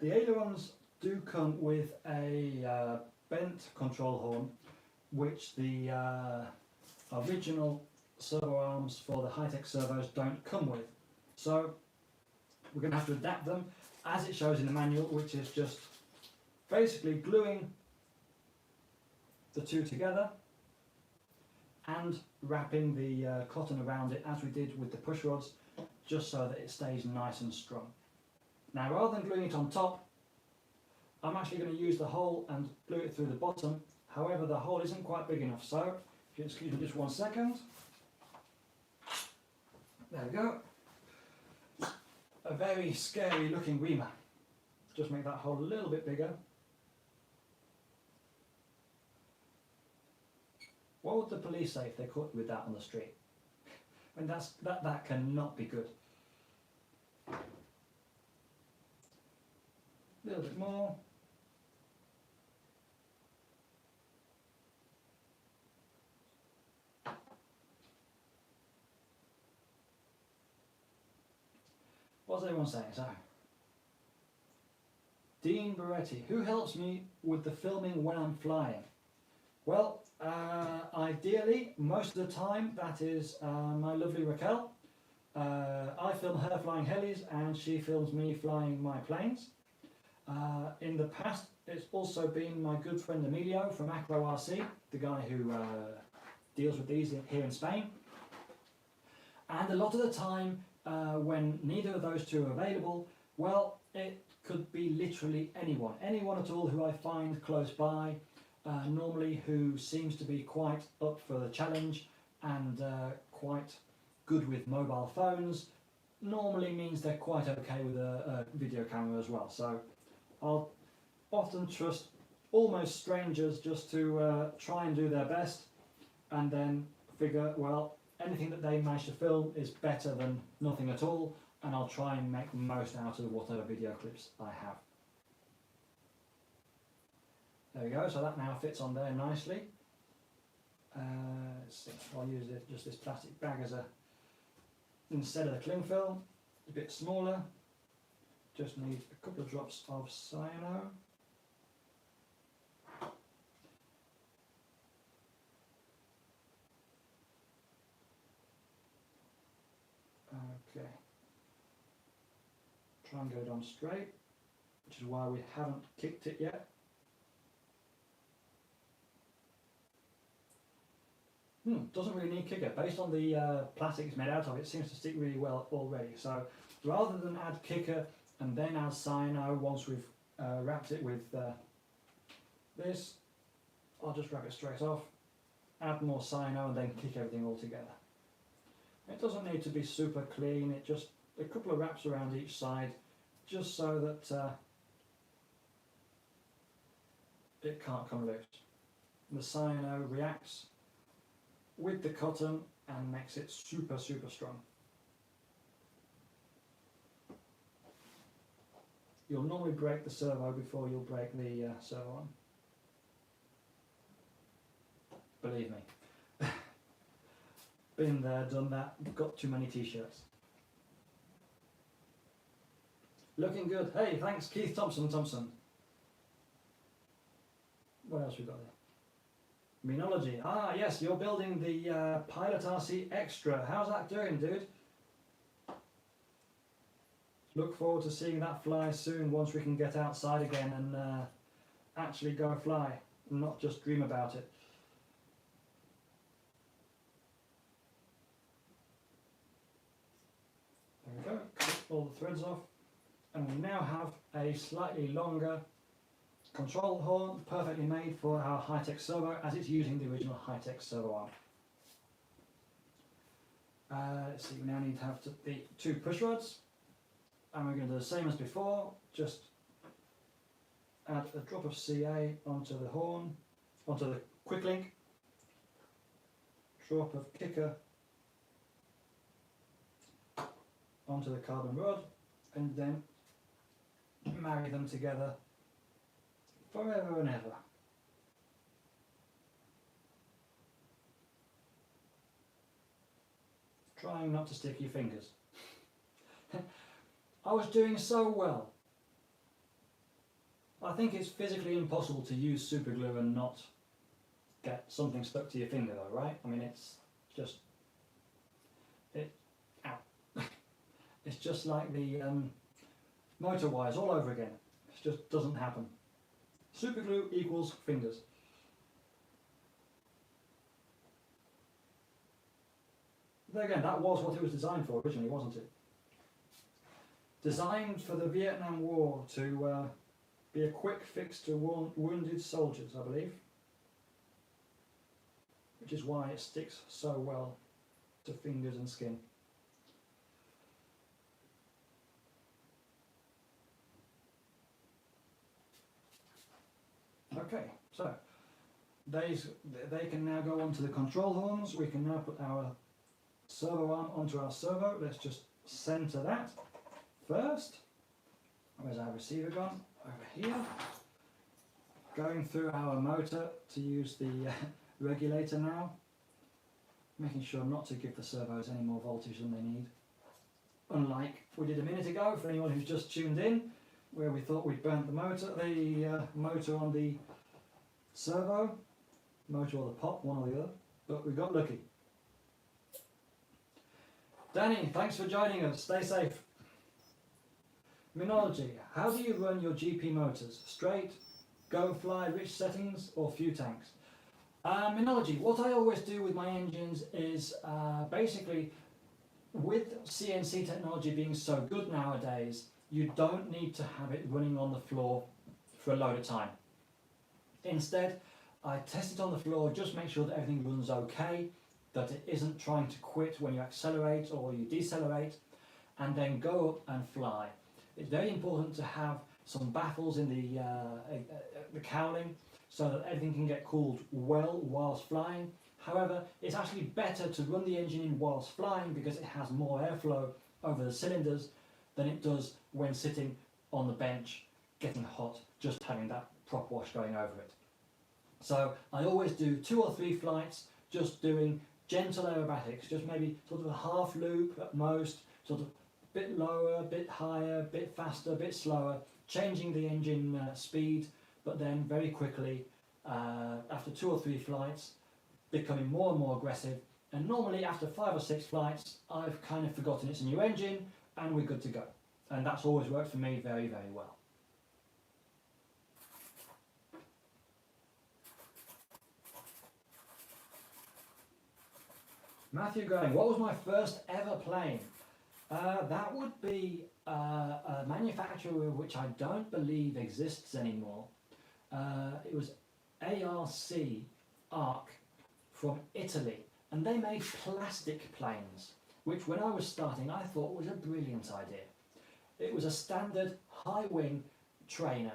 The ailerons do come with a bent control horn, which the original servo arms for the high-tech servos don't come with. So we're going to have to adapt them as it shows in the manual, which is just basically gluing the two together and wrapping the cotton around it as we did with the push rods, just so that it stays nice and strong. Now, rather than gluing it on top, I'm actually going to use the hole and glue it through the bottom. However, the hole isn't quite big enough, so if you excuse me just 1 second. There we go. A very scary looking reamer. Just make that hole a little bit bigger. What would the police say if they caught you with that on the street? I mean, that cannot be good. A little bit more. What's everyone saying? So, Dean Beretti, who helps me with the filming when I'm flying? Well, ideally, most of the time, that is my lovely Raquel. I film her flying helis and she films me flying my planes. In the past, it's also been my good friend Emilio from RC, the guy who deals with these here in Spain. And a lot of the time, when neither of those two are available, well, it could be literally anyone at all who I find close by, normally who seems to be quite up for the challenge and quite good with mobile phones. Normally means they're quite okay with a video camera as well. So I'll often trust almost strangers just to try and do their best, and then figure, well, anything that they manage to film is better than nothing at all, and I'll try and make the most out of whatever video clips I have. There we go, so that now fits on there nicely. Let's see, I'll use just this plastic bag as instead of the cling film, a bit smaller. Just need a couple of drops of cyano. Okay. Try and go down straight, which is why we haven't kicked it yet. Doesn't really need kicker. Based on the plastic it's made out of, it seems to stick really well already. So rather than add kicker and then add cyano once we've wrapped it with this, I'll just wrap it straight off, add more cyano and then kick everything all together. It doesn't need to be super clean, it just a couple of wraps around each side, just so that it can't come loose. The cyano reacts with the cotton and makes it super strong. You'll normally break the servo before you'll break the servo arm. Believe me. Been there, done that, got too many t-shirts. Looking good. Hey, thanks Keith Thompson. What else we got there? Minology. Ah, yes, you're building the Pilot RC Extra. How's that doing, dude? Look forward to seeing that fly soon once we can get outside again and actually go fly, and not just dream about it. There we go, cut all the threads off, and we now have a slightly longer control horn, perfectly made for our high-tech servo, as it's using the original high-tech servo arm. Let's see, we now need to have the two push rods, and we're going to do the same as before, just add a drop of CA onto the horn, onto the quick link, drop of kicker onto the carbon rod, and then marry them together forever and ever. trying not to stick your fingers. I was doing so well. I think it's physically impossible to use super glue and not get something stuck to your finger though, right? I mean, it's just, ow. It's just like the motor wires all over again. It just doesn't happen. Super glue equals fingers. But again, that was what it was designed for originally, wasn't it? Designed for the Vietnam War to be a quick fix to wounded soldiers, I believe. Which is why it sticks so well to fingers and skin. Okay, so they can now go onto the control horns. We can now put our servo arm onto our servo. Let's just center that first. Where's our receiver gone? Over here. Going through our motor to use the regulator now. Making sure not to give the servos any more voltage than they need. Unlike we did a minute ago, for anyone who's just tuned in, where we thought we'd burnt the motor on the servo, motor or the pop, one or the other, but we got lucky. Danny, thanks for joining us. Stay safe. Minology, how do you run your GP motors? Straight, go fly, rich settings, or few tanks? Minology, what I always do with my engines is basically, with CNC technology being so good nowadays, you don't need to have it running on the floor for a load of time. Instead, I test it on the floor, just make sure that everything runs okay, that it isn't trying to quit when you accelerate or you decelerate, and then go up and fly. It's very important to have some baffles in the cowling so that everything can get cooled well whilst flying. However, it's actually better to run the engine in whilst flying because it has more airflow over the cylinders than it does when sitting on the bench getting hot, just having that prop wash going over it. So I always do 2 or 3 flights just doing gentle aerobatics, just maybe sort of a half loop at most, sort of a bit lower, a bit higher, a bit faster, a bit slower, changing the engine speed, but then very quickly, after 2 or 3 flights, becoming more and more aggressive, and normally after 5 or 6 flights, I've kind of forgotten it's a new engine, and we're good to go. And that's always worked for me very, very well. Matthew going, what was my first ever plane? That would be a manufacturer which I don't believe exists anymore. It was ARC from Italy, and they made plastic planes, which when I was starting I thought was a brilliant idea. It was a standard high wing trainer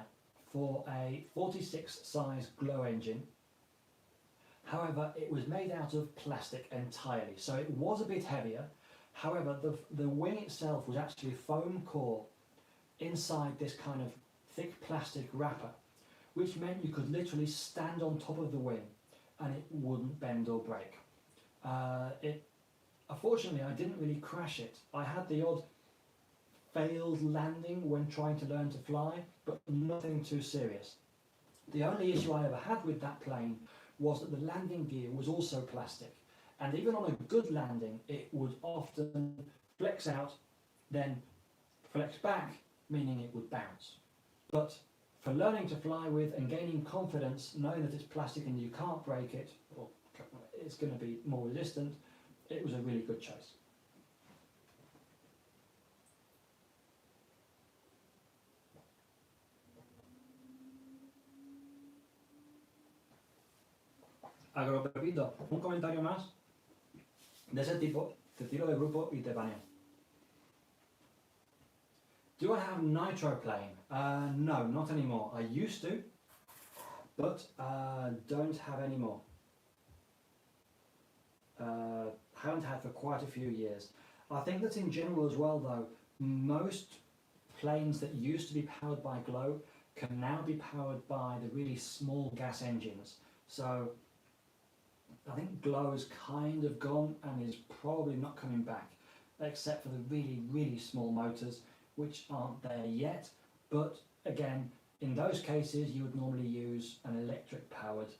for a 46 size glow engine. However, it was made out of plastic entirely, so it was a bit heavier. However, the wing itself was actually foam core inside this kind of thick plastic wrapper, which meant you could literally stand on top of the wing and it wouldn't bend or break. Unfortunately, I didn't really crash it. I had the odd failed landing when trying to learn to fly, but nothing too serious. The only issue I ever had with that plane was that the landing gear was also plastic, and even on a good landing it would often flex out, then flex back, meaning it would bounce. But for learning to fly with and gaining confidence, knowing that it's plastic and you can't break it, or it's going to be more resistant, it was a really good choice. Agropepito, un comentario más de ese tipo, te tiro de grupo y te baneo. Do I have nitro plane? No, not anymore. I used to, but don't have any more. Haven't had for quite a few years. I think that in general as well though, most planes that used to be powered by glow can now be powered by the really small gas engines. So I think glow is kind of gone and is probably not coming back, except for the really, really small motors, which aren't there yet. But again, in those cases, you would normally use an electric powered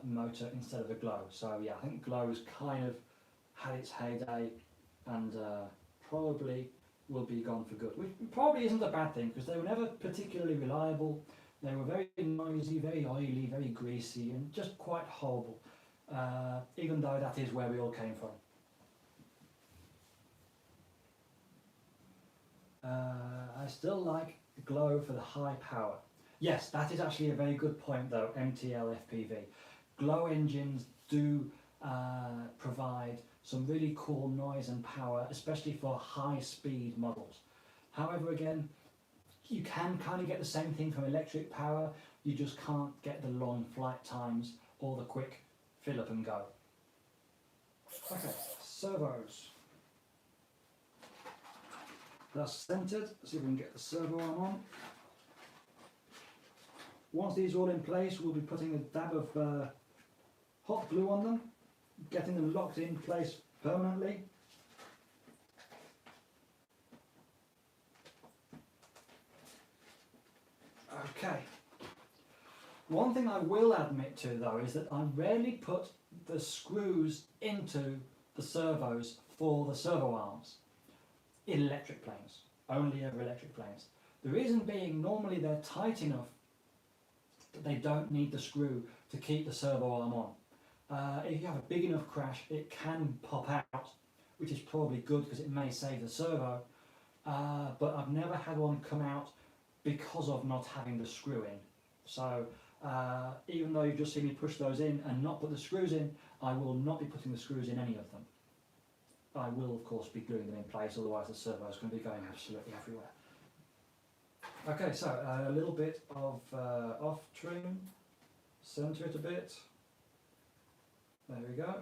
motor instead of a glow. So yeah, I think glow has kind of had its heyday and probably will be gone for good, which probably isn't a bad thing because they were never particularly reliable. They were very noisy, very oily, very greasy, and just quite horrible, even though that is where we all came from. I still like glow for the high power. Yes, that is actually a very good point though, MTL FPV. Glow engines do provide some really cool noise and power, especially for high speed models. However, again, you can kind of get the same thing from electric power, you just can't get the long flight times or the quick fill up and go. Okay, servos. That's centered, see if we can get the servo arm on. Once these are all in place, we'll be putting a dab of hot glue on them, getting them locked in place permanently. Okay. One thing I will admit to though is that I rarely put the screws into the servos for the servo arms in electric planes, only over electric planes. The reason being, normally they're tight enough that they don't need the screw to keep the servo arm on. If you have a big enough crash, it can pop out, which is probably good because it may save the servo, but I've never had one come out because of not having the screw in. So even though you've just seen me push those in and not put the screws in, I will not be putting the screws in any of them. I will of course be gluing them in place, otherwise the servo is going to be going absolutely everywhere. Okay, so a little bit of off trim, centre it a bit. There we go.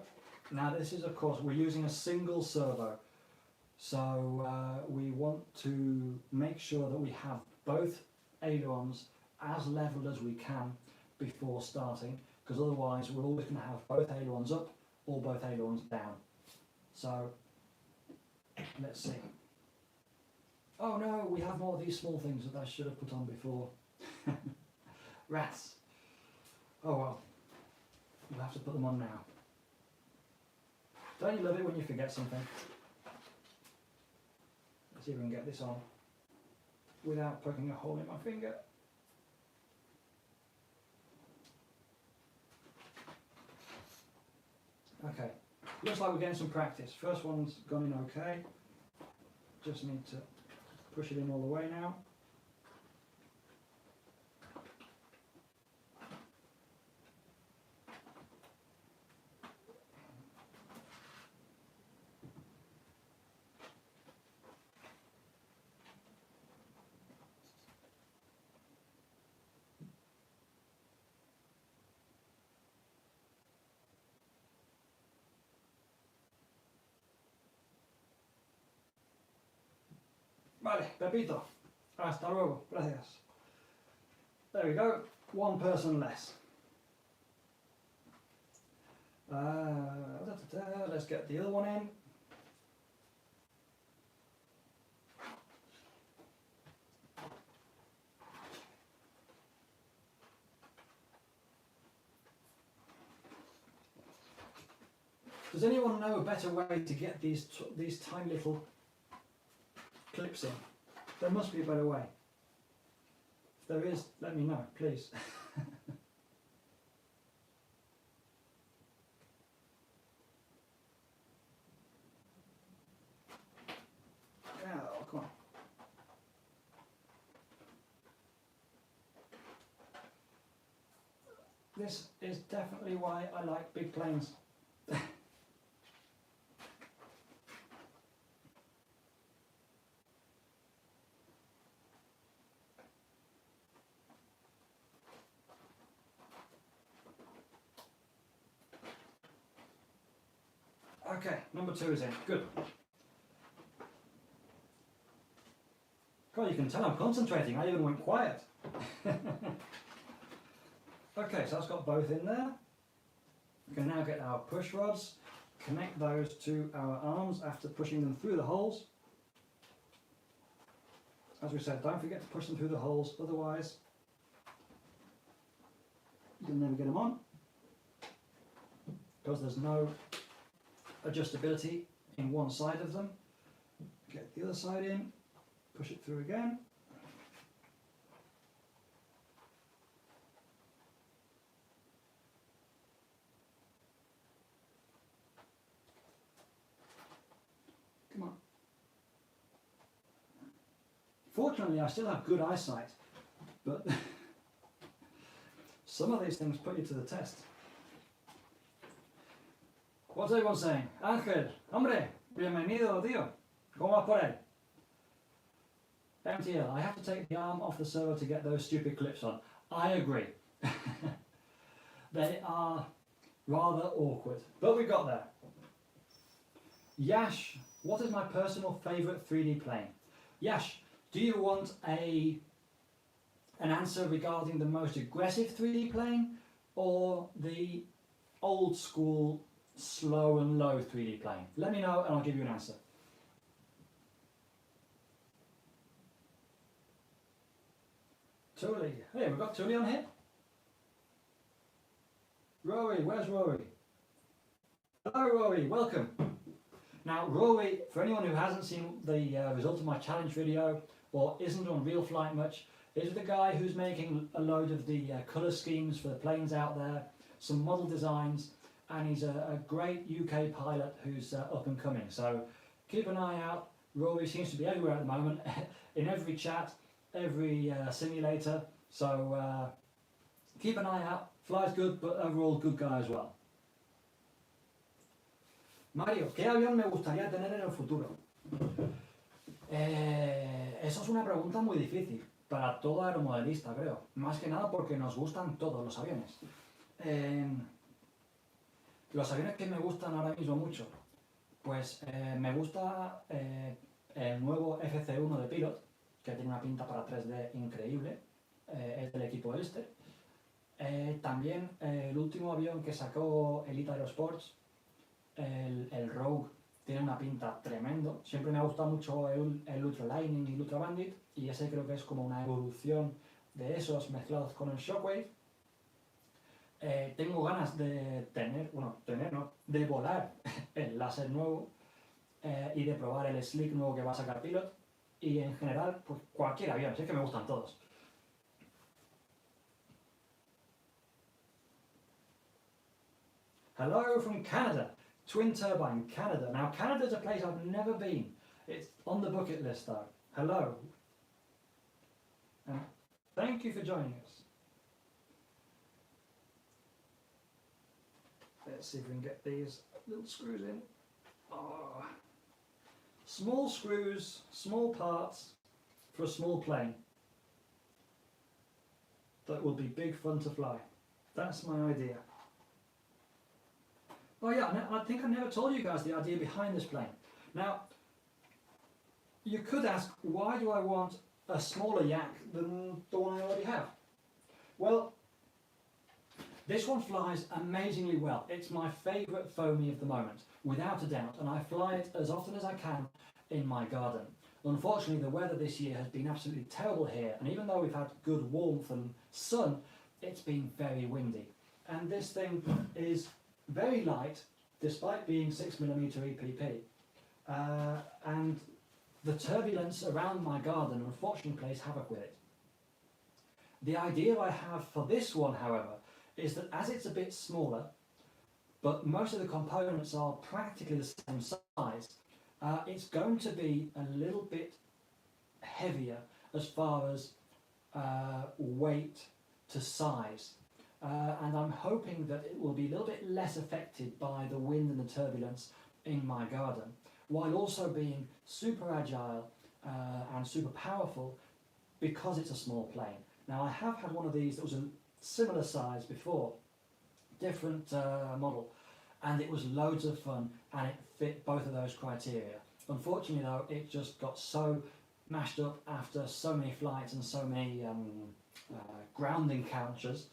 Now this is, of course, we're using a single servo, so we want to make sure that we have both ailerons as level as we can before starting, because otherwise we're always going to have both ailerons up or both ailerons down. So let's see. Oh no, we have more of these small things that I should have put on before. Rats. Oh well, we'll have to put them on now. Don't you love it when you forget something? Let's see if we can get this on without poking a hole in my finger. Okay, looks like we're getting some practice. First one's gone in okay. Just need to push it in all the way now. Vale, Pepito. Hasta luego. Gracias. There we go. One person less. Let's get the other one in. Does anyone know a better way to get these tiny little clips in? There must be a better way. If there is, let me know, please. Oh, come on. This is definitely why I like big planes. Okay, number 2 is in. Good. God, you can tell I'm concentrating. I even went quiet. Okay, so that's got both in there. We can now get our push rods, connect those to our arms after pushing them through the holes. As we said, don't forget to push them through the holes, otherwise you'll never get them on, because there's no adjustability in one side of them. Get the other side in, push it through again. Come on. Fortunately, I still have good eyesight, but some of these things put you to the test. What's everyone saying? Ángel, hombre, bienvenido, tío. ¿Cómo va por ahí? MTL, I have to take the arm off the servo to get those stupid clips on. I agree. They are rather awkward, but we got there. Yash, what is my personal favourite 3D plane? Yash, do you want an answer regarding the most aggressive 3D plane or the old school slow and low 3D plane? Let me know and I'll give you an answer. Tully, hey, we've got Tully on here. Rory, where's Rory? Hello Rory, welcome. Now Rory, for anyone who hasn't seen the result of my challenge video or isn't on Real Flight much, is the guy who's making a load of the colour schemes for the planes out there, some model designs, and he's a great UK pilot who's up and coming. So keep an eye out. Rory seems to be everywhere at the moment, in every chat, every simulator. So keep an eye out. Flies good, but overall good guy as well. Mario, ¿qué avión me gustaría tener en el futuro? Eso es una pregunta muy difícil para todo aeromodelista, creo. Más que nada porque nos gustan todos los aviones. Los aviones que me gustan ahora mismo mucho, pues me gusta el nuevo FC1 de Pilot, que tiene una pinta para 3D increíble, es del equipo Elster. También el último avión que sacó Elite Aerosports, el Rogue, tiene una pinta tremendo. Siempre me ha gustado mucho el Ultra Lightning y el Ultra Bandit, y ese creo que es como una evolución de esos mezclados con el Shockwave. Tengo ganas de de volar el láser nuevo y de probar el Slick nuevo que va a sacar Pilot, y en general pues cualquier avión, si es que me gustan todos. Hello from Canada, Twin Turbine, Canada. Now Canada's a place I've never been. It's on the bucket list though. Hello. And thank you for joining us. Let's see if we can get these little screws in. Oh. Small screws, small parts for a small plane that will be big fun to fly. That's my idea. Oh yeah, I think I never told you guys the idea behind this plane. Now, you could ask, why do I want a smaller yak than the one I already have? Well, this one flies amazingly well. It's my favourite foamy of the moment, without a doubt, and I fly it as often as I can in my garden. Unfortunately, the weather this year has been absolutely terrible here, and even though we've had good warmth and sun, it's been very windy. And this thing is very light, despite being 6mm EPP, and the turbulence around my garden unfortunately plays havoc with it. The idea I have for this one, however, is that as it's a bit smaller, but most of the components are practically the same size, it's going to be a little bit heavier as far as weight to size. And I'm hoping that it will be a little bit less affected by the wind and the turbulence in my garden, while also being super agile and super powerful because it's a small plane. Now I have had one of these that was a similar size before, different model, and it was loads of fun and it fit both of those criteria. Unfortunately though, it just got so mashed up after so many flights and so many ground encounters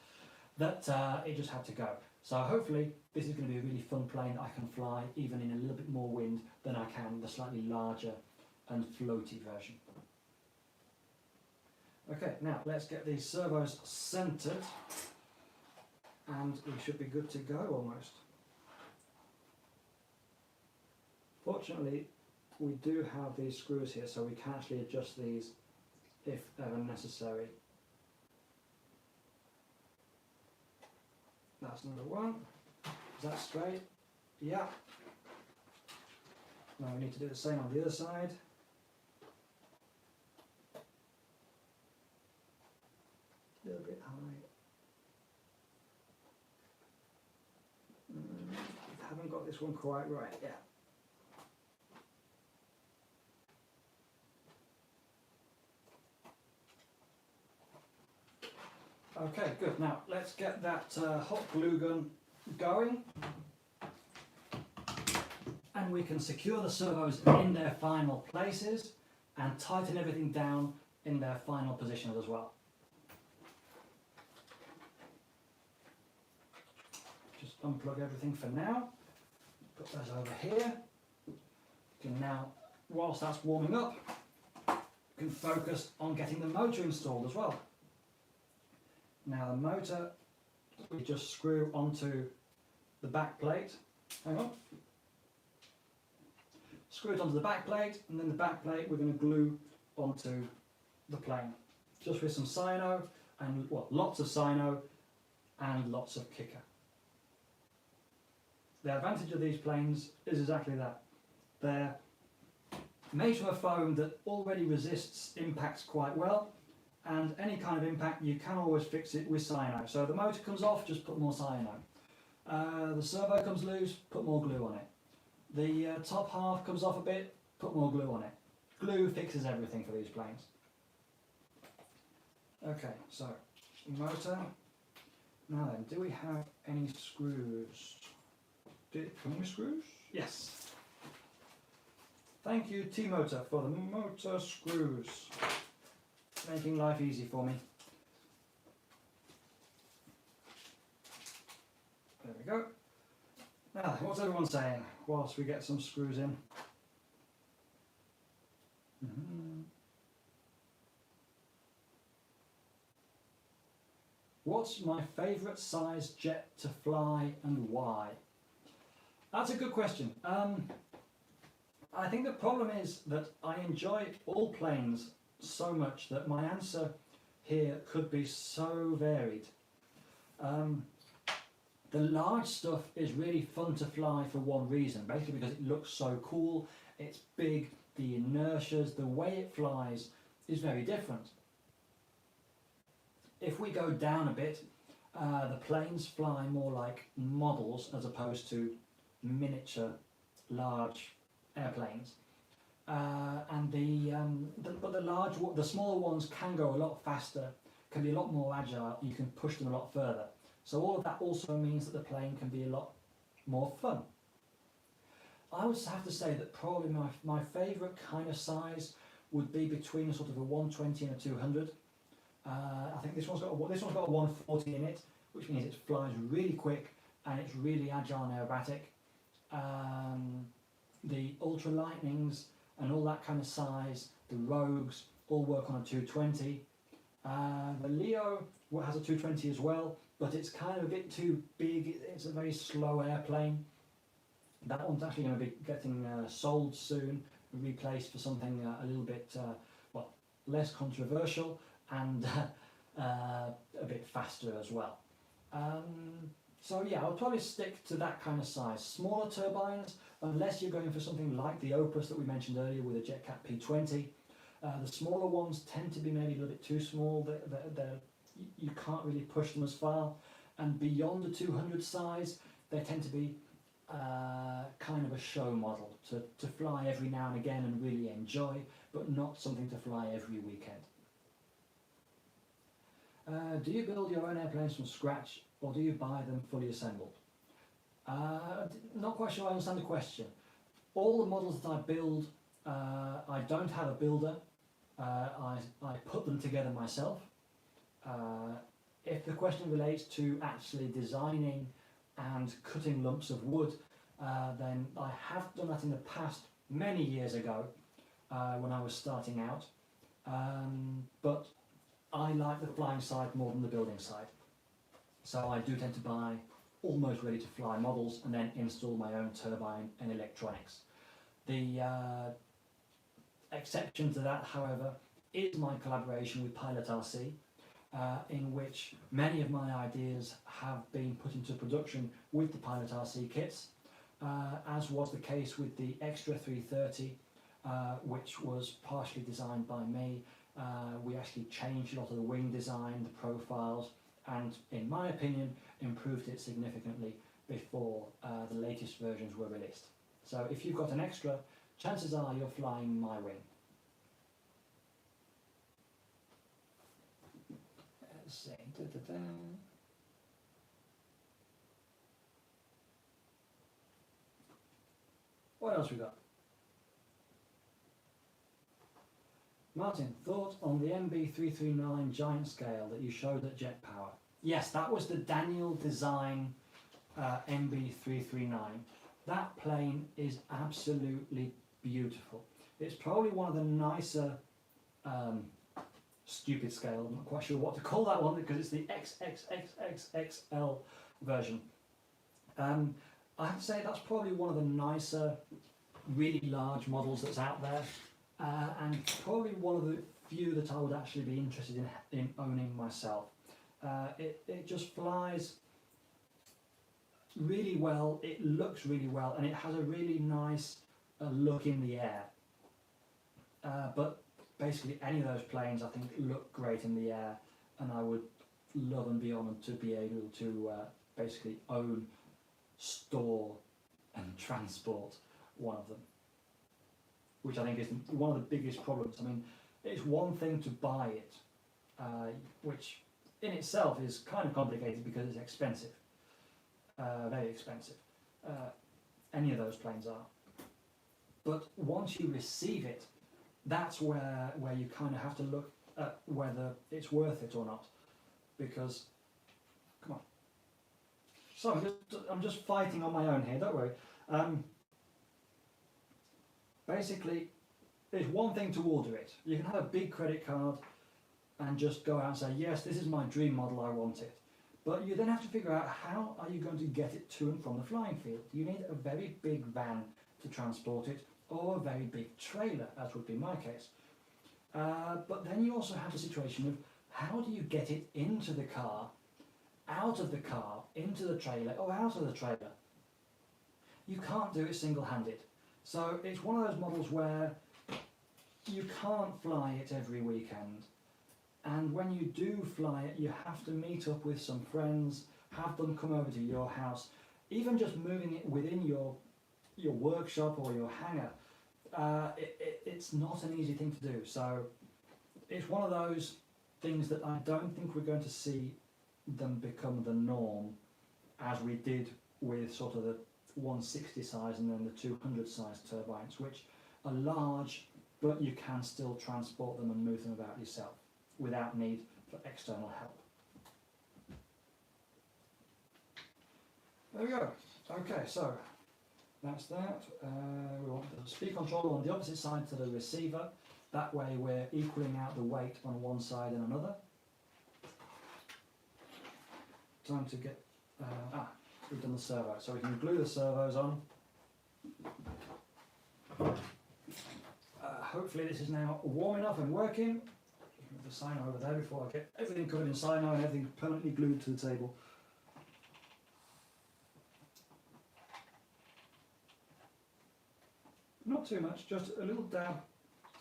that it just had to go. So hopefully this is going to be a really fun plane that I can fly even in a little bit more wind than I can the slightly larger and floaty version. Okay, now let's get these servos centered and we should be good to go almost. Fortunately, we do have these screws here, so we can actually adjust these if ever necessary. That's number one. Is that straight? Yeah. Now we need to do the same on the other side. A little bit high. Haven't got this one quite right yet. Okay, good. Now let's get that hot glue gun going, and we can secure the servos in their final places and tighten everything down in their final positions as well. Just unplug everything for now, put those over here. You can now, whilst that's warming up, you can focus on getting the motor installed as well. Now the motor, we just screw onto the back plate. Hang on. Screw it onto the back plate, and then the back plate we're going to glue onto the plane. Just with some cyano, and well, lots of cyano and lots of kicker. The advantage of these planes is exactly that. They're made from a foam that already resists impacts quite well, and any kind of impact you can always fix it with cyano. So the motor comes off, just put more cyano. The servo comes loose, put more glue on it. The top half comes off a bit, put more glue on it. Glue fixes everything for these planes. Okay, so motor. Now then, do we have any screws? Did it come with screws? Yes. Thank you, T-Motor, for the motor screws. Making life easy for me. There we go. Now, what's everyone saying whilst we get some screws in? What's my favourite size jet to fly and why? That's a good question. I think the problem is that I enjoy all planes so much that my answer here could be so varied. The large stuff is really fun to fly for one reason, basically because it looks so cool, it's big, the inertias, the way it flies is very different. If we go down a bit, the planes fly more like models as opposed to miniature large airplanes. And the smaller ones can go a lot faster, can be a lot more agile, you can push them a lot further. So all of that also means that the plane can be a lot more fun. I would have to say that probably my favourite kind of size would be between sort of a 120 and a 200. I think this one's got a 140 in it, which means it flies really quick and it's really agile and aerobatic. The ultra lightnings and all that kind of size, the Rogues, all work on a 220. The Leo has a 220 as well, but it's kind of a bit too big. It's a very slow airplane. That one's actually going to be getting sold soon, replaced for something a little bit less controversial and a bit faster as well. So yeah, I'll probably stick to that kind of size. Smaller turbines, unless you're going for something like the Opus that we mentioned earlier with a JetCat P20. The smaller ones tend to be maybe a little bit too small. You can't really push them as far. And beyond the 200 size, they tend to be kind of a show model to fly every now and again and really enjoy, but not something to fly every weekend. Do you build your own airplanes from scratch, or do you buy them fully assembled? Not quite sure I understand the question. All the models that I build, I don't have a builder. I put them together myself. If the question relates to actually designing and cutting lumps of wood, then I have done that in the past many years ago when I was starting out, but I like the flying side more than the building side. So I do tend to buy almost ready to fly models and then install my own turbine and electronics. The exception to that, however, is my collaboration with PickeringRC, in which many of my ideas have been put into production with the PickeringRC kits, as was the case with the Extra 330, which was partially designed by me. We actually changed a lot of the wing design, the profiles, and in my opinion improved it significantly before the latest versions were released. So if you've got an Extra, chances are you're flying my wing. Let's see. What else we got? Martin, thought on the MB339 giant scale that you showed at Jet Power. Yes, that was the Daniel design MB339. That plane is absolutely beautiful. It's probably one of the nicer stupid scale, I'm not quite sure what to call that one because it's the XXXXXL version. I have to say that's probably one of the nicer, really large models that's out there, and probably one of the few that I would actually be interested in owning myself. It just flies really well, it looks really well, and it has a really nice look in the air. But basically any of those planes I think look great in the air, and I would love and be honoured to be able to basically own, store and transport one of them, which I think is one of the biggest problems. I mean, it's one thing to buy it, which in itself is kind of complicated because it's expensive, very expensive. Any of those planes are. But once you receive it, that's where you kind of have to look at whether it's worth it or not. Because, come on. So I'm just fighting on my own here, don't worry. Basically, it's one thing to order it. You can have a big credit card and just go out and say, yes, this is my dream model, I want it. But you then have to figure out how are you going to get it to and from the flying field. You need a very big van to transport it, or a very big trailer, as would be my case. But then you also have the situation of how do you get it into the car, out of the car, into the trailer, or out of the trailer. You can't do it single-handed. So it's one of those models where you can't fly it every weekend. And when you do fly it, you have to meet up with some friends, have them come over to your house. Even just moving it within your workshop or your hangar, it's not an easy thing to do. So it's one of those things that I don't think we're going to see them become the norm, as we did with sort of the 160 size and then the 200 size turbines, which are large, but you can still transport them and move them about yourself without need for external help. There we go. Okay, so that's that. We want the speed controller on the opposite side to the receiver. That way we're equaling out the weight on one side and another. Time to get... we've done the servo, so we can glue the servos on. Hopefully this is now warm enough and working. Just move the Sino over there before I get everything covered in Sino and everything permanently glued to the table. Not too much, just a little dab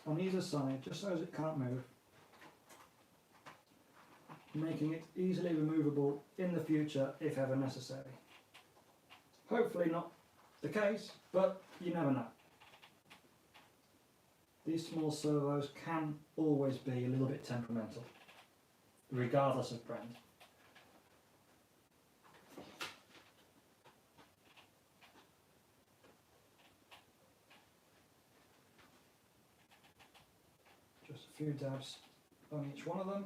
on either side, just so as it can't move. Making it easily removable in the future if ever necessary. Hopefully not the case, but you never know. These small servos can always be a little bit temperamental, regardless of brand. Just a few dabs on each one of them.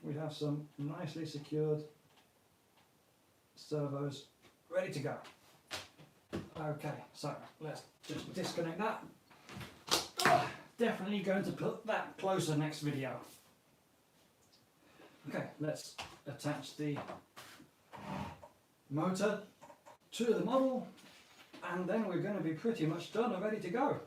we have some nicely secured servos ready to go. Okay, so let's just disconnect that. Definitely going to put that closer next video. Okay, let's attach the motor to the model, and then we're going to be pretty much done and ready to go.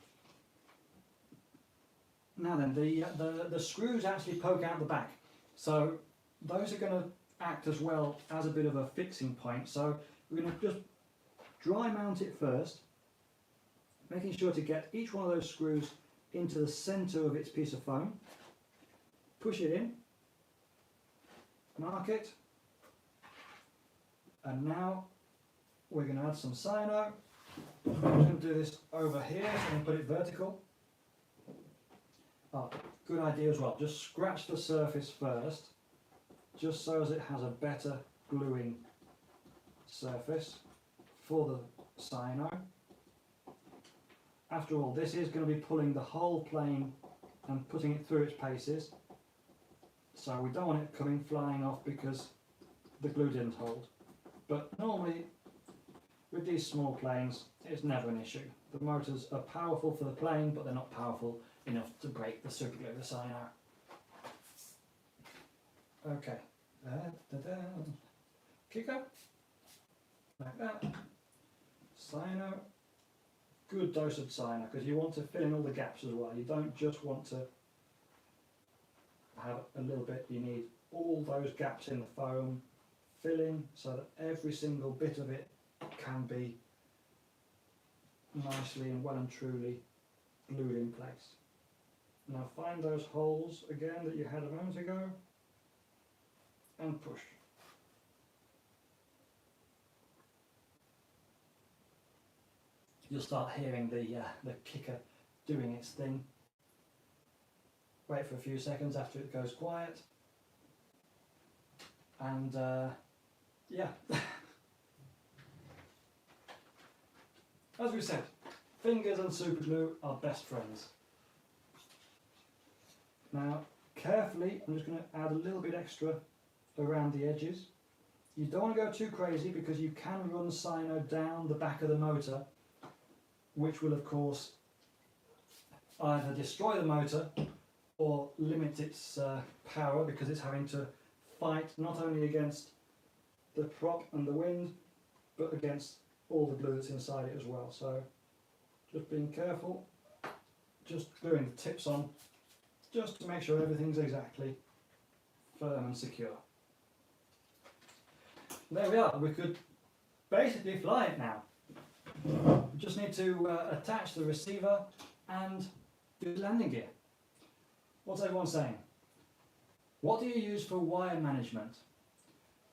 Now then, the screws actually poke out the back, so those are going to act as well as a bit of a fixing point. So we're going to just dry mount it first, making sure to get each one of those screws into the centre of its piece of foam, push it in, mark it, and now we're going to add some cyano. I'm going to do this over here, so I'm going to put it vertical. Oh, good idea as well, just scratch the surface first, just so as it has a better gluing surface for the cyano. After all, this is going to be pulling the whole plane and putting it through its paces, so we don't want it coming flying off because the glue didn't hold. But normally with these small planes it's never an issue. The motors are powerful for the plane, but they're not powerful enough to break the superglue, the cyano. Okay, kicker, like that, cyano. Good dose of cyano, because you want to fill in all the gaps as well. You don't just want to have a little bit, you need all those gaps in the foam filling so that every single bit of it can be nicely and well and truly glued in place. Now find those holes again that you had a moment ago and push. You'll start hearing the kicker doing its thing. Wait for a few seconds after it goes quiet, and yeah. As we said, fingers and superglue are best friends. Now carefully, I'm just going to add a little bit extra around the edges. You don't want to go too crazy because you can run cyano down the back of the motor, which will of course either destroy the motor or limit its power, because it's having to fight not only against the prop and the wind, but against all the glue that's inside it as well. So just being careful, just gluing the tips on, just to make sure everything's exactly firm and secure. There we are, we could basically fly it now. We just need to attach the receiver and do the landing gear. What's everyone saying? What do you use for wire management?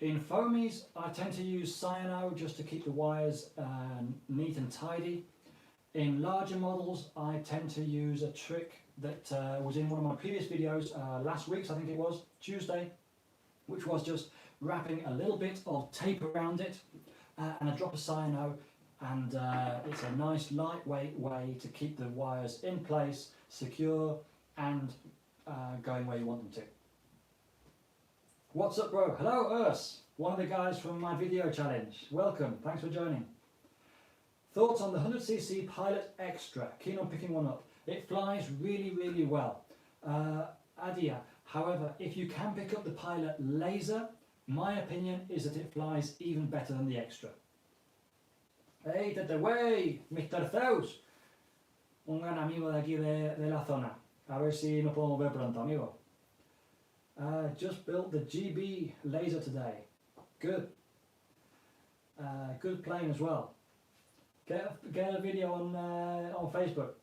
In foamies, I tend to use cyano just to keep the wires neat and tidy. In larger models, I tend to use a trick that was in one of my previous videos last week, I think it was, Tuesday, which was just wrapping a little bit of tape around it and a drop of cyano, and it's a nice lightweight way to keep the wires in place, secure, and going where you want them to. What's up, bro? Hello, Urs, one of the guys from my video challenge. Welcome, thanks for joining. Thoughts on the 100cc Pilot Extra? Keen on picking one up. It flies really, really well. Adia, however, if you can pick up the Pilot Laser, my opinion is that it flies even better than the Extra. Hey, Teteway, Mr. Zeus, un gran amigo de aquí de la zona. A ver si nos podemos ver pronto, amigo. Just built the GB Laser today. Good. Good plane as well. Get a video on Facebook.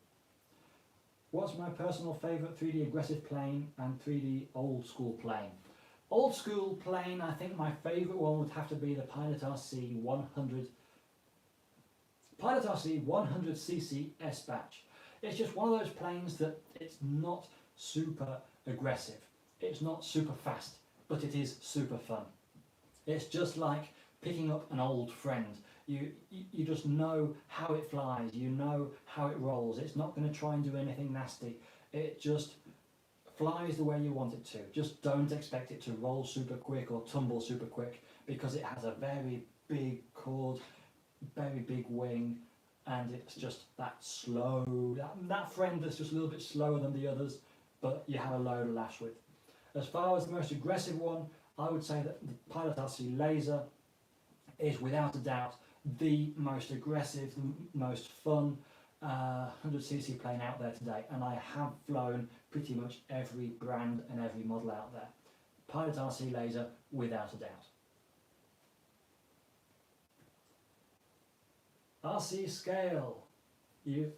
What's my personal favourite 3D aggressive plane and 3D old school plane? Old school plane, I think my favourite one would have to be the Pilot RC 100. Pilot RC 100cc S-Batch. It's just one of those planes that it's not super aggressive. It's not super fast, but it is super fun. It's just like picking up an old friend. You just know how it flies, you know how it rolls. It's not going to try and do anything nasty. It just flies the way you want it to. Just don't expect it to roll super quick or tumble super quick, because it has a very big chord, very big wing, and it's just that slow, that friend that's just a little bit slower than the others, but you have a load to lash with. As far as the most aggressive one, I would say that the Pilot RC Laser is without a doubt the most aggressive, most fun 100cc plane out there today, and I have flown pretty much every brand and every model out there. Pilot RC Laser without a doubt. RC Scale, you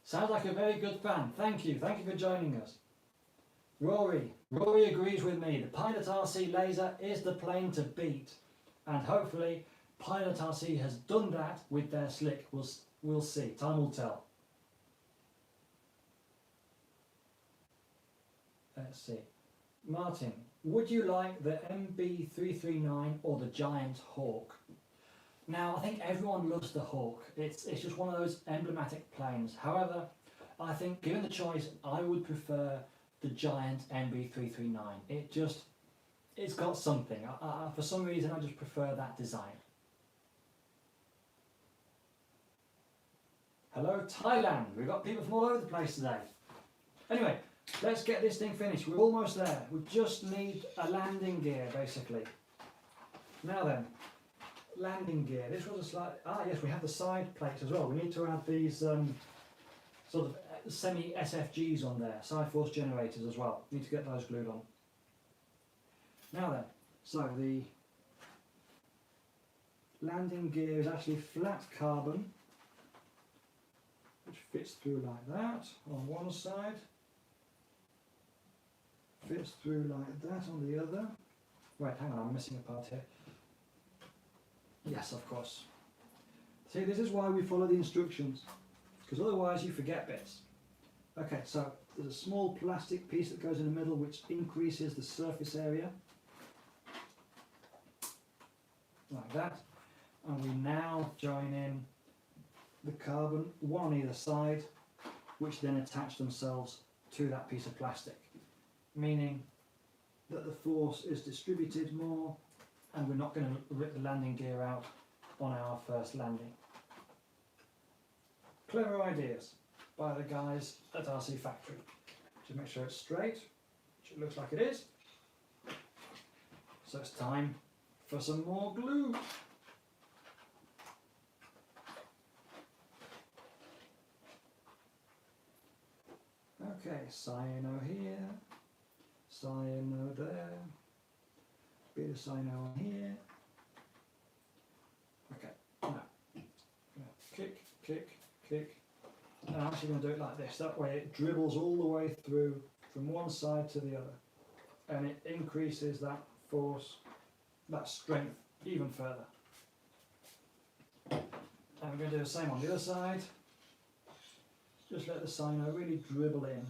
sound like a very good fan. Thank you for joining us. Rory agrees with me. The Pilot RC Laser is the plane to beat, and hopefully Pilot RC has done that with their slick. We'll see. Time will tell. Let's see. Martin, would you like the MB339 or the Giant Hawk? Now, I think everyone loves the Hawk. It's just one of those emblematic planes. However, I think given the choice, I would prefer the Giant MB339. It's got something. For some reason, I just prefer that design. Hello, Thailand. We've got people from all over the place today. Anyway, let's get this thing finished. We're almost there. We just need a landing gear, basically. Now then, landing gear. This was a slight... yes, we have the side plates as well. We need to add these sort of semi-SFGs on there, side force generators as well. Need to get those glued on. Now then, so the landing gear is actually flat carbon, which fits through like that on one side, fits through like that on the other. Wait, hang on, I'm missing a part here. Yes, of course. See, this is why we follow the instructions, because otherwise you forget bits. Okay, so there's a small plastic piece that goes in the middle which increases the surface area, like that, and we now join in the carbon, one on either side, which then attach themselves to that piece of plastic, meaning that the force is distributed more and we're not going to rip the landing gear out on our first landing. Clever ideas by the guys at RC Factory. Just make sure it's straight, which it looks like it is. So it's time for some more glue. Okay, cyano here, cyano there, bit of cyano on here. Okay, now, kick, kick, kick. And I'm actually going to do it like this, that way it dribbles all the way through from one side to the other. And it increases that force, that strength even further. And we're going to do the same on the other side. Just let the cyano really dribble in.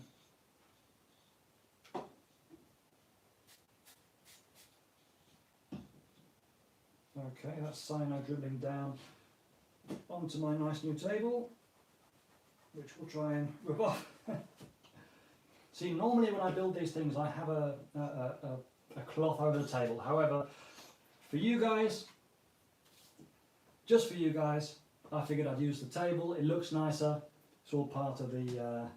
Okay, that's cyano dribbling down onto my nice new table, which we'll try and rub off. See, normally when I build these things I have a cloth over the table. However, for you guys, just for you guys, I figured I'd use the table. It looks nicer. It's all part of the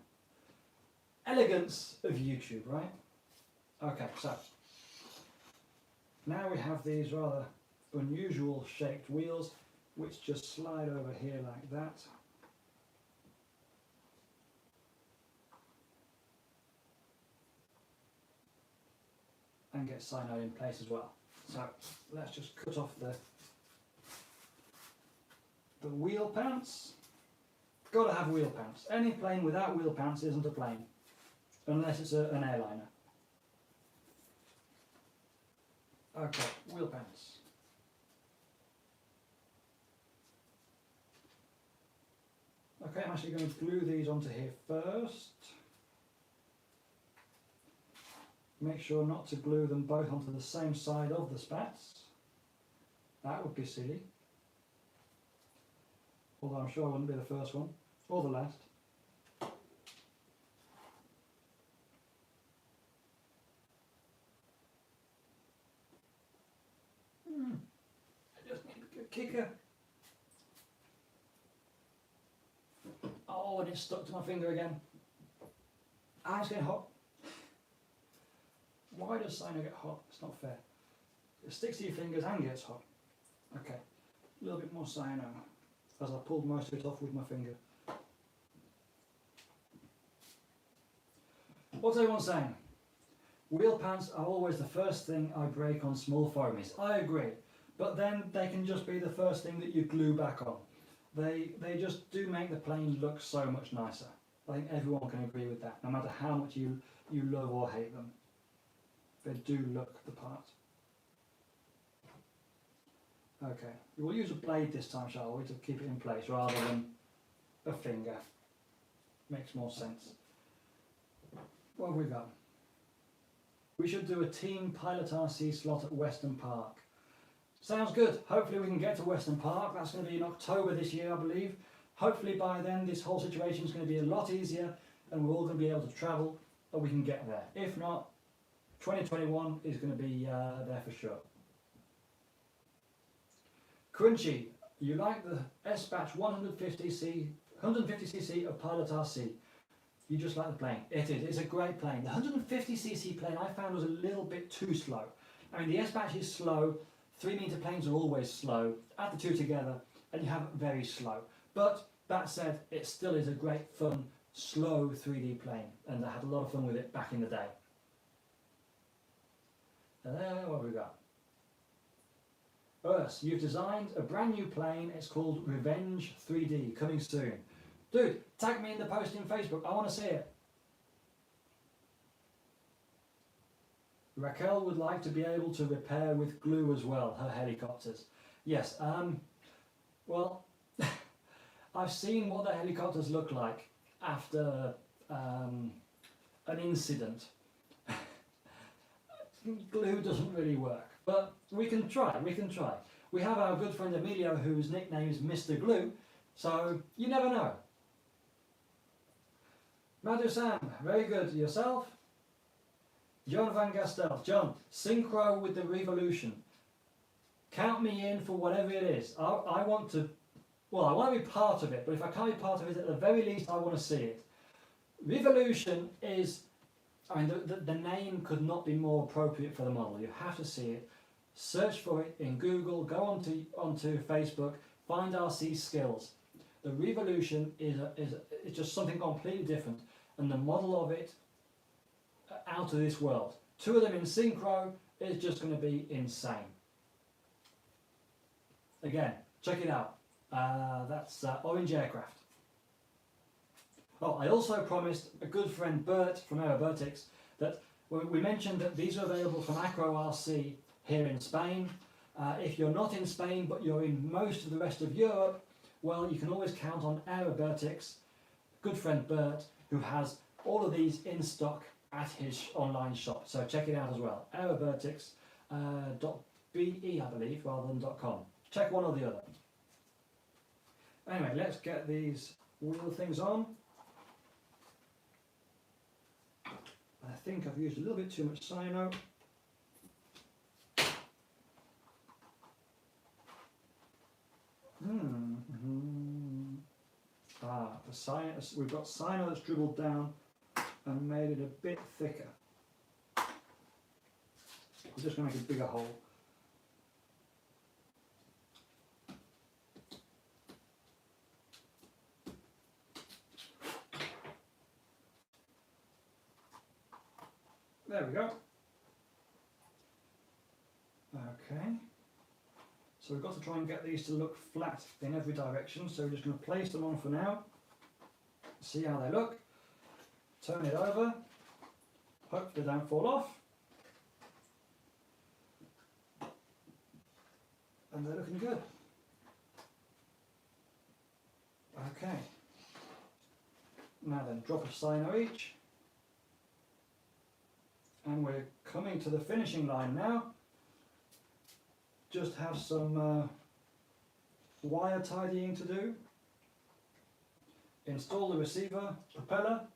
elegance of YouTube, right? Okay, so now we have these rather unusual shaped wheels which just slide over here like that. And get cyanoed in place as well. So let's just cut off the wheel pants. Got to have wheel pants. Any plane without wheel pants isn't a plane, unless it's an airliner. Okay, wheel pants. Okay, I'm actually going to glue these onto here first. Make sure not to glue them both onto the same side of the spats. That would be silly. Although I'm sure I wouldn't be the first one, or the last. kicker. Oh, and it's stuck to my finger again. Ah, it's getting hot. Why does cyano get hot? It's not fair. It sticks to your fingers and gets hot. Okay, a little bit more cyano, as I pulled most of it off with my finger. What's everyone saying? Wheel pants are always the first thing I break on small foamies. I agree, but then they can just be the first thing that you glue back on. They just do make the plane look so much nicer. I think everyone can agree with that, no matter how much you love or hate them. They do look the part. Okay, we'll use a blade this time, shall we, to keep it in place rather than a finger. Makes more sense. What have we got? We should do a team pilot RC slot at Western Park. Sounds good. Hopefully we can get to Western Park. That's going to be in October this year, I believe. Hopefully by then this whole situation is going to be a lot easier and we're all going to be able to travel and we can get there. If not, 2021 is going to be there for sure. Crunchy, you like the S-Batch 150cc of Pilot RC. You just like the plane. It is. It's a great plane. The 150cc plane I found was a little bit too slow. I mean, the S-Batch is slow. 3-meter planes are always slow. Add the two together and you have very slow. But that said, it still is a great fun, slow 3D plane. And I had a lot of fun with it back in the day. What have we got? Urs, you've designed a brand new plane. It's called Revenge 3D, coming soon. Dude, tag me in the post in Facebook. I want to see it. Raquel would like to be able to repair with glue as well her helicopters. Yes, well, I've seen what the helicopters look like after an incident. Glue doesn't really work, but we can try. We have our good friend Emilio, whose nickname is Mr. Glue, so you never know. Madhu Sam, very good. Yourself? John Van Gastel. John, synchro with the Revolution. Count me in for whatever it is. I want to be part of it, but if I can't be part of it, at the very least I want to see it. Revolution is, I mean, the name could not be more appropriate for the model. You have to see it. Search for it in Google, go onto Facebook, find RC skills. The Revolution is just something completely different, and the model of it, out of this world. Two of them in synchro is just going to be insane. Again, check it out. That's Orange Aircraft. Oh, I also promised a good friend Bert from Aerobertics that we mentioned that these are available from Acro RC here in Spain. If you're not in Spain but you're in most of the rest of Europe, well, you can always count on Aerobertics, good friend Bert, who has all of these in stock at his online shop. So check it out as well. Aerobertics.be, I believe, rather than .com. Check one or the other. Anyway, let's get these wheel things on. I think I've used a little bit too much cyano. The cyano, we've got cyano that's dribbled down and made it a bit thicker. We're just going to make a bigger hole. There we go. Okay. So we've got to try and get these to look flat in every direction. So we're just going to place them on for now. See how they look. Turn it over. Hope they don't fall off. And they're looking good. Okay. Now then, drop of cyano each. And we're coming to the finishing line now. Just have some wire tidying to do. Install the receiver, propeller.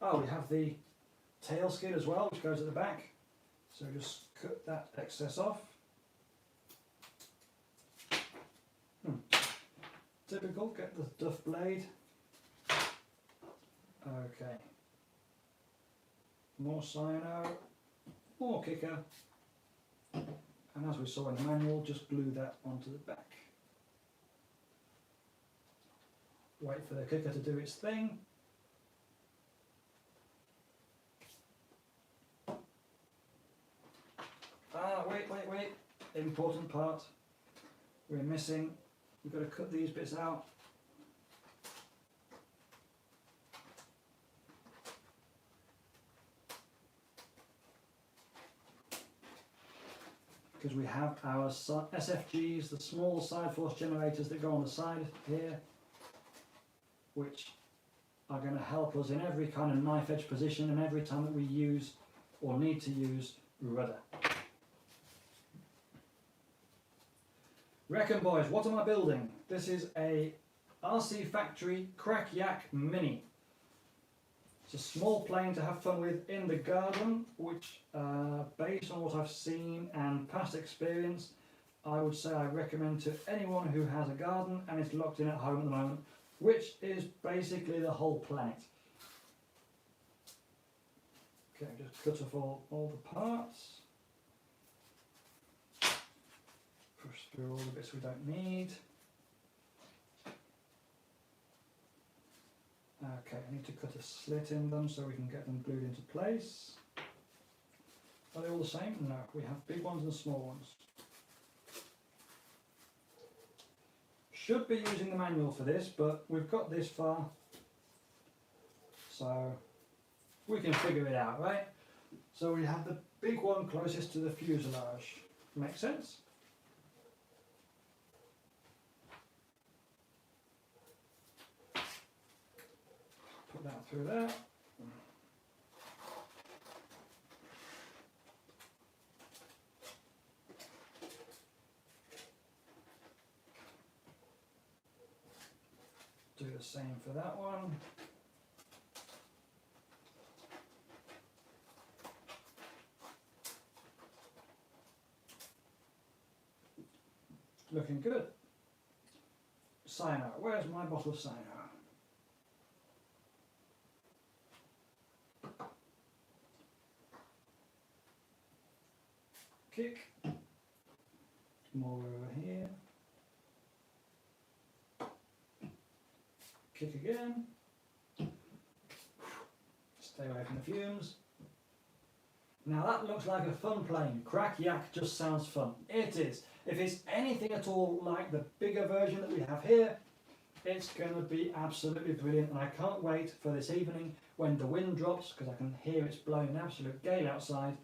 Oh, we have the tail skid as well, which goes at the back. So just cut that excess off. typical, get the duff blade. Okay. More cyano, more kicker, and as we saw in the manual, just glue that onto the back. Wait for the kicker to do its thing. Wait. Important part. We're missing. We've got to cut these bits out. Because we have our SFGs, the small side force generators that go on the side here, which are going to help us in every kind of knife edge position and every time that we use or need to use rudder. Reckon boys, what am I building? This is a RC-Factory Crack Yak Mini. It's a small plane to have fun with in the garden, which based on what I've seen and past experience, I would say I recommend to anyone who has a garden and is locked in at home at the moment, which is basically the whole planet. Okay, just cut off all the parts. Push through all the bits we don't need. Okay, I need to cut a slit in them so we can get them glued into place. Are they all the same? No, we have big ones and small ones. Should be using the manual for this, but we've got this far, so we can figure it out, right? So we have the big one closest to the fuselage. Make sense? Put that through there. Do the same for that one. Looking good. Cyano. Where's my bottle of cyano? Kick. More over here. Kick again. Stay away from the fumes. Now that looks like a fun plane. Crack Yak just sounds fun. It is. If it's anything at all like the bigger version that we have here, it's going to be absolutely brilliant, and I can't wait for this evening when the wind drops, because I can hear it's blowing an absolute gale outside.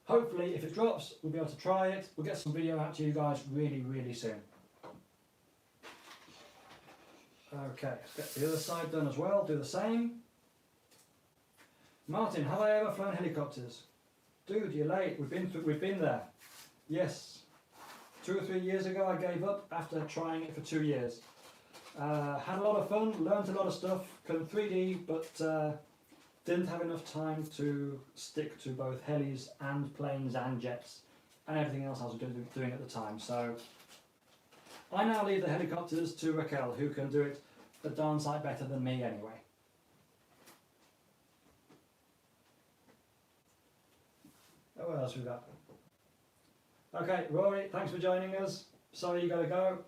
Hopefully if it drops we'll be able to try it. We'll get some video out to you guys really, really soon. Okay, let's get the other side done as well, do the same. Martin, have I ever flown helicopters? Dude, you're late, we've been there. Yes, 2 or 3 years ago I gave up after trying it for 2 years. Had a lot of fun, learned a lot of stuff, couldn't 3D, but didn't have enough time to stick to both helis and planes and jets and everything else I was doing at the time. So I now leave the helicopters to Raquel, who can do it a darn sight better than me anyway. Oh, what else we got? Okay, Rory, thanks for joining us. Sorry you gotta go.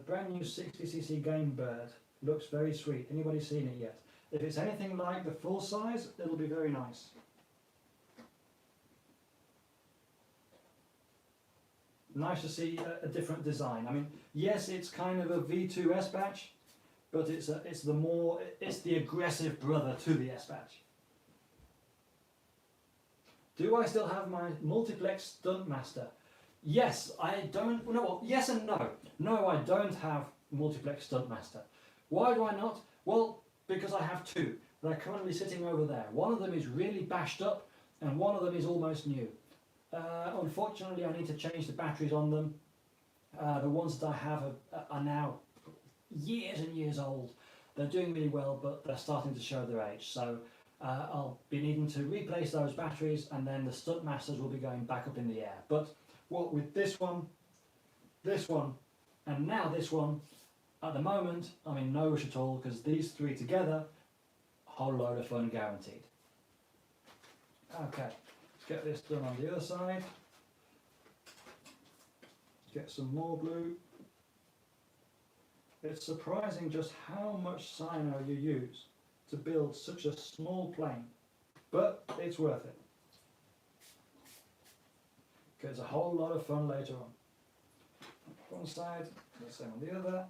Brand new 60cc Game Bird. Looks very sweet. Anybody seen it yet? If it's anything like the full size, it'll be very nice. Nice to see a different design. I mean, yes, it's kind of a V2 S-Batch, but it's the aggressive brother to the S-Batch. Do I still have my multiplex Stuntmaster? Yes, I don't. No, yes and no. No, I don't have multiplex Stuntmaster. Why do I not? Well, because I have two. They're currently sitting over there. One of them is really bashed up, and one of them is almost new. Unfortunately, I need to change the batteries on them. The ones that I have are now years and years old. They're doing really well, but they're starting to show their age. So I'll be needing to replace those batteries, and then the Stuntmasters will be going back up in the air. But what with this one And now this one, at the moment, I'm in no rush at all because these three together, a whole load of fun guaranteed. Okay, let's get this done on the other side. Get some more glue. It's surprising just how much cyano you use to build such a small plane, but it's worth it. It's a whole lot of fun later on. One side, the same on the other.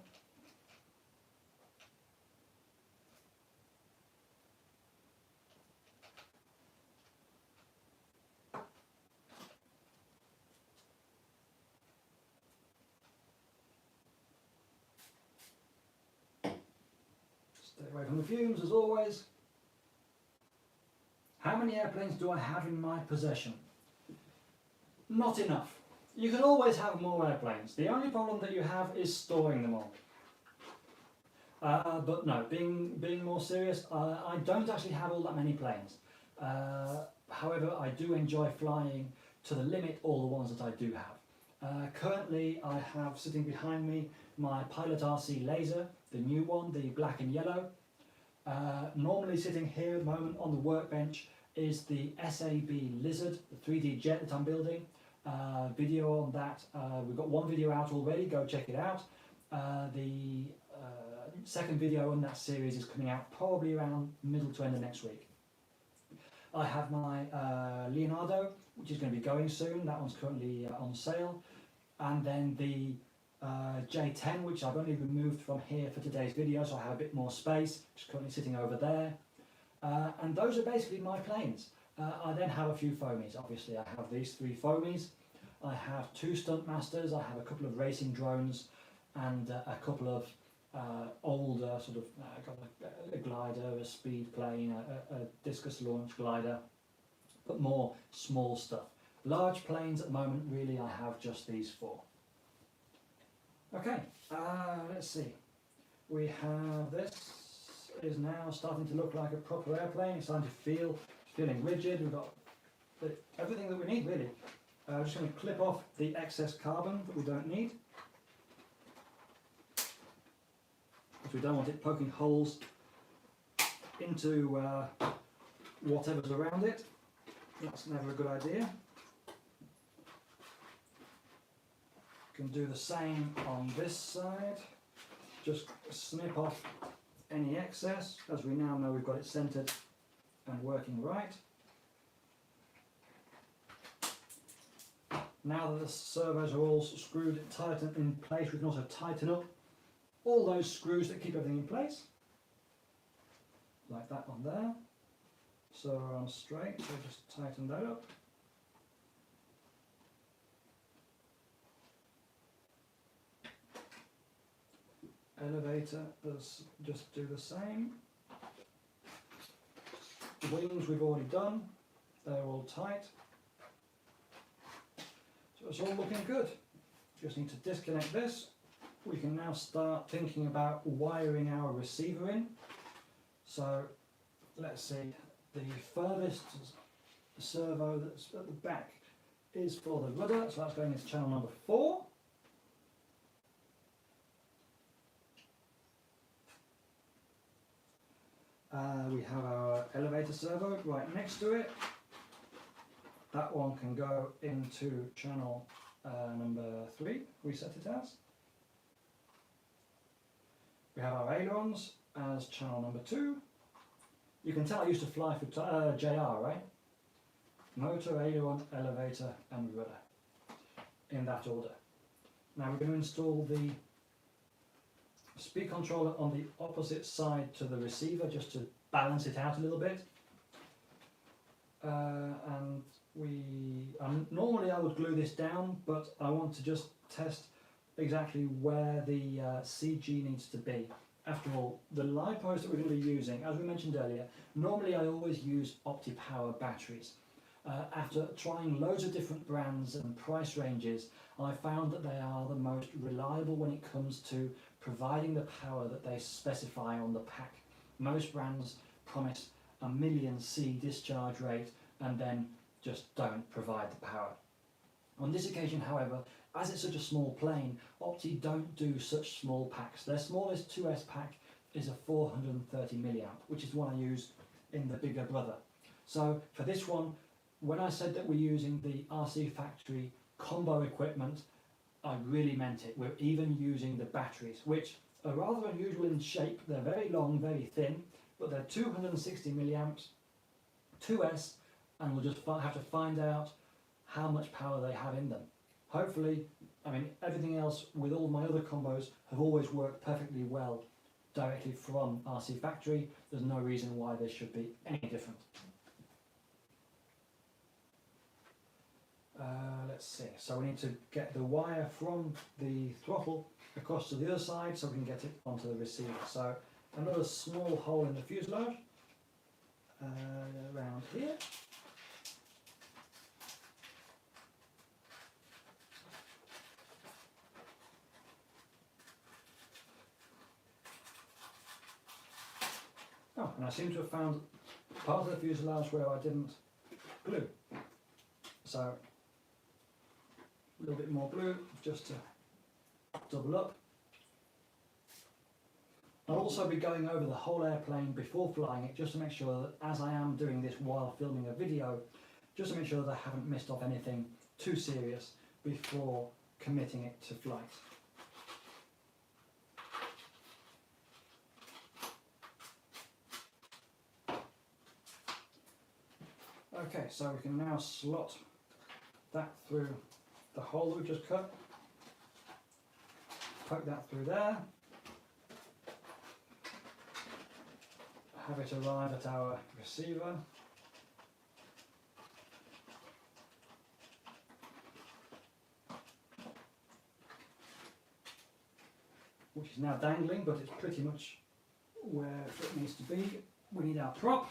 Stay away from the fumes as always. How many airplanes do I have in my possession? Not enough. You can always have more airplanes. The only problem that you have is storing them all. But no, being more serious, I don't actually have all that many planes. However, I do enjoy flying to the limit all the ones that I do have. Currently, I have sitting behind me my Pilot RC Laser, the new one, the black and yellow. Normally sitting here at the moment on the workbench is the SAB Lizard, the 3D jet that I'm building. Video on that, we've got one video out already, go check it out. The second video in that series is coming out probably around middle to end of next week. I have my Leonardo, which is going to be going soon, that one's currently on sale. And then the J10, which I've only removed from here for today's video, so I have a bit more space, which is currently sitting over there. And those are basically my planes. I then have a few foamies. Obviously I have these three foamies, I have two Stuntmasters, I have a couple of racing drones and a couple of older sort of, got a glider, a speed plane, a discus launch glider, but more small stuff. Large planes at the moment, really I have just these four. Okay, let's see. We have this is now starting to look like a proper airplane. It's starting to feeling rigid. We've got everything that we need really. I'm just going to clip off the excess carbon that we don't need, because we don't want it poking holes into whatever's around it. That's never a good idea. Can do the same on this side. Just snip off any excess, as we now know we've got it centered and working right. Now that the servos are all screwed tight in place, we can also tighten up all those screws that keep everything in place, like that one there. So on straight, so just tighten that up. Elevator, let's just do the same. Wings we've already done, they're all tight. So it's all looking good. Just need to disconnect this. We can now start thinking about wiring our receiver in. So let's see, the furthest servo that's at the back is for the rudder, so that's going into channel number 4. We have our elevator servo right next to it. That one can go into channel number 3, we set it as. We have our ailerons as channel number 2. You can tell I used to fly for JR, right? Motor, aileron, elevator and rudder, in that order. Now we're going to install the speed controller on the opposite side to the receiver, just to balance it out a little bit. And normally I would glue this down, but I want to just test exactly where the CG needs to be. After all, the LiPos that we're going to be using, as we mentioned earlier, normally I always use OptiPower batteries. After trying loads of different brands and price ranges, I found that they are the most reliable when it comes to providing the power that they specify on the pack. Most brands promise a 1,000,000 C discharge rate and then just don't provide the power. On this occasion, however, as it's such a small plane, Opti don't do such small packs. Their smallest 2S pack is a 430 milliamp, which is the one I use in the bigger brother. So for this one, when I said that we're using the RC-Factory combo equipment, I really meant it. We're even using the batteries, which are rather unusual in shape. They're very long, very thin, but they're 260 milliamps, 2S, and we'll just have to find out how much power they have in them. Hopefully, I mean, everything else with all my other combos have always worked perfectly well directly from RC-Factory. There's no reason why this should be any different. Let's see, so we need to get the wire from the throttle across to the other side so we can get it onto the receiver. So another small hole in the fuselage around here. Oh, and I seem to have found part of the fuselage where I didn't glue. So a little bit more glue just to double up. I'll also be going over the whole airplane before flying it, just to make sure that, as I am doing this while filming a video, just to make sure that I haven't missed off anything too serious before committing it to flight. Okay, so we can now slot that through the hole that we just cut, poke that through there, have it arrive at our receiver, which is now dangling, but it's pretty much where it needs to be. We need our prop.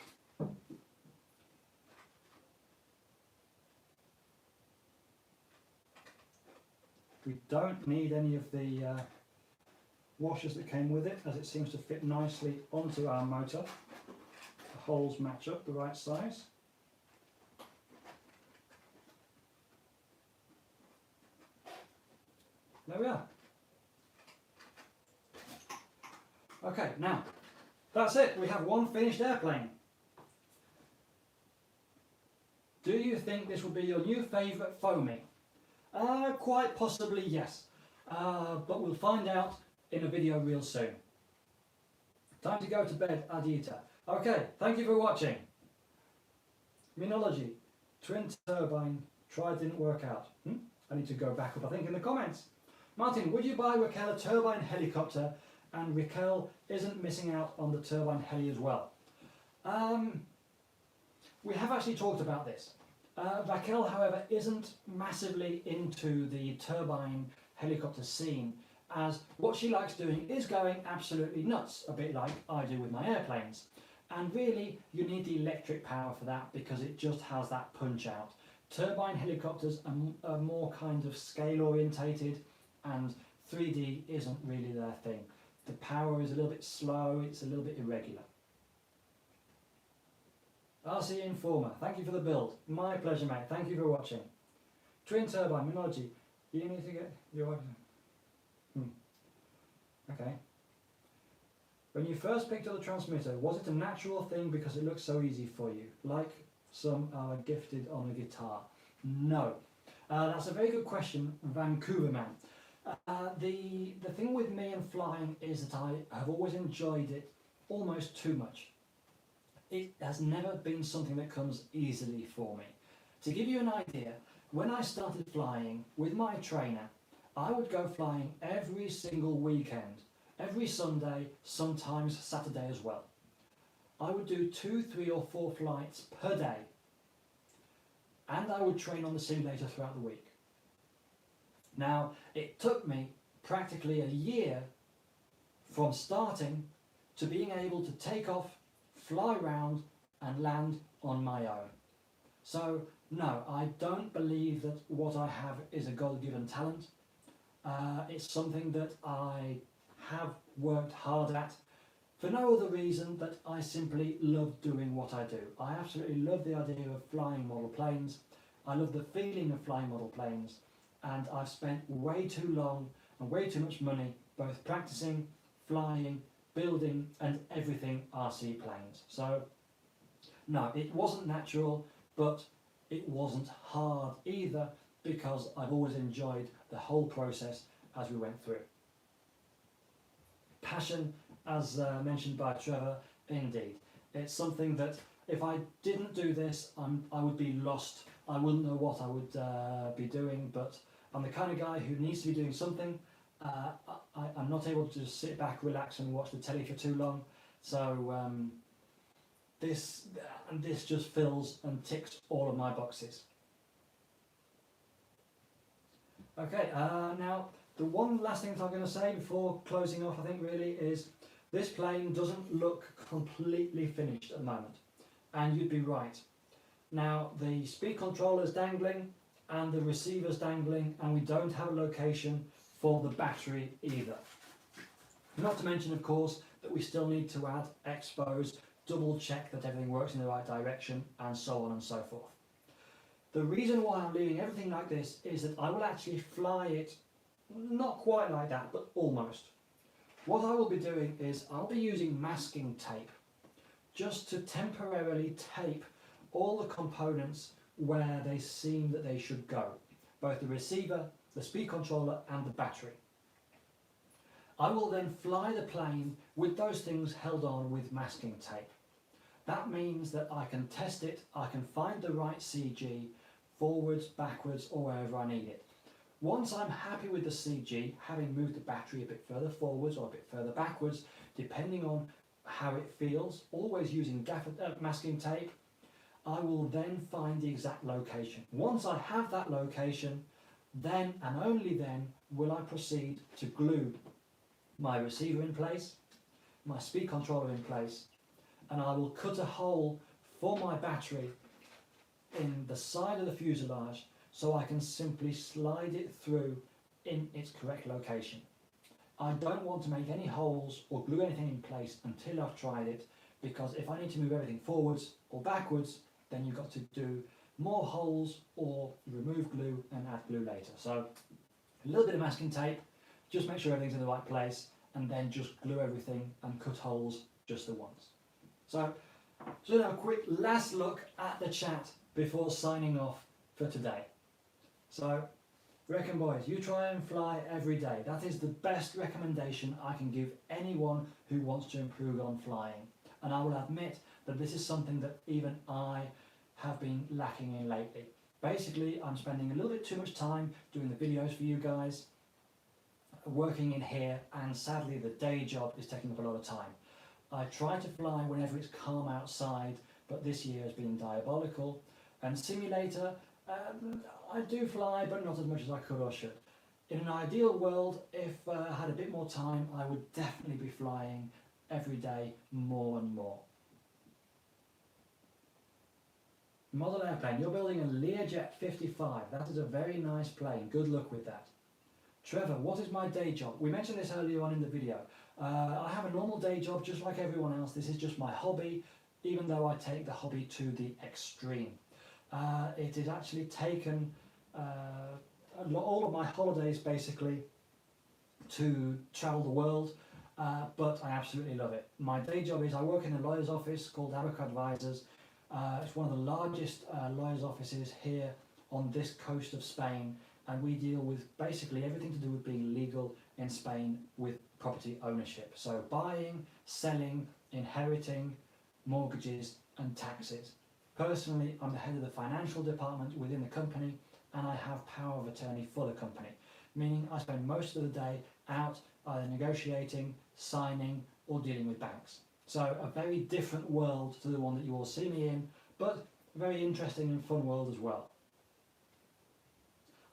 We don't need any of the washers that came with it, as it seems to fit nicely onto our motor. The holes match up the right size. There we are. Okay, now that's it. We have one finished airplane. Do you think this will be your new favourite foaming? Quite possibly yes, but we'll find out in a video real soon. Time to go to bed, Adita. Okay, thank you for watching. Minology, twin turbine, tried, didn't work out. I need to go back up, I think, in the comments. Martin, would you buy Raquel a turbine helicopter, and Raquel isn't missing out on the turbine heli as well? We have actually talked about this. Raquel, however, isn't massively into the turbine helicopter scene, as what she likes doing is going absolutely nuts, a bit like I do with my airplanes. And really, you need the electric power for that because it just has that punch out. Turbine helicopters are more kind of scale orientated, and 3D isn't really their thing. The power is a little bit slow, it's a little bit irregular. RC Informer, thank you for the build. My pleasure, mate. Thank you for watching. Twin turbine, Minology. You need to get your... Okay. When you first picked up the transmitter, was it a natural thing because it looked so easy for you? Like some are gifted on a guitar? No. That's a very good question, Vancouver man. The thing with me and flying is that I have always enjoyed it almost too much. It has never been something that comes easily for me. To give you an idea, when I started flying with my trainer, I would go flying every single weekend, every Sunday, sometimes Saturday as well. I would do 2, 3 or 4 flights per day, and I would train on the simulator throughout the week. Now, it took me practically a year from starting to being able to take off, fly round and land on my own. So no, I don't believe that what I have is a God-given talent. It's something that I have worked hard at for no other reason that I simply love doing what I do. I absolutely love the idea of flying model planes, I love the feeling of flying model planes, and I've spent way too long and way too much money both practicing, flying, building and everything RC planes. So no, it wasn't natural, but it wasn't hard either, because I've always enjoyed the whole process as we went through. Passion, as mentioned by Trevor, indeed. It's something that if I didn't do this, I would be lost. I wouldn't know what I would be doing, but I'm the kind of guy who needs to be doing something. I'm not able to just sit back, relax and watch the telly for too long. So this just fills and ticks all of my boxes. Okay, now the one last thing that I'm going to say before closing off, I think really, is this plane doesn't look completely finished at the moment, and you'd be right. Now the speed controller's dangling and the receiver's dangling, and we don't have a location for the battery either. Not to mention, of course, that we still need to add expos, double check that everything works in the right direction, and so on and so forth. The reason why I'm leaving everything like this is that I will actually fly it, not quite like that, but almost. What I will be doing is I'll be using masking tape just to temporarily tape all the components where they seem that they should go, both the receiver, the speed controller and the battery. I will then fly the plane with those things held on with masking tape. That means that I can test it, I can find the right CG, forwards, backwards or wherever I need it. Once I'm happy with the CG, having moved the battery a bit further forwards or a bit further backwards, depending on how it feels, always using masking tape, I will then find the exact location. Once I have that location, then and only then will I proceed to glue my receiver in place, my speed controller in place, and I will cut a hole for my battery in the side of the fuselage so I can simply slide it through in its correct location. I don't want to make any holes or glue anything in place until I've tried it, because if I need to move everything forwards or backwards, then you've got to do more holes or remove glue and add glue later. So a little bit of masking tape, just make sure everything's in the right place, and then just glue everything and cut holes just the once. So now a quick last look at the chat before signing off for today. So reckon boys, you try and fly every day. That is the best recommendation I can give anyone who wants to improve on flying. And I will admit that this is something that even I have been lacking in lately. Basically, I'm spending a little bit too much time doing the videos for you guys, working in here, and sadly the day job is taking up a lot of time. I try to fly whenever it's calm outside, but this year has been diabolical. And simulator, I do fly, but not as much as I could or should. In an ideal world, if I had a bit more time, I would definitely be flying every day more and more. Model airplane, you're building a Learjet 55. That is a very nice plane. Good luck with that. Trevor, what is my day job? We mentioned this earlier on in the video. I have a normal day job just like everyone else. This is just my hobby, even though I take the hobby to the extreme. It is actually taken all of my holidays basically to travel the world, but I absolutely love it. My day job is I work in a lawyer's office called Abaco Advisors. It's one of the largest lawyer's offices here on this coast of Spain, and we deal with basically everything to do with being legal in Spain with property ownership. So buying, selling, inheriting, mortgages and taxes. Personally, I'm the head of the financial department within the company, and I have power of attorney for the company, meaning I spend most of the day out either negotiating, signing or dealing with banks. So a very different world to the one that you all see me in, but a very interesting and fun world as well.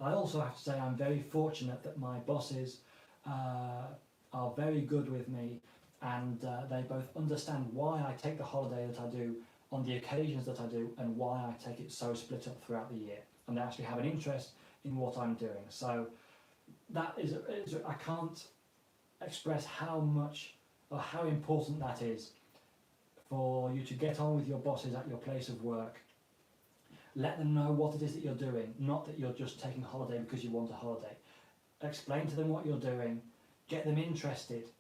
I also have to say I'm very fortunate that my bosses are very good with me, and they both understand why I take the holiday that I do on the occasions that I do, and why I take it so split up throughout the year, and they actually have an interest in what I'm doing. So that is I can't express how much or how important that is for you to get on with your bosses at your place of work. Let them know what it is that you're doing, not that you're just taking holiday because you want a holiday. Explain to them what you're doing, get them interested,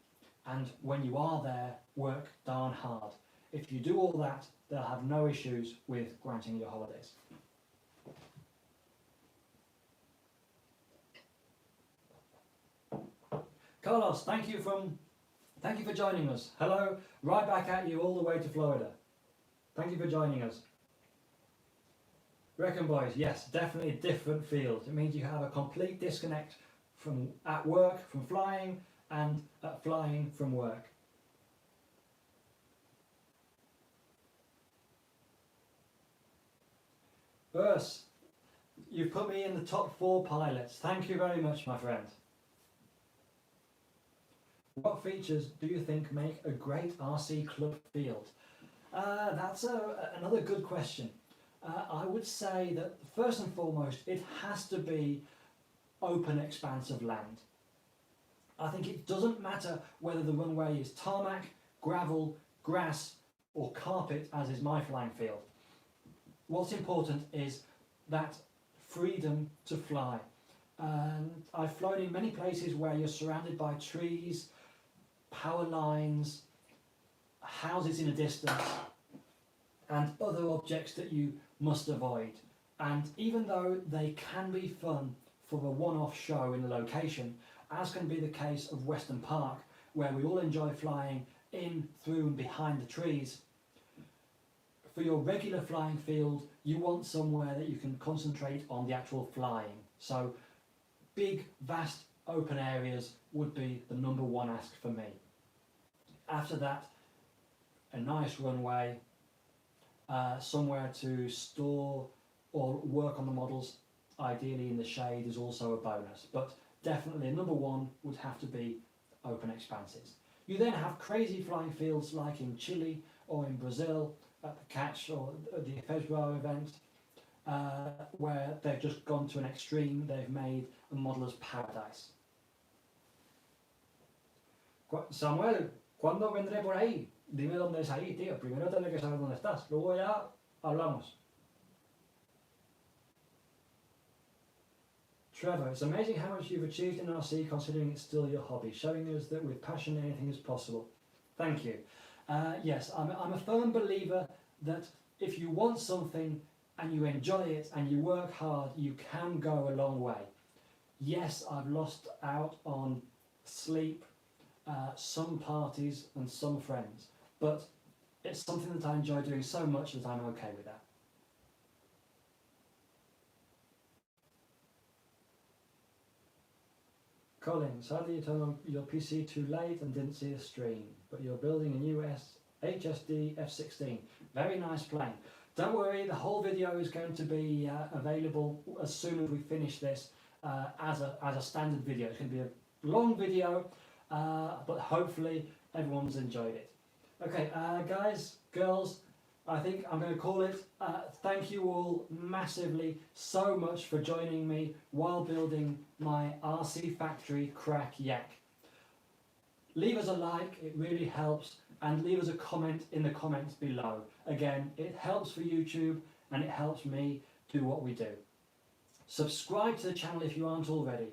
and when you are there, work darn hard. If you do all that, they'll have no issues with granting your holidays. Carlos, thank you for joining us. Hello, right back at you all the way to Florida. Thank you for joining us. Reckon boys, yes, definitely a different field. It means you have a complete disconnect from at work, from flying, and flying from work. Urs, you've put me in the top 4 pilots. Thank you very much, my friend. What features do you think make a great RC club field? That's another good question. I would say that first and foremost, it has to be open expanse of land. I think it doesn't matter whether the runway is tarmac, gravel, grass or carpet, as is my flying field. What's important is that freedom to fly. I've flown in many places where you're surrounded by trees, power lines, houses in a distance and other objects that you must avoid. And even though they can be fun for a one-off show in a location, as can be the case of Western Park, where we all enjoy flying in, through and behind the trees, for your regular flying field, you want somewhere that you can concentrate on the actual flying. So big, vast, open areas would be the number 1 ask for me. After that, a nice runway, somewhere to store or work on the models, ideally in the shade, is also a bonus. But definitely number 1 would have to be open expanses. You then have crazy flying fields like in Chile or in Brazil at the Catch or the February event, where they've just gone to an extreme. They've made a modeler's paradise. Samuel, ¿cuándo vendré por ahí? Dime dónde es ahí, tío. Primero tendré que saber dónde estás. Luego ya hablamos. Trevor, it's amazing how much you've achieved in RC considering it's still your hobby, showing us that with passion anything is possible. Thank you. Yes, I'm a firm believer that if you want something and you enjoy it and you work hard, you can go a long way. Yes, I've lost out on sleep, some parties and some friends, but it's something that I enjoy doing so much that I'm okay with that. Colin, sadly you turned on your PC too late and didn't see the stream, but you're building a new HSD F-16. Very nice plane. Don't worry, the whole video is going to be available as soon as we finish this as a standard video. It's going to be a long video, but hopefully everyone's enjoyed it. Okay, guys, girls, I think I'm going to call it. Thank you all massively so much for joining me while building my RC-Factory Crack Yak. Leave us a like, it really helps, and leave us a comment in the comments below. Again, it helps for YouTube and it helps me do what we do. Subscribe to the channel if you aren't already.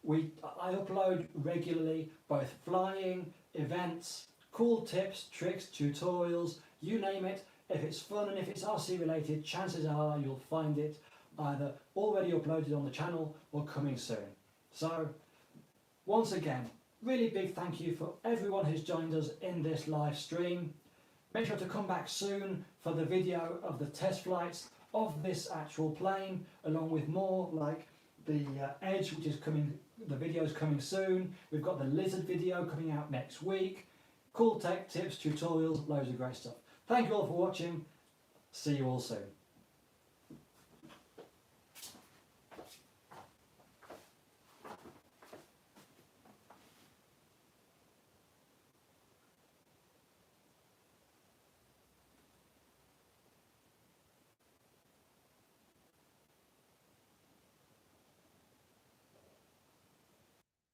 I upload regularly both flying, events, cool tips, tricks, tutorials, you name it. If it's fun and if it's RC related, chances are you'll find it either already uploaded on the channel or coming soon. So, once again, really big thank you for everyone who's joined us in this live stream. Make sure to come back soon for the video of the test flights of this actual plane, along with more like the Edge, which is coming, the video's coming soon. We've got the Lizard video coming out next week. Cool tech tips, tutorials, loads of great stuff. Thank you all for watching. See you all soon.